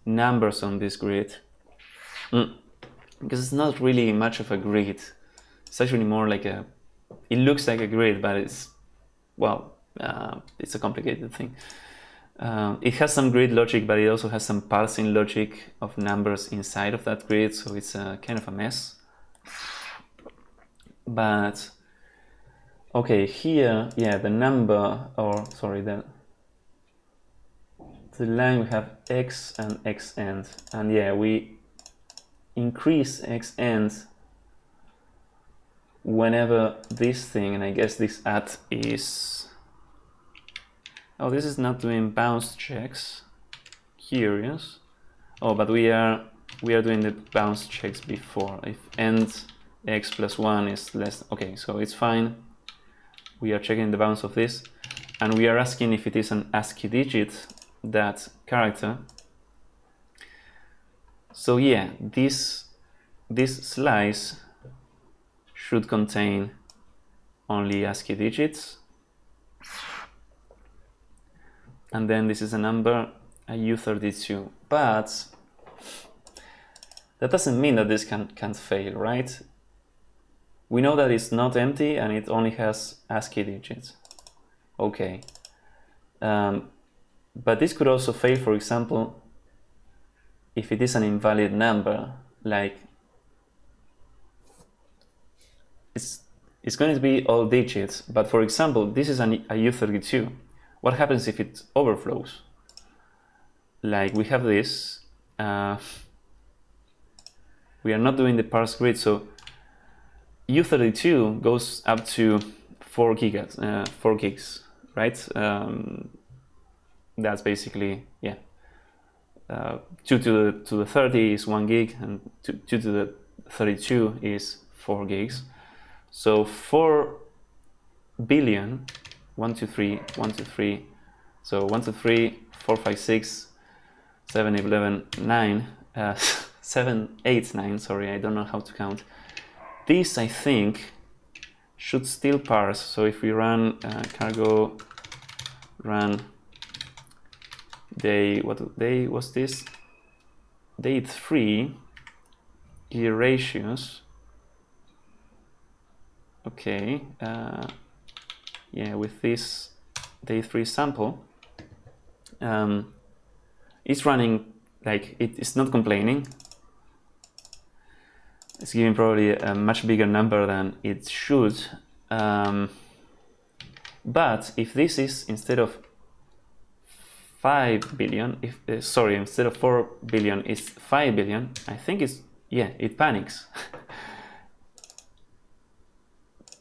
numbers on this grid. Because it's not really much of a grid. It's actually more like it looks like a grid, but it's a complicated thing. It has some grid logic, but it also has some parsing logic of numbers inside of that grid, so it's kind of a mess. But okay, here, the number, the line, we have x and x end, and we increase x end whenever this thing, and I guess this at is, this is not doing bounce checks. Curious. But we are doing the bounce checks before. If end x plus 1 is less, okay, so it's fine. We are checking the bounce of this, and we are asking if it is an ASCII digit, that character. So this slice should contain only ASCII digits, and then this is a number, a U32. But that doesn't mean that this can't fail, right? We know that it's not empty and it only has ASCII digits. Okay. But this could also fail, for example, if it is an invalid number, like it's going to be all digits, but for example, this is a U32. What happens if it overflows? Like we have this, we are not doing the parse grid, so U32 goes up to 4 gigs, right? That's basically 2 to the 30 is 1 gig, and 2 to the 32 is 4 gigs. So 4 billion, 1, 2, 3, 1, 2, 3. So 1, 2, 3, 4, 5, 6, 7, 8, 11, 9, 7, 8, 9. Sorry, I don't know how to count. This, I think, should still parse. So if we run cargo run day, what day was this? Day 3, gear ratios. Okay, with this day 3 sample, it's running, like it's not complaining. It's giving probably a much bigger number than it should. But if this is instead of 5 billion, instead of 4 billion, it's 5 billion, I think it panics.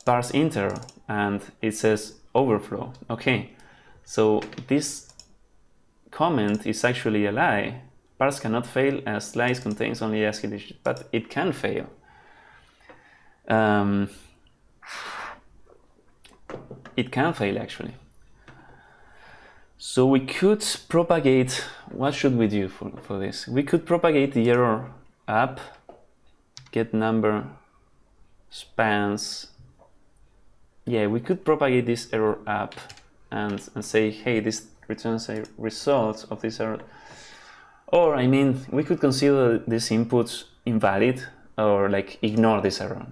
Parse inter, and it says overflow. Okay, so this comment is actually a lie. Parse cannot fail as slice contains only ASCII digits, but it can fail. It can fail actually. So we could propagate, what should we do for this? We could propagate the error up, get number, spans. Yeah, we could propagate this error up and say, hey, this returns a result of this error. Or, I mean, we could consider this input invalid or like ignore this error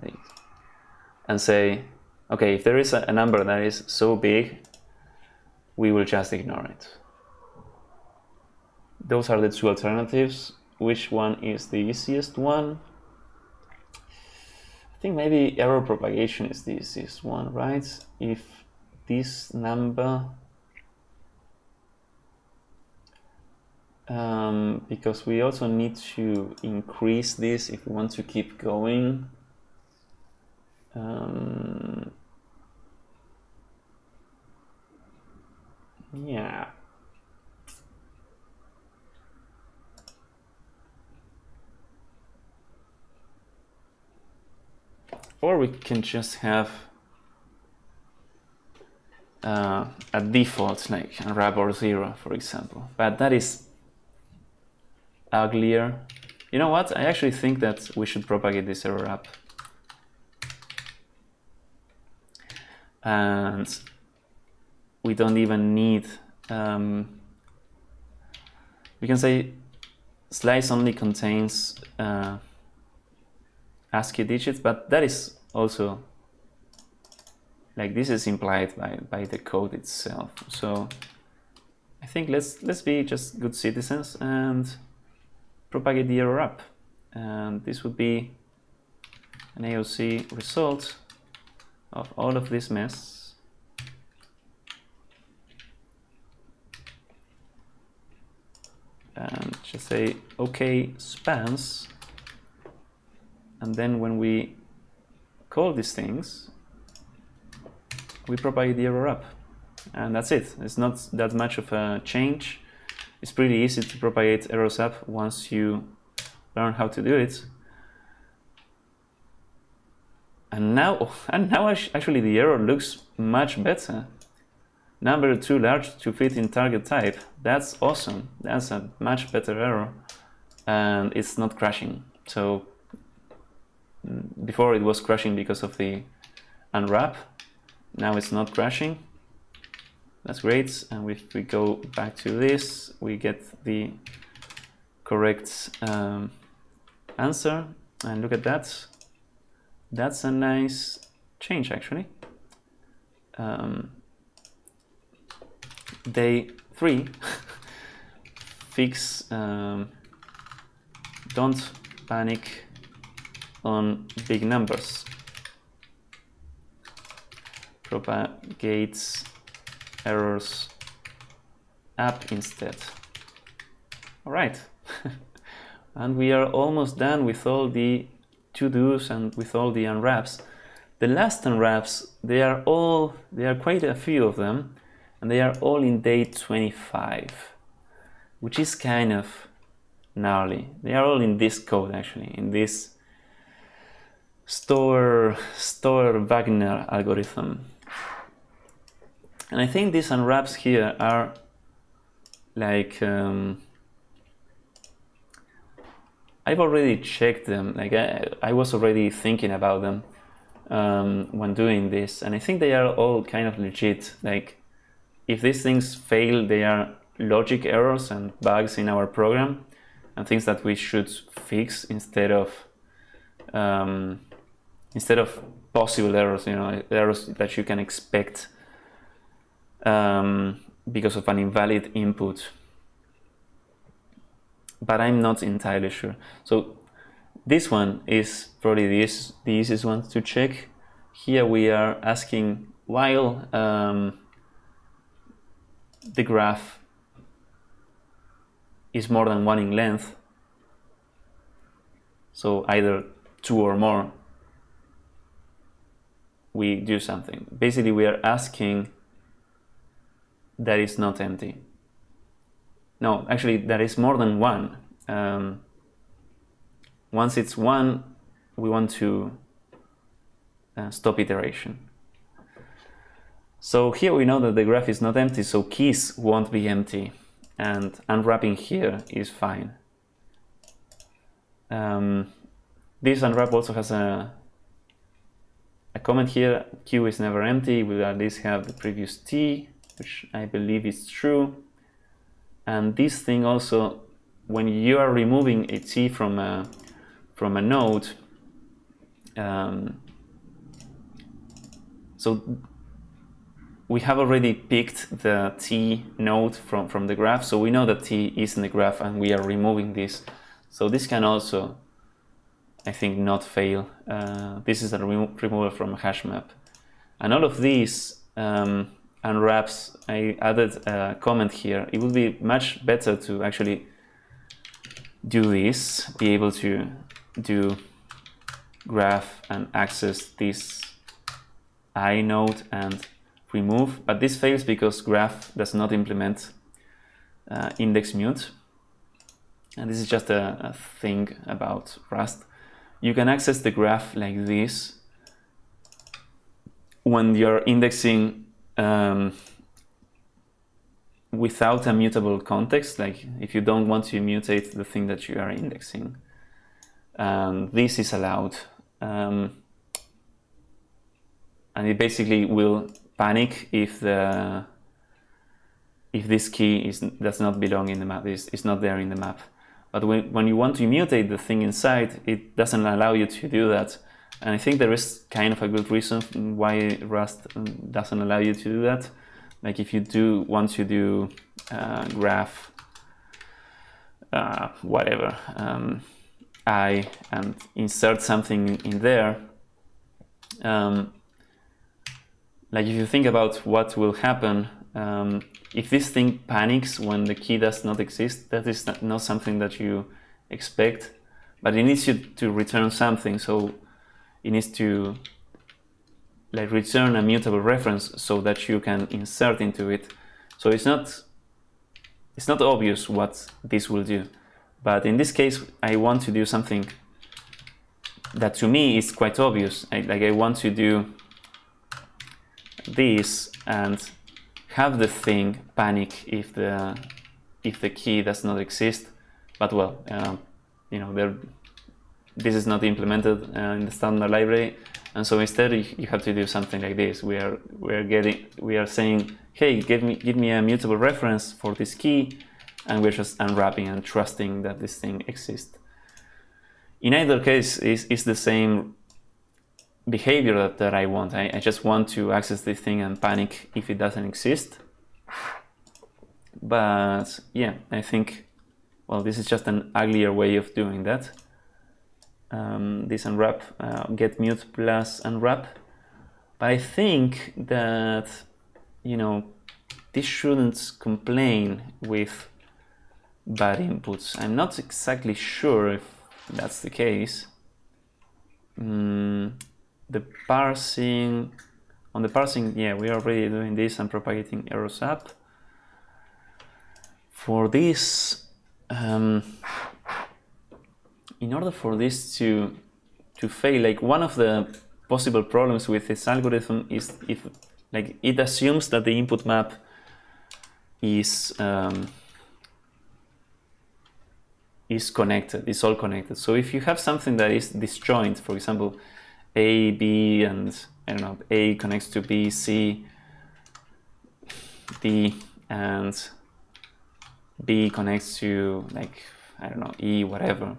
and say, okay, if there is a number that is so big, we will just ignore it. Those are the two alternatives. Which one is the easiest one? I think maybe error propagation is the easiest one, right? If this number, because we also need to increase this if we want to keep going. Yeah. Or we can just have a default like unwrap or 0, for example. But that is uglier. You know what? I actually think that we should propagate this error up. And we don't even need, we can say slice only contains ASCII digits, but that is also, like, this is implied by the code itself. So I think let's be just good citizens and propagate the error up. And this would be an AOC result of all of this mess. And just say OK spans. And then when we call these things, we propagate the error up. And that's it. It's not that much of a change. It's pretty easy to propagate errors up once you learn how to do it. And now actually the error looks much better. Number too large to fit in target type. That's awesome. That's a much better error. And it's not crashing. So before it was crashing because of the unwrap. Now it's not crashing. That's great. And if we go back to this, we get the correct answer. And look at that. That's a nice change, actually. Day 3, fix, don't panic on big numbers. Propagates errors up instead. All right. And we are almost done with all the to-dos and with all the unwraps. The last unwraps, they are quite a few of them, and they are all in day 25, which is kind of gnarly. They are all in this code, actually, in this store Wagner algorithm. And I think these unwraps here are like, I've already checked them. Like I was already thinking about them when doing this, and I think they are all kind of legit. Like, if these things fail, they are logic errors and bugs in our program, and things that we should fix instead of possible errors. You know, errors that you can expect because of an invalid input. But I'm not entirely sure. So this one is probably the easiest one to check. Here we are asking while the graph is more than 1 in length, so either 2 or more, we do something. Basically, we are asking that it's not empty. No, actually, that is more than one. Once it's one, we want to stop iteration. So here we know that the graph is not empty, so keys won't be empty, and unwrapping here is fine. This unwrap also has a comment here: Q is never empty. We'll at least have the previous T, which I believe is true. And this thing also, when you are removing a T from a node, so we have already picked the T node from the graph, so we know that T is in the graph and we are removing this. So this can also, I think, not fail. This is a removal from a hash map. And all of these unwraps, I added a comment here. It would be much better to actually do this, be able to do graph and access this I node and remove, but this fails because graph does not implement index mute. And this is just a thing about Rust. You can access the graph like this when you're indexing without a mutable context, like if you don't want to mutate the thing that you are indexing. This is allowed. And it basically will panic if this key does not belong in the map, is not there in the map. But when you want to mutate the thing inside, it doesn't allow you to do that. And I think there is kind of a good reason why Rust doesn't allow you to do that. Like if you do want to do graph, whatever, I, and insert something in there, like if you think about what will happen, if this thing panics when the key does not exist, that is not something that you expect, but it needs you to return something. So it needs to like return a mutable reference so that you can insert into it. So it's not obvious what this will do. But in this case, I want to do something that to me is quite obvious. I want to do this and have the thing panic if the key does not exist. But well, this is not implemented in the standard library, and so instead you have to do something like this. We are saying, hey, give me a mutable reference for this key, and we're just unwrapping and trusting that this thing exists. In either case, it's the same behavior that I want. I just want to access this thing and panic if it doesn't exist. But yeah, I think, well, this is just an uglier way of doing that. This unwrap, get mute plus unwrap. But I think that, this shouldn't complain with bad inputs. I'm not exactly sure if that's the case. The parsing, on the parsing, yeah, we are already doing this and propagating errors up. For this, in order for this to fail, like one of the possible problems with this algorithm is if it assumes that the input map is connected, is all connected. So if you have something that is disjoint, for example, A, B, and I don't know, A connects to B, C, D, and B connects to I don't know, E, whatever.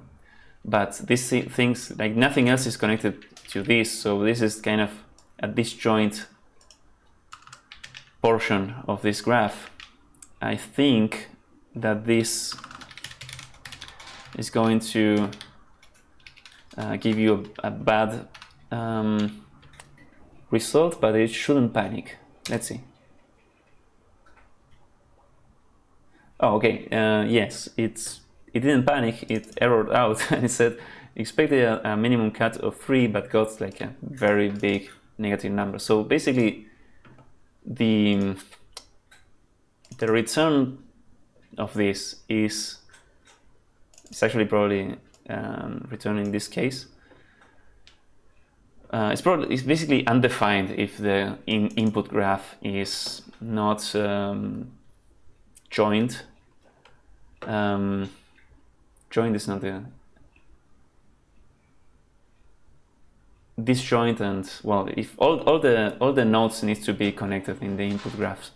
But these things, nothing else is connected to this, so this is kind of a disjoint portion of this graph. I think that this is going to give you a bad result, but it shouldn't panic. Let's see. Oh, okay. Yes, it didn't panic. It errored out and it said expected a minimum cut of 3, but got a very big negative number. So basically, the return of this is actually probably returning in this case. It's basically undefined if the input graph is not joined. Joined is not the disjoint, and well, if all the nodes needs to be connected in the input graphs.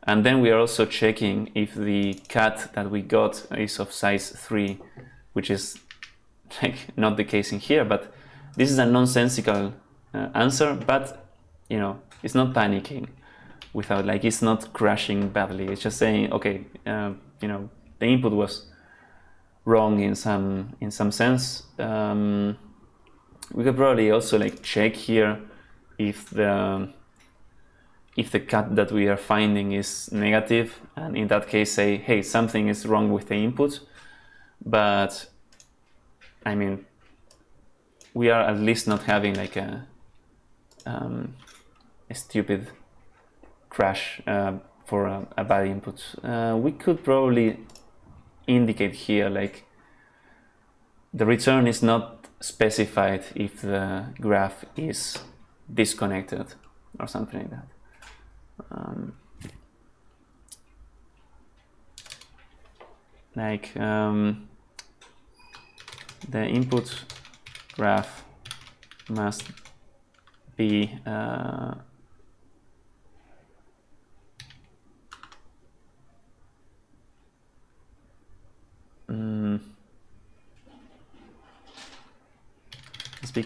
And then we are also checking if the cut that we got is of size 3, which is like not the case in here, but this is a nonsensical answer, but you know, it's not panicking without, like, it's not crashing badly. It's just saying, okay, you know, the input was wrong in some sense. We could probably also like check here if the cut that we are finding is negative, and in that case say, hey, something is wrong with the input. But I mean, we are at least not having like a stupid crash for a bad input. We could probably indicate here like the return is not specified if the graph is disconnected or something like that. The input graph must be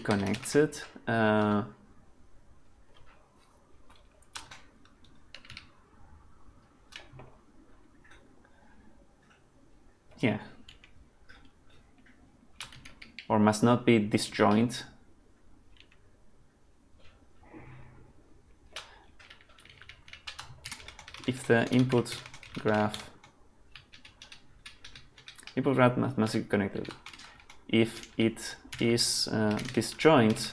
connected. Yeah. Or must not be disjoint. If the input graph must be connected. If it is disjoint,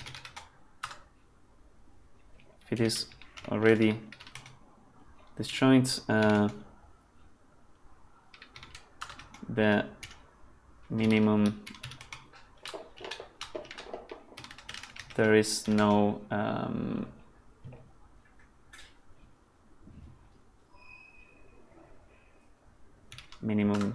if it is already disjoint, the minimum, there is no minimum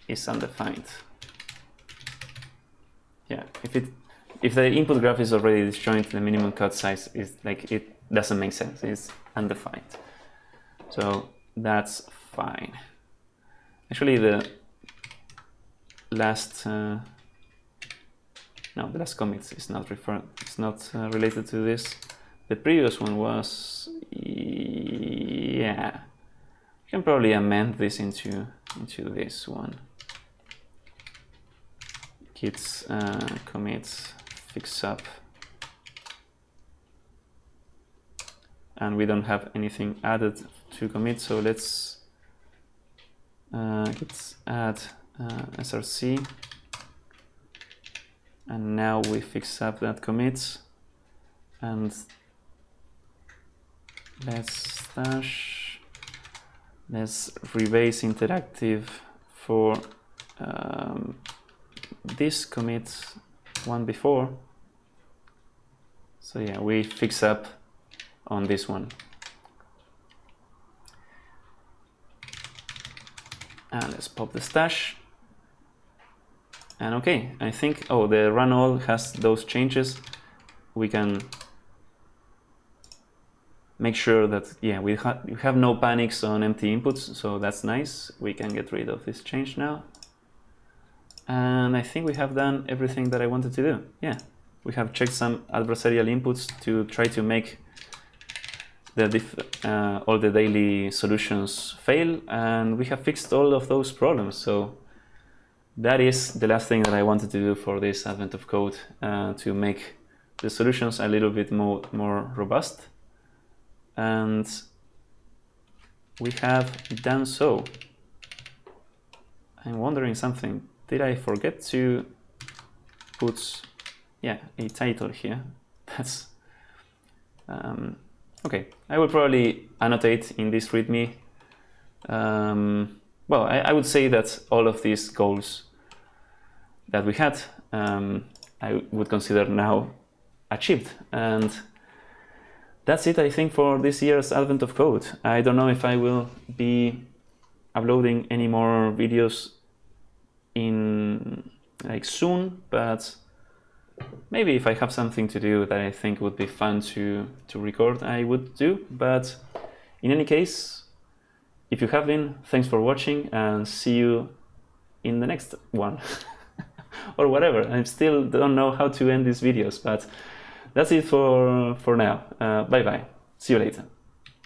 is undefined. Yeah, if the input graph is already disjoint, the minimum cut size is like, it doesn't make sense. It's undefined. So that's fine. Actually, the last the last commit is not related to this. The previous one was, yeah. You can probably amend this into this one. Git commit fix up, and we don't have anything added to commit, so let's git add src, and now we fix up that commit, and let's rebase interactive for this commit one before. So yeah, we fix up on this one. And let's pop the stash. And okay, I think, oh, the run all has those changes. We can make sure that, yeah, we have no panics on empty inputs, so that's nice. We can get rid of this change now. And I think we have done everything that I wanted to do. Yeah, we have checked some adversarial inputs to try to make all the daily solutions fail, and we have fixed all of those problems. So that is the last thing that I wanted to do for this Advent of Code, to make the solutions a little bit more robust. And we have done so. I'm wondering something. Did I forget to put, a title here? That's okay. I will probably annotate in this README. Well, I would say that all of these goals that we had, I would consider now achieved. And that's it, I think, for this year's Advent of Code. I don't know if I will be uploading any more videos in soon, but maybe if I have something to do that I think would be fun to record, I would do. But in any case, if you have been, thanks for watching, and see you in the next one. Or whatever. I still don't know how to end these videos, but that's it for now. Bye bye. See you later.